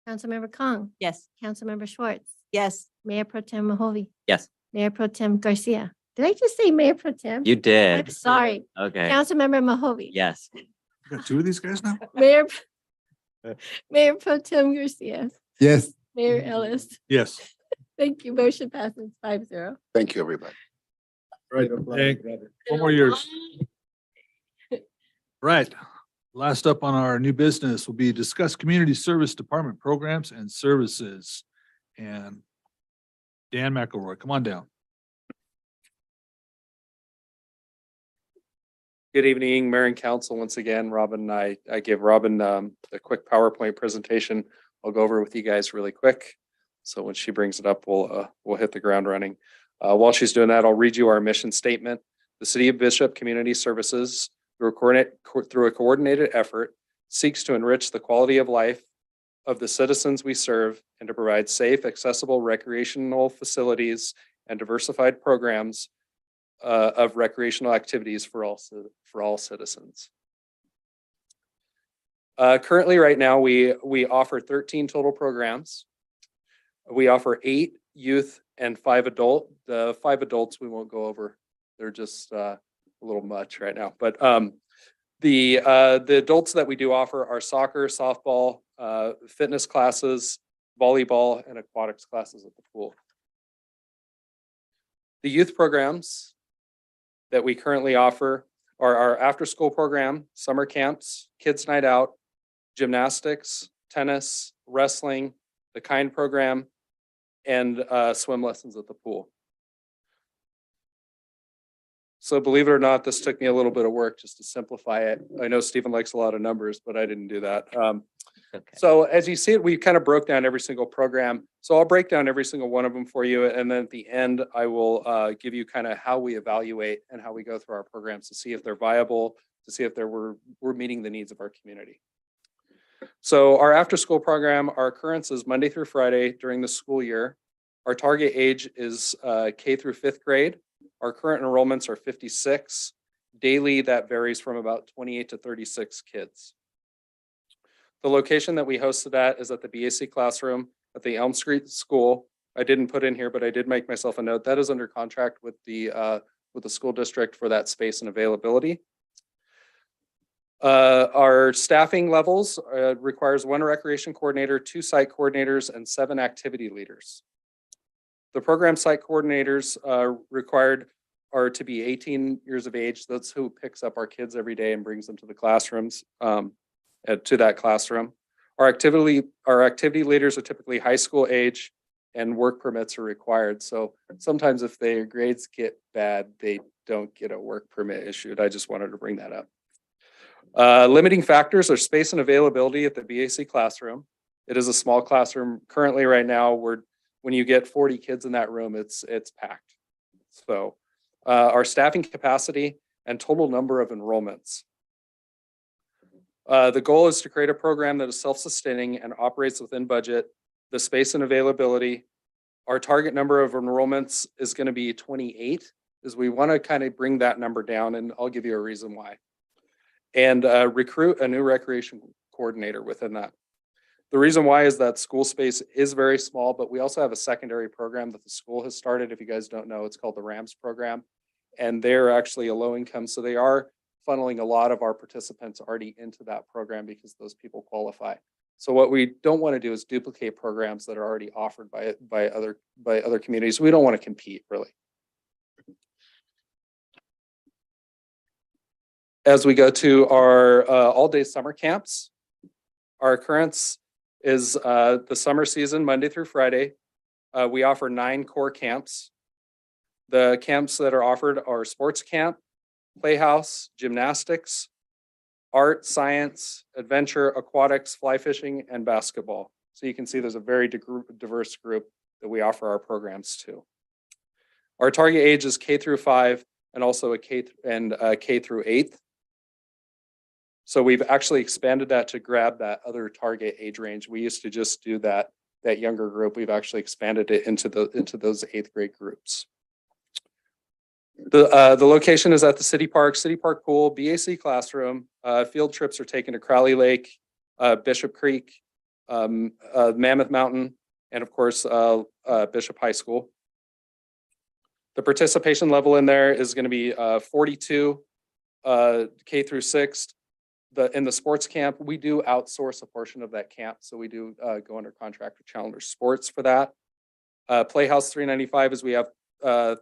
Councilmember Kong, Yes. Councilmember Schwartz, Yes. Mayor Pro Tem Mahovey, Yes, Mayor Pro Tem Garcia. Did I just say Mayor Pro Tem? you I'm did. sorry. Okay. Councilmember Mahovey. Yes. We got two of these guys now? Mayor, Mayor Pro Tem Garcia, Yes. Mayor Ellis. Yes. Thank you. Motion passes 5-0. Thank you, everybody. Right, Hank, 4 more years. Right. Last up on our new business will be discuss community service department programs and services. And Dan McElroy, come on down. Good evening, Mayor and Council. Once again, Robin, I give Robin a quick PowerPoint presentation. I'll go over with you guys really quick. So when she brings it up, we'll hit the ground running. While she's doing that, I'll read you our mission statement. The City of Bishop Community Services, through a coordinated effort, seeks to enrich the quality of life of the citizens we serve and to provide safe, accessible recreational facilities and diversified programs of recreational activities for all citizens. Currently, right now, we offer 13 total programs. We offer 8 youth and 5 adult. The 5 adults we won't go over. They're just a little much right now. But the adults that we do offer are soccer, softball, fitness classes, volleyball, and aquatics classes at the pool. The youth programs that we currently offer are our after-school program, summer camps, kids' night out, gymnastics, tennis, wrestling, the KIND program, and swim lessons at the pool. So believe it or not, this took me a little bit of work just to simplify it. I know Stephen likes a lot of numbers, but I didn't do that. So as you see it, we kind of broke down every single program. So I'll break down every single one of them for you. And then at the end, I will give you kind of how we evaluate and how we go through our programs to see if they're viable, to see if we're meeting the needs of our community. So our after-school program, our occurrence is Monday through Friday during the school year. Our target age is K through 5th grade. Our current enrollments are 56. Daily, that varies from about 28 to 36 kids. The location that we hosted at is at the BAC classroom at the Elm Street School. I didn't put in here, but I did make myself a note. That is under contract with the school district for that space and availability. Our staffing levels requires 1 recreation coordinator, 2 site coordinators, and 7 activity leaders. The program site coordinators required are to be 18 years of age. That's who picks up our kids every day and brings them to the classrooms, to that classroom. Our activity leaders are typically high school age and work permits are required. So sometimes if their grades get bad, they don't get a work permit issued. I just wanted to bring that up. Limiting factors are space and availability at the BAC classroom. It is a small classroom. Currently right now, when you get 40 kids in that room, it's packed. So our staffing capacity and total number of enrollments. The goal is to create a program that is self-sustaining and operates within budget. The space and availability. Our target number of enrollments is going to be 28, is we want to kind of bring that number down, and I'll give you a reason why. And recruit a new recreation coordinator within that. The reason why is that school space is very small, but we also have a secondary program that the school has started. If you guys don't know, it's called the RAMS program. And they're actually a low income. So they are funneling a lot of our participants already into that program because those people qualify. So what we don't want to do is duplicate programs that are already offered by other communities. We don't want to compete really. As we go to our all-day summer camps, our occurrence is the summer season, Monday through Friday. We offer 9 core camps. The camps that are offered are sports camp, playhouse, gymnastics, art, science, adventure, aquatics, fly fishing, and basketball. So you can see there's a very diverse group that we offer our programs to. Our target age is K through 5 and also a K through 8th. So we've actually expanded that to grab that other target age range. We used to just do that that younger group, we've actually expanded it into those 8th grade groups. The location is at the City Park Pool, BAC classroom. Field trips are taken to Crowley Lake, Bishop Creek, Mammoth Mountain, and of course, Bishop High School. The participation level in there is going to be 42 K through 6. In the sports camp, we do outsource a portion of that camp. So we do go under contract with Challenger Sports for that. Playhouse 395 is we have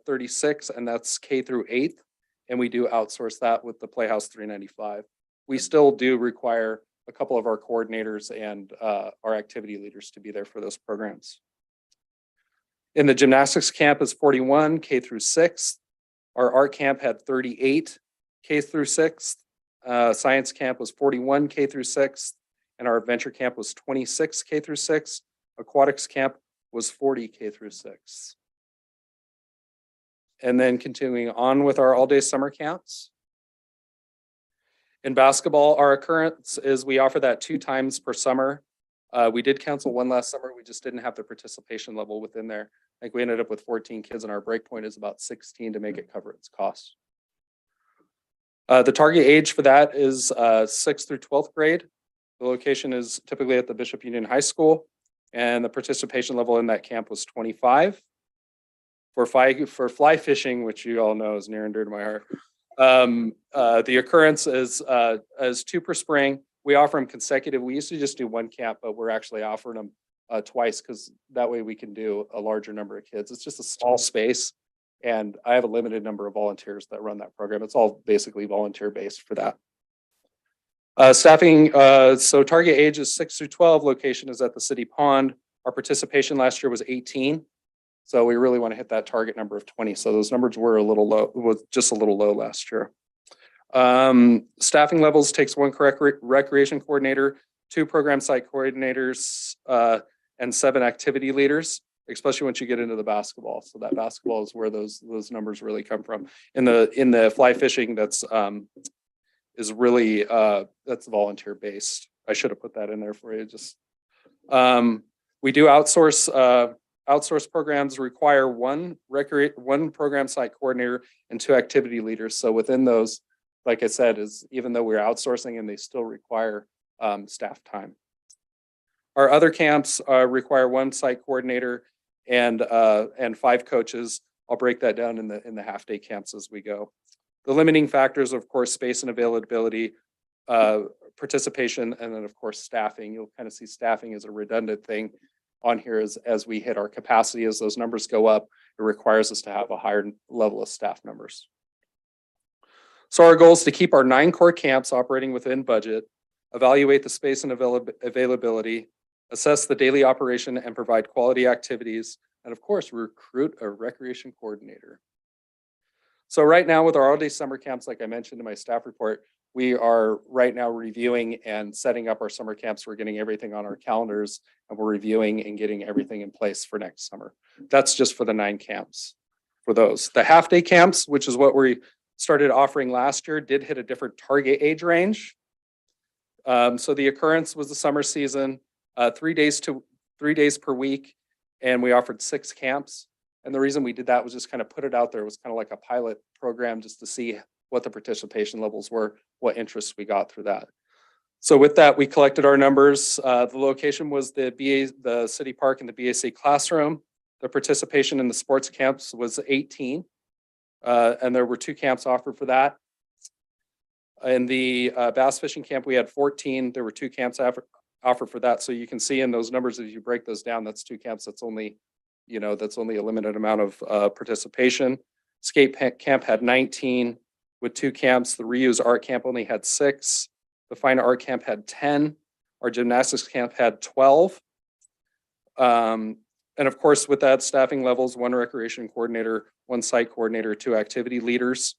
36, and that's K through 8th. And we do outsource that with the Playhouse 395. We still do require a couple of our coordinators and our activity leaders to be there for those programs. In the gymnastics camp is 41 K through 6th. Our art camp had 38 K through 6th. Science camp was 41 K through 6th, and our adventure camp was 26 K through 6th. Aquatics camp was 40 K through 6th. And then continuing on with our all-day summer camps. In basketball, our occurrence is we offer that 2 times per summer. We did cancel one last summer. We just didn't have the participation level within there. I think we ended up with 14 kids, and our break point is about 16 to make it cover its costs. The target age for that is 6th through 12th grade. The location is typically at the Bishop Union High School, and the participation level in that camp was 25. For fly fishing, which you all know is near and dear to my heart, the occurrence is 2 per spring. We offer them consecutive. We used to just do 1 camp, but we're actually offering them twice because that way we can do a larger number of kids. It's just a small space, and I have a limited number of volunteers that run that program. It's all basically volunteer based for that. Staffing, so target age is 6 through 12. Location is at the City Pond. Our participation last year was 18. So we really want to hit that target number of 20. So those numbers were a little low, was just a little low last year. Staffing levels takes 1 recreation coordinator, 2 program site coordinators, and 7 activity leaders, especially once you get into the basketball. So that basketball is where those numbers really come from. In the fly fishing, that's is really that's volunteer based. I should have put that in there for you. Just we do outsource. Outsource programs require one program site coordinator and 2 activity leaders. So within those, like I said, is even though we're outsourcing and they still require staff time. Our other camps require 1 site coordinator and 5 coaches. I'll break that down in the half-day camps as we go. The limiting factors, of course, space and availability, participation, and then of course staffing. You'll kind of see staffing as a redundant thing on here as we hit our capacity. As those numbers go up, it requires us to have a higher level of staff numbers. So our goal is to keep our 9 core camps operating within budget, evaluate the space and availability, assess the daily operation and provide quality activities, and of course, recruit a recreation coordinator. So right now with our all-day summer camps, like I mentioned in my staff report, we are right now reviewing and setting up our summer camps. We're getting everything on our calendars, and we're reviewing and getting everything in place for next summer. That's just for the 9 camps for those. The half-day camps, which is what we started offering last year, did hit a different target age range. So the occurrence was the summer season, 3 days per week, and we offered 6 camps. And the reason we did that was just kind of put it out there. It was kind of like a pilot program just to see what the participation levels were, what interest we got through that. So with that, we collected our numbers. The location was the City Park and the BAC classroom. The participation in the sports camps was 18, and there were 2 camps offered for that. In the bass fishing camp, we had 14. There were 2 camps offered for that. So you can see in those numbers, if you break those down, that's 2 camps. That's only a limited amount of participation. Skate camp had 19 with 2 camps. The reuse art camp only had 6. The fine art camp had 10. Our gymnastics camp had 12. And of course, with that, staffing levels, 1 recreation coordinator, 1 site coordinator, 2 activity leaders.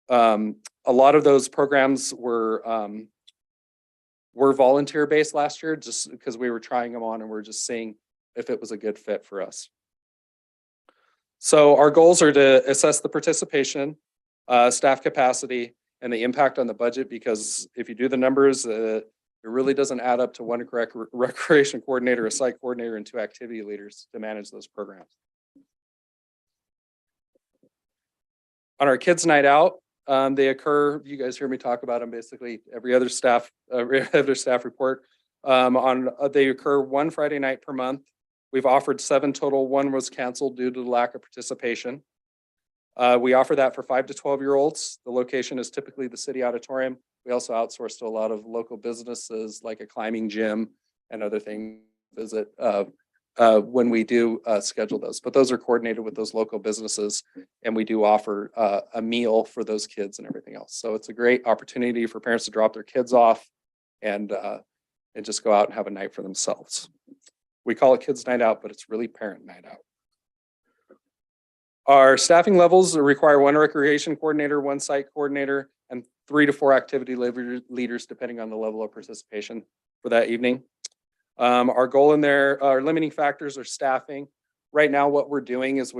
A lot of those programs were volunteer based last year, just because we were trying them on and we're just seeing if it was a good fit for us. So our goals are to assess the participation, staff capacity, and the impact on the budget, because if you do the numbers, It really doesn't add up to one recreation coordinator, a site coordinator, and 2 activity leaders to manage those programs. On our kids' night out, they occur, you guys hear me talk about them basically every other staff report. They occur 1 Friday night per month. We've offered 7 total. 1 was canceled due to the lack of participation. We offer that for 5 to 12-year-olds. The location is typically the city auditorium. We also outsource to a lot of local businesses like a climbing gym and other things visit when we do schedule those. But those are coordinated with those local businesses, and we do offer a meal for those kids and everything else. So it's a great opportunity for parents to drop their kids off and just go out and have a night for themselves. We call it Kids Night Out, but it's really Parent Night Out. Our staffing levels require 1 recreation coordinator, 1 site coordinator, and 3 to 4 activity leaders, depending on the level of participation for that evening. Our goal in there, our limiting factors are staffing. Right now, what we're doing is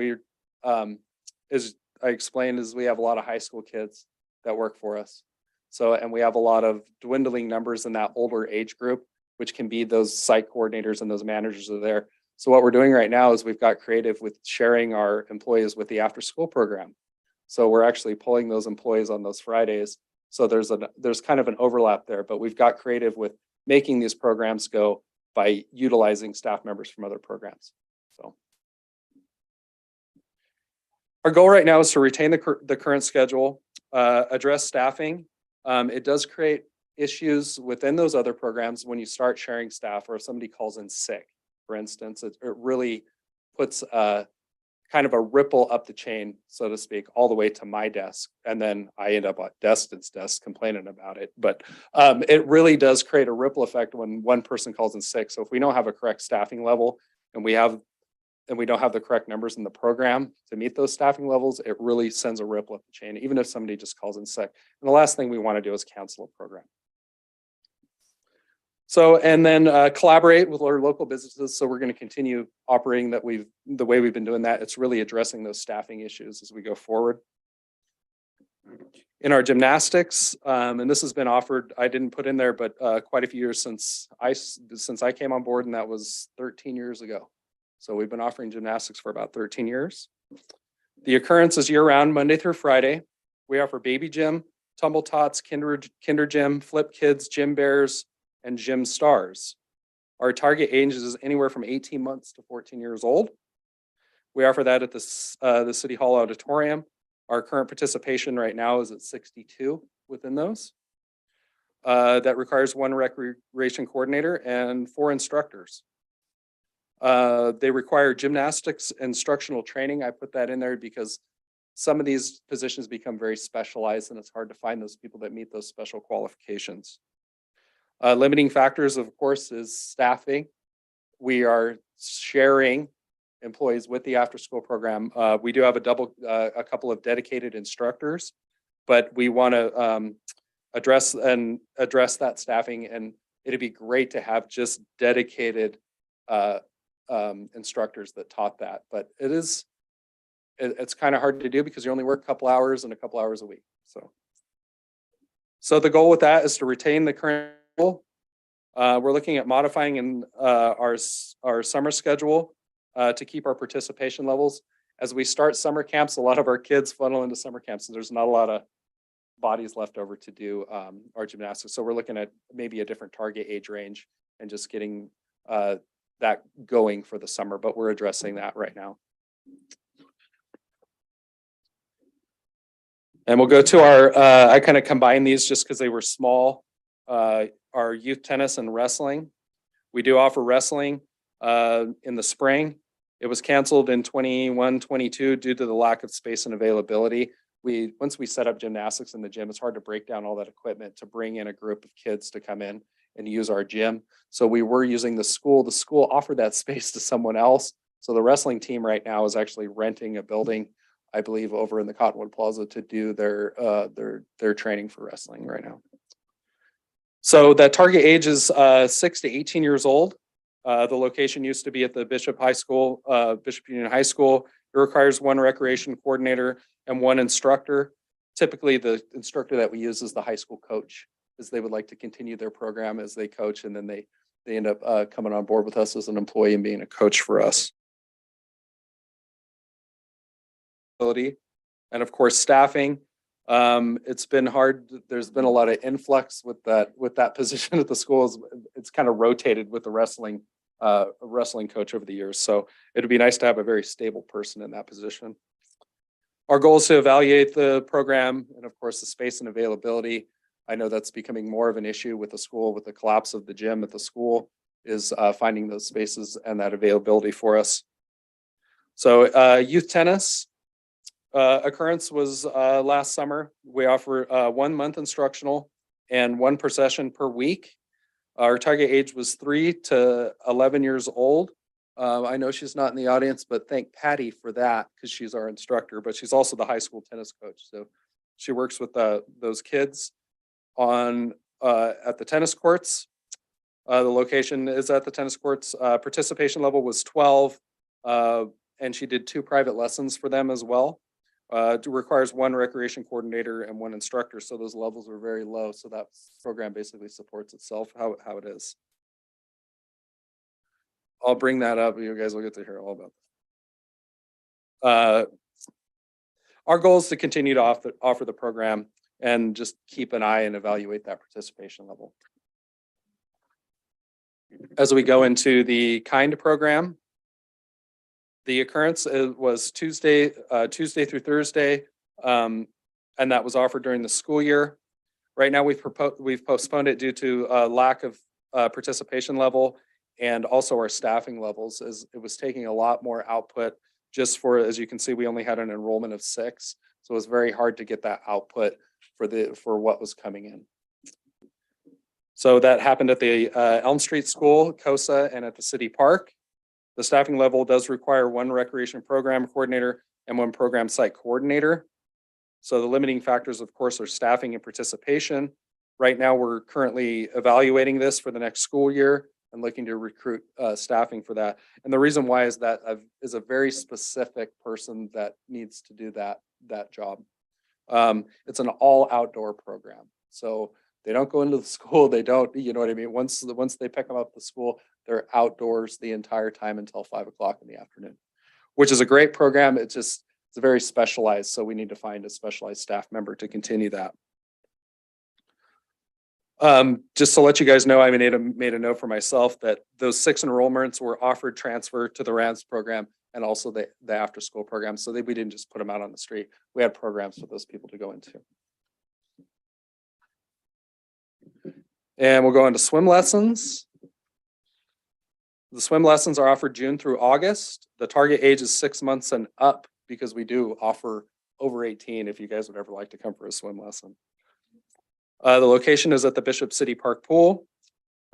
as I explained, is we have a lot of high school kids that work for us. So, and we have a lot of dwindling numbers in that older age group, which can be those site coordinators and those managers are there. So what we're doing right now is we've got creative with sharing our employees with the after school program. So we're actually pulling those employees on those Fridays. So there's kind of an overlap there, but we've got creative with making these programs go by utilizing staff members from other programs. So our goal right now is to retain the current schedule, address staffing. It does create issues within those other programs when you start sharing staff or if somebody calls in sick, for instance. It really puts kind of a ripple up the chain, so to speak, all the way to my desk. And then I end up at Destin's desk complaining about it. But it really does create a ripple effect when one person calls in sick. So if we don't have a correct staffing level and we don't have the correct numbers in the program to meet those staffing levels, it really sends a ripple up the chain, even if somebody just calls in sick. And the last thing we want to do is cancel a program. So, and then collaborate with our local businesses. So we're going to continue operating the way we've been doing that. It's really addressing those staffing issues as we go forward. In our gymnastics, and this has been offered, I didn't put in there, but quite a few years since I came on board, and that was 13 years ago. So we've been offering gymnastics for about 13 years. The occurrence is year-round, Monday through Friday. We offer baby gym, tumble tots, kinder gym, flip kids, gym bears, and gym stars. Our target age is anywhere from 18 months to 14 years old. We offer that at the City Hall Auditorium. Our current participation right now is at 62 within those. That requires 1 recreation coordinator and 4 instructors. They require gymnastics instructional training. I put that in there because some of these positions become very specialized and it's hard to find those people that meet those special qualifications. Limiting factors, of course, is staffing. We are sharing employees with the after-school program. We do have a couple of dedicated instructors, but we want to address that staffing, and it'd be great to have just dedicated instructors that taught that. But it's kind of hard to do because you only work a couple hours and a couple hours a week. So the goal with that is to retain the current. We're looking at modifying in our summer schedule to keep our participation levels. As we start summer camps, a lot of our kids funnel into summer camps, and there's not a lot of bodies left over to do our gymnastics. So we're looking at maybe a different target age range and just getting that going for the summer, but we're addressing that right now. And we'll go to our, I kind of combined these just because they were small. Our youth tennis and wrestling. We do offer wrestling in the spring. It was canceled in 21-22 due to the lack of space and availability. Once we set up gymnastics in the gym, it's hard to break down all that equipment to bring in a group of kids to come in and use our gym. So we were using the school. The school offered that space to someone else. So the wrestling team right now is actually renting a building, I believe, over in the Cottonwood Plaza to do their training for wrestling right now. So that target age is 6 to 18 years old. The location used to be at the Bishop High School, Bishop Union High School. It requires 1 recreation coordinator and 1 instructor. Typically, the instructor that we use is the high school coach. is they would like to continue their program as they coach, and then they end up coming on board with us as an employee and being a coach for us. And of course, staffing. It's been hard. There's been a lot of influx with that position at the schools. It's kind of rotated with the wrestling coach over the years. So it'd be nice to have a very stable person in that position. Our goal is to evaluate the program and of course the space and availability. I know that's becoming more of an issue with the school, with the collapse of the gym at the school, is finding those spaces and that availability for us. So youth tennis occurrence was last summer. We offer 1 month instructional and 1 per session per week. Our target age was 3 to 11 years old. I know she's not in the audience, but thank Patty for that because she's our instructor, but she's also the high school tennis coach. So she works with those kids on at the tennis courts. The location is at the tennis courts. Participation level was 12, and she did 2 private lessons for them as well. It requires 1 recreation coordinator and 1 instructor, so those levels are very low. So that program basically supports itself how it is. I'll bring that up. You guys will get to hear all about that. Our goal is to continue to offer the program and just keep an eye and evaluate that participation level. As we go into the KIND program, the occurrence was Tuesday through Thursday, and that was offered during the school year. Right now, we've postponed it due to lack of participation level and also our staffing levels, as it was taking a lot more output just for, as you can see, we only had an enrollment of 6. So it was very hard to get that output for what was coming in. So that happened at the Elm Street School, COSA, and at the City Park. The staffing level does require 1 recreation program coordinator and 1 program site coordinator. So the limiting factors, of course, are staffing and participation. Right now, we're currently evaluating this for the next school year and looking to recruit staffing for that. And the reason why is that is a very specific person that needs to do that job. It's an all outdoor program. So they don't go into the school. They don't, you know what I mean? Once they pick them up at the school, they're outdoors the entire time until 5 o'clock in the afternoon, which is a great program. It's very specialized. So we need to find a specialized staff member to continue that. Just to let you guys know, I made a note for myself that those 6 enrollments were offered transfer to the RAMS program and also the after school program. So we didn't just put them out on the street. We had programs for those people to go into. And we'll go into swim lessons. The swim lessons are offered June through August. The target age is 6 months and up because we do offer over 18 if you guys would ever like to come for a swim lesson. The location is at the Bishop City Park Pool.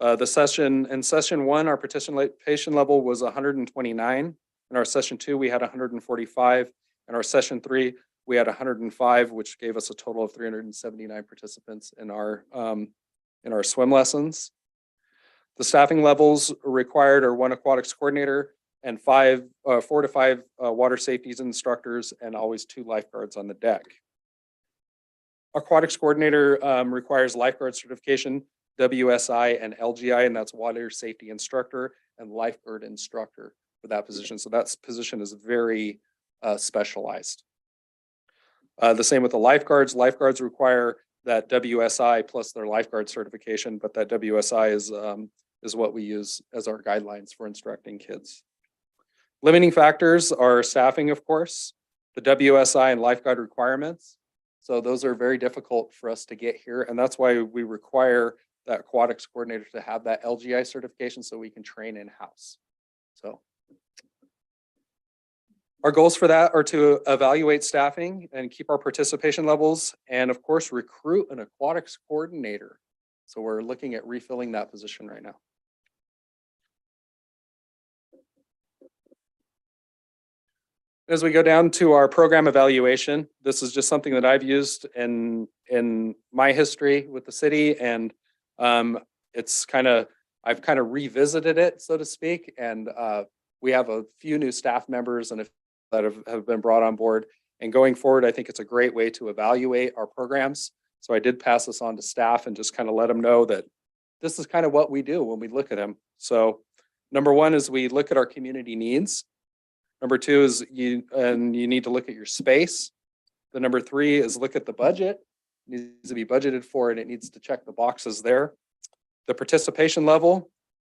In session 1, our participation level was 129. In our session 2, we had 145. In our session 3, we had 105, which gave us a total of 379 participants in our swim lessons. The staffing levels required are 1 aquatics coordinator and 4 to 5 water safety instructors and always 2 lifeguards on the deck. Aquatics coordinator requires lifeguard certification, WSI and LGI, and that's water safety instructor and lifeguard instructor for that position. So that position is very specialized. The same with the lifeguards. Lifeguards require that WSI plus their lifeguard certification, but that WSI is what we use as our guidelines for instructing kids. Limiting factors are staffing, of course, the WSI and lifeguard requirements. So those are very difficult for us to get here. And that's why we require that aquatics coordinator to have that LGI certification so we can train in-house. So our goals for that are to evaluate staffing and keep our participation levels and of course, recruit an aquatics coordinator. So we're looking at refilling that position right now. As we go down to our program evaluation, this is just something that I've used in my history with the city, and I've kind of revisited it, so to speak, and we have a few new staff members and that have been brought on board. And going forward, I think it's a great way to evaluate our programs So I did pass this on to staff and just kind of let them know that this is kind of what we do when we look at them. So number one is we look at our community needs. Number two is you need to look at your space. The number three is look at the budget. It needs to be budgeted for and it needs to check the boxes there. The participation level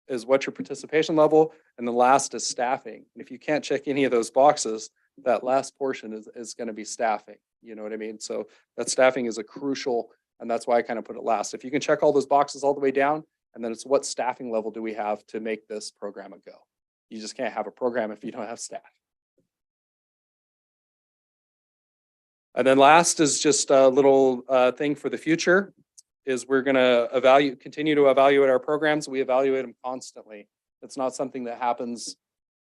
is what's your participation level. And the last is staffing. And if you can't check any of those boxes, that last portion is going to be staffing. You know what I mean? So that staffing is a crucial, and that's why I kind of put it last. If you can check all those boxes all the way down, and then it's what staffing level do we have to make this program a go? You just can't have a program if you don't have staff. And then last is just a little thing for the future is we're going to continue to evaluate our programs. We evaluate them constantly. It's not something that happens,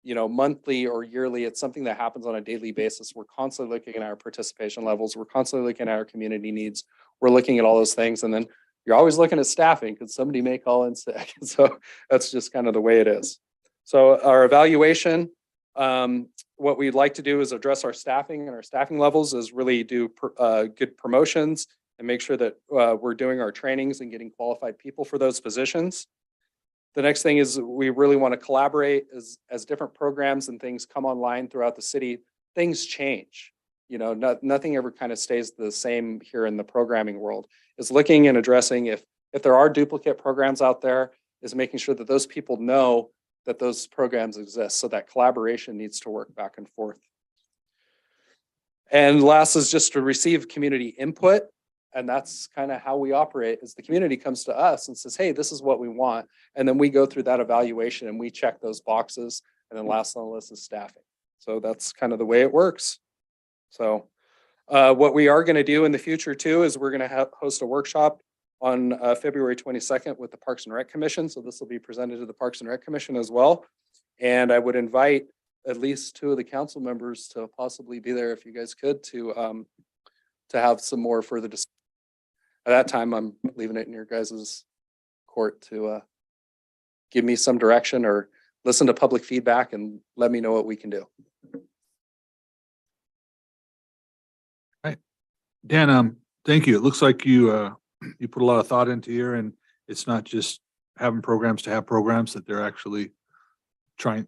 you know, monthly or yearly. It's something that happens on a daily basis. We're constantly looking at our participation levels. We're constantly looking at our community needs. We're looking at all those things. And then you're always looking at staffing because somebody may call in sick. So that's just kind of the way it is. So our evaluation, what we'd like to do is address our staffing and our staffing levels is really do good promotions and make sure that we're doing our trainings and getting qualified people for those positions. The next thing is we really want to collaborate as different programs and things come online throughout the city. Things change. You know, nothing ever kind of stays the same here in the programming world. Is looking and addressing if there are duplicate programs out there, is making sure that those people know that those programs exist. So that collaboration needs to work back and forth. And last is just to receive community input. And that's kind of how we operate is the community comes to us and says, hey, this is what we want. And then we go through that evaluation and we check those boxes. And then last on the list is staffing. So that's kind of the way it works. So what we are going to do in the future too, is we're going to host a workshop on February 22nd with the Parks and Rec Commission. So this will be presented to the Parks and Rec Commission as well. And I would invite at least 2 of the council members to possibly be there if you guys could to have some more further discussion. At that time, I'm leaving it in your guys' court to give me some direction or listen to public feedback and let me know what we can do. Right. Dan, thank you. It looks like you you put a lot of thought into here and it's not just having programs to have programs, that they're actually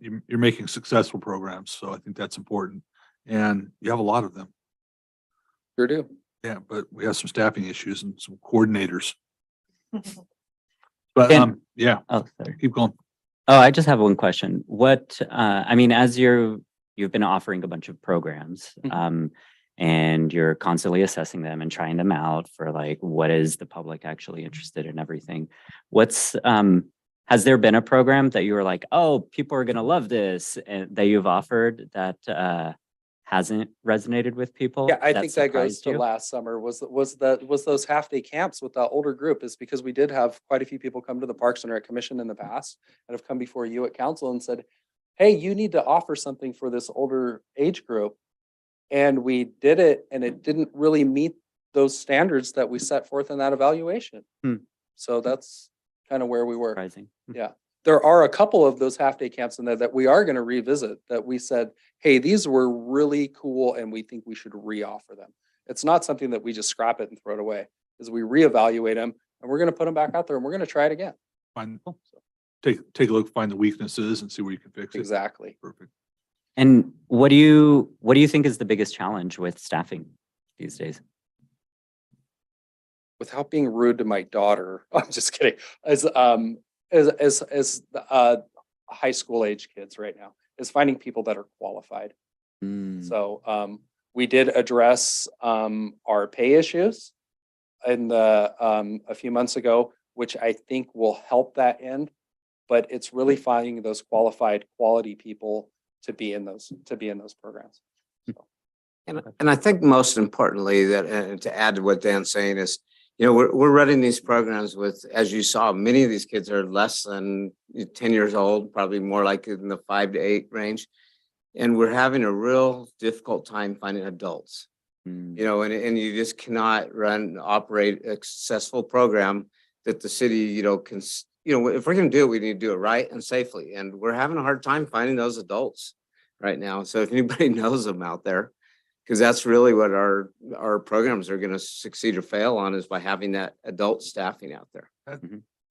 you're making successful programs. So I think that's important. And you have a lot of them. Sure do. Yeah, but we have some staffing issues and some coordinators. But yeah, Oh, sorry. keep going. Oh, I just have one question. What, I mean, as you've been offering a bunch of programs, and you're constantly assessing them and trying them out for like, what is the public actually interested in everything? Has there been a program that you were like, oh, people are going to love this and that you've offered that, hasn't resonated with people? Yeah, I think that goes surprised to you? last summer was those half-day camps with the older group is because we did have quite a few people come to the Parks and Rec Commission in the past and have come before you at council and said, hey, you need to offer something for this older age group. And we did it and it didn't really meet those standards that we set forth in that evaluation. So that's kind of where we were. Surprising. Yeah. There are a couple of those half-day camps in there that we are going to revisit that we said, hey, these were really cool and we think we should re-offer them. It's not something that we just scrap it and throw it away, is we reevaluate them and we're going to put them back out there and we're going to try it again. Take a look, find the weaknesses and see where you can fix it. Exactly. Perfect. And what do you think is the biggest challenge with staffing these days? Without being rude to my daughter, I'm just kidding. As high school age kids right now is finding people that are qualified. So we did address our pay issues in the a few months ago, which I think will help that end. But it's really finding those qualified quality people to be in those programs. And I think most importantly that, and to add to what Dan's saying is, you know, we're running these programs with, as you saw, many of these kids are less than 10 years old, probably more like in the 5 to 8 range. And we're having a real difficult time finding adults, you know, and you just cannot operate a successful program that the city, you know, can, you know, if we're going to do it, we need to do it right and safely. And we're having a hard time finding those adults right now. So if anybody knows them out there, Because that's really what our programs are going to succeed or fail on, is by having that adult staffing out there.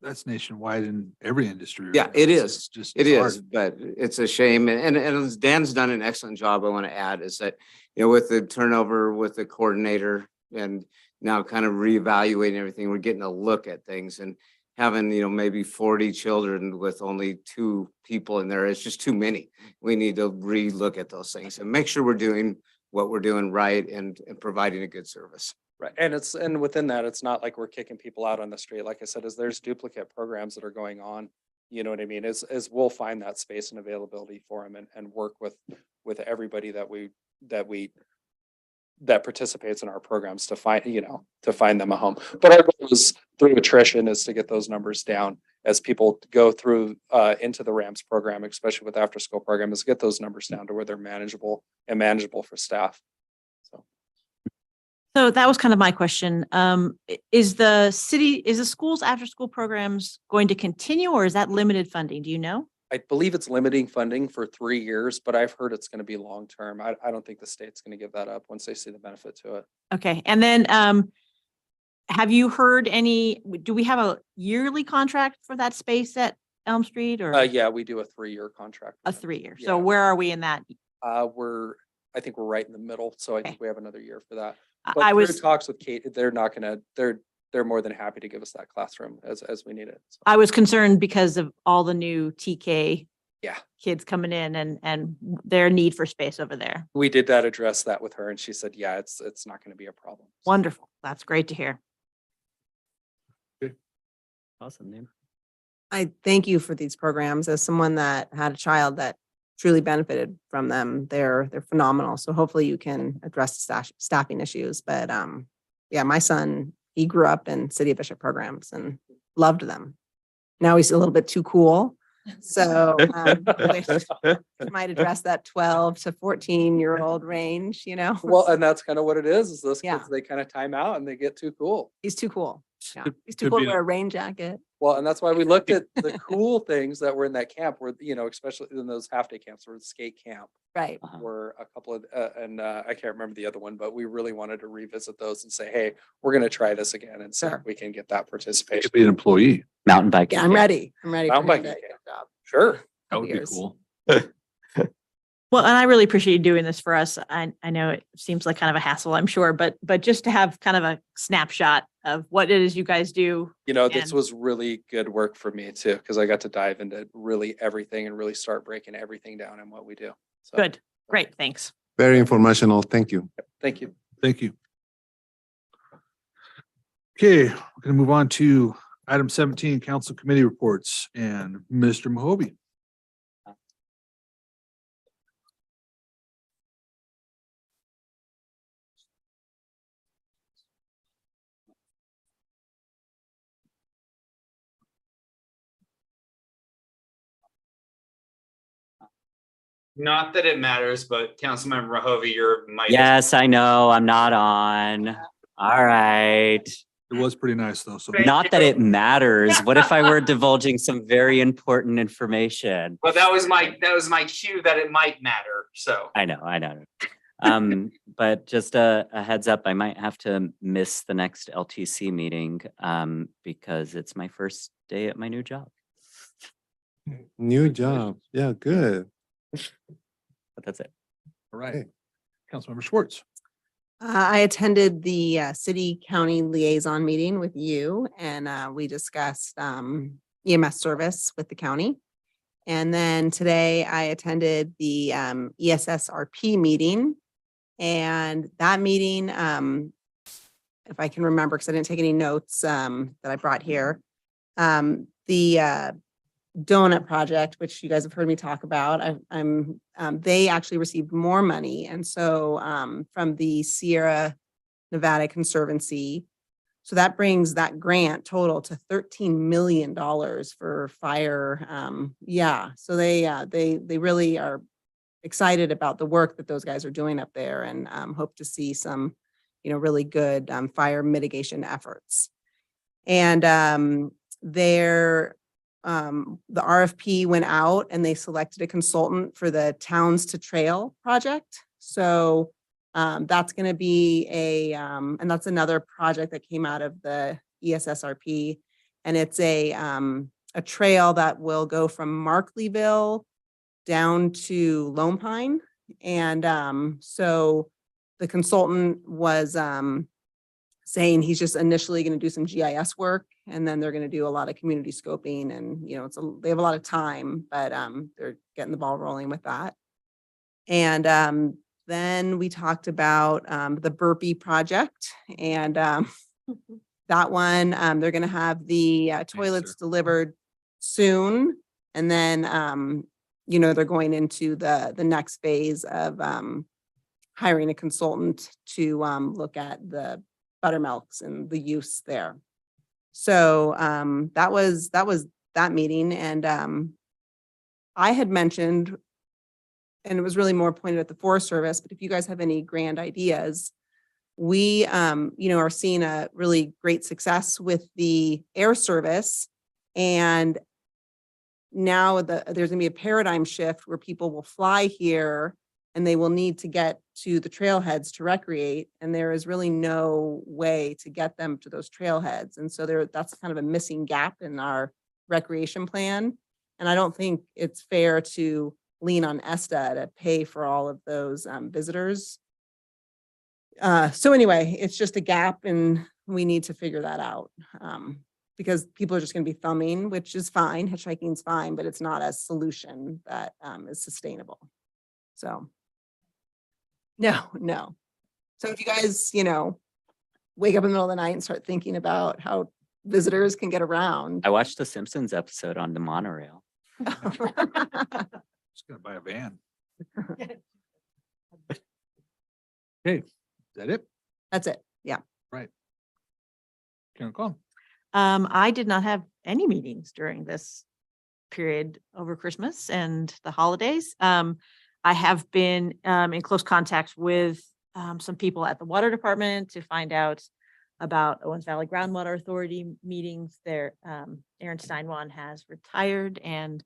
That's nationwide in every industry. right Yeah, now. it It's is. just, It it's hard. is, but it's a shame. And Dan's done an excellent job. I want to add is that, with the turnover with the coordinator and now kind of reevaluating everything, we're getting a look at things, and having, maybe 40 children with only 2 people in there is just too many. We need to relook at those things and make sure we're doing what we're doing right and providing a good service. Right. And within that, it's not like we're kicking people out on the street. Like I said, is there's duplicate programs that are going on. You know what I mean? Is we'll find that space and availability for them and work with everybody that participates in our programs to find them a home. But our goal is through attrition is to get those numbers down as people go through into the RAMS program, especially with after school program, is get those numbers down to where they're manageable for staff. So that was kind of my question. Is the school's after school programs going to continue, or is that limited funding? Do you know? I believe it's limiting funding for 3 years, but I've heard it's going to be long term. I don't think the state's going to give that up once they see the benefit to it. Okay. And then have you heard do we have a yearly contract for that space at Elm Street, or Yeah, we do a 3-year contract. a 3-year? So where are we in that? I think we're right in the middle, so I think we have another year for that. I But was- through talks with Kate, they're more than happy to give us that classroom as we need it. So, I was concerned because of all the new TK yeah, kids coming in and their need for space over there. we did address that with her, and she said, yeah, it's not going to be a problem. Wonderful. That's great to hear. Awesome, name. I thank you for these programs. As someone that had a child that truly benefited from them, they're phenomenal. So hopefully you can address staffing issues. But yeah, my son, he grew up in City of Bishop programs and loved them. Now he's a little bit too cool. So I wish we might address that 12 to 14-year-old range, Well, and that's kind of what it is those Yeah. kids, they kind of time out and they get too cool. He's too cool. Yeah. He's too Could cool be to wear a rain jacket. Well, and that's why we looked at the cool things that were in that camp where, especially in those half-day camps or the skate camp. Right. Were a couple of, I can't remember the other one, but we really wanted to revisit those and say, hey, we're going to try this again and see if we can get that You participation. could be an employee. Mountain biking. Yeah, I'm ready. I'm ready. Mountain for him biking to camp. job. Sure. That would be years. cool. Well, and I really appreciate you doing this for us. I know it seems like kind of a hassle, I'm sure, but just to have kind of a snapshot of what it is you guys do. This And- was really good work for me too, because I got to dive into really everything and really start breaking everything down in what we do. So, Good. Great. Thanks. Very informational. Thank you. thank you. Thank you. Okay, we're going to move on to item 17, council committee reports, and Mr. Mahovy. Not that it matters, but Councilmember Rahovi, your mic. is- Yes, I know. I'm not on. All right. It was pretty nice though. So Not that it matters. What if I were divulging some very important information? Well, that was my cue that it might matter. So I know. But just a heads up, I might have to miss the next LTC meeting because it's my first day at my new job. New job. Yeah, good. But that's it. all right, Councilmember Schwartz. I attended the city county liaison meeting with you, and we discussed EMS service with the county. And then today I attended the ESSRP meeting. And that meeting, if I can remember, because I didn't take any notes that I brought here, the donut project, which you guys have heard me talk about, they actually received more money. And so from the Sierra Nevada Conservancy, so that brings that grant total to $13 million for fire. So they really are excited about the work that those guys are doing up there, and hope to see some, really good fire mitigation efforts. And the RFP went out and they selected a consultant for the Towns to Trail project. So That's going to be and that's another project that came out of the E ESSRP. And it's a trail that will go from Markleyville down to Lone Pine. And so the consultant was saying he's just initially going to do some GIS work, and then they're going to do a lot of community scoping, and they have a lot of time, but they're getting the ball rolling with that. And then we talked about the Burpee project, and that one, they're going to have the toilets delivered soon, and then they're going into the next phase of hiring a consultant to look at the buttermilks and the use there. So that was that meeting. And I had mentioned, and it was really more pointed at the Forest Service, but if you guys have any grand ideas, we are seeing a really great success with the air service. And now there's gonna be a paradigm shift where people will fly here and they will need to get to the trailheads to recreate. And there is really no way to get them to those trailheads. And so that's kind of a missing gap in our recreation plan. And I don't think it's fair to lean on ESTA to pay for all of those visitors. So anyway, it's just a gap, and we need to figure that out. Because people are just going to be thumbing, which is fine, hitchhiking is fine, but it's not a solution that is sustainable. So, no. So if you guys, wake up in the middle of the night and start thinking about how visitors can get around. I watched the Simpsons episode on the monorail. Just gonna buy a van. Okay, is that it? That's it. Yeah. Right. Karen Call. I did not have any meetings during this period over Christmas and the holidays. I have been in close contact with some people at the water department to find out about Owens Valley Groundwater Authority meetings. There, Aaron Steinwan has retired, and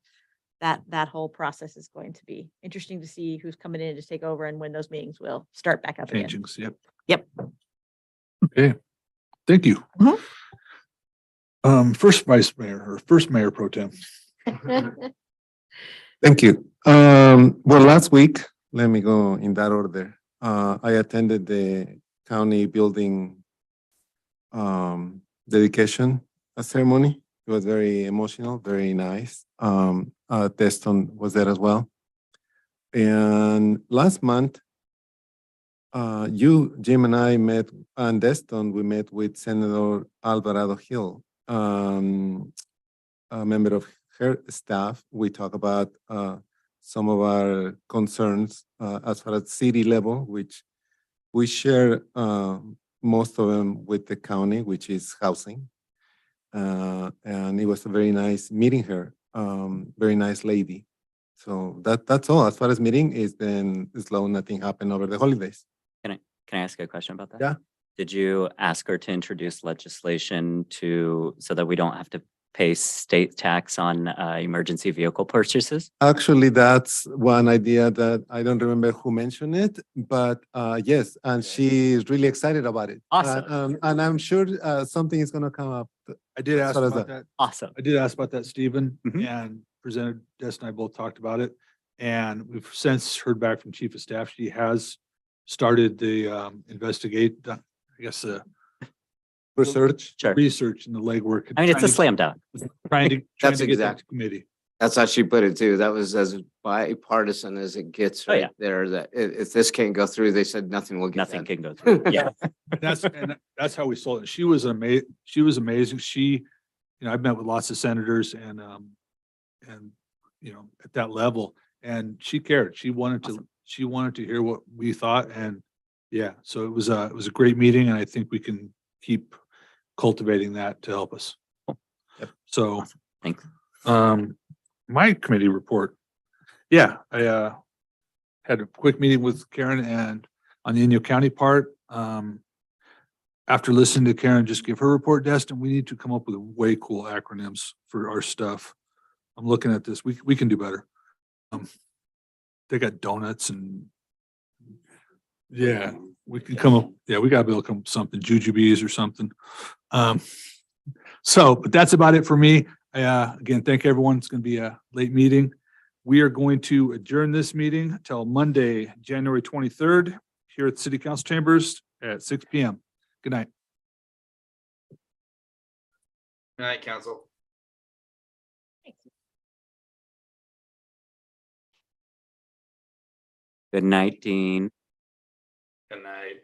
that whole process is going to be interesting to see who's coming in to take over and when those meetings will start back up again. Changings, yep. Yep. Okay, thank you. First mayor pro tem. Thank you. Well, last week, let me go in that order. I attended the county building dedication ceremony. It was very emotional, very nice. Deston was there as well. And last month, Jim and I met, and Deston, we met with Senator Alvarado Hill, a member of her staff. We talk about some of our concerns as far as city level, which we share most of them with the county, which is housing. And it was a very nice meeting her, very nice lady. So that's all. As far as meeting, it's been slow, nothing happened over the holidays. Can I ask a question about that? Yeah. Did you ask her to introduce legislation so that we don't have to pay state tax on emergency vehicle purchases? Actually, that's one idea that I don't remember who mentioned it, but yes, and she's really excited about it. Awesome. And I'm sure something is going to come up. I did ask as far as about that. Awesome. I did ask about that, Stephen, Mhm. and presented, Des and I both talked about it. And we've since heard back from Chief of Staff. She has started the Research. Sure. research and the legwork. I mean, it's a slam dunk. Trying to That's get that exact- to committee. That's how she put it too. That was as bipartisan as it gets Oh, right yeah. there, that if this can't go through, they said nothing will get Nothing done. can go through. Yeah. And that's how we sold it. She was amazing. She, I've met with lots of senators and at that level, and she cared. She wanted to hear what we thought, and yeah, so it was a great meeting, and I think we can keep cultivating that to help us. Yep. So, Thanks. my committee report. Yeah, I had a quick meeting with Karen and on the Inyo County part. After listening to Karen just give her report, Destin, we need to come up with way cool acronyms for our stuff. I'm looking at this. We can do better. They got donuts and Yeah, we can come up, yeah, we gotta be able to come up with something, jujubes or something. But that's about it for me. Again, thank everyone. It's gonna be a late meeting. We are going to adjourn this meeting until Monday, January 23rd, here at City Council Chambers at 6 PM. Good night. Good night, council. Good night, Dean. Good night.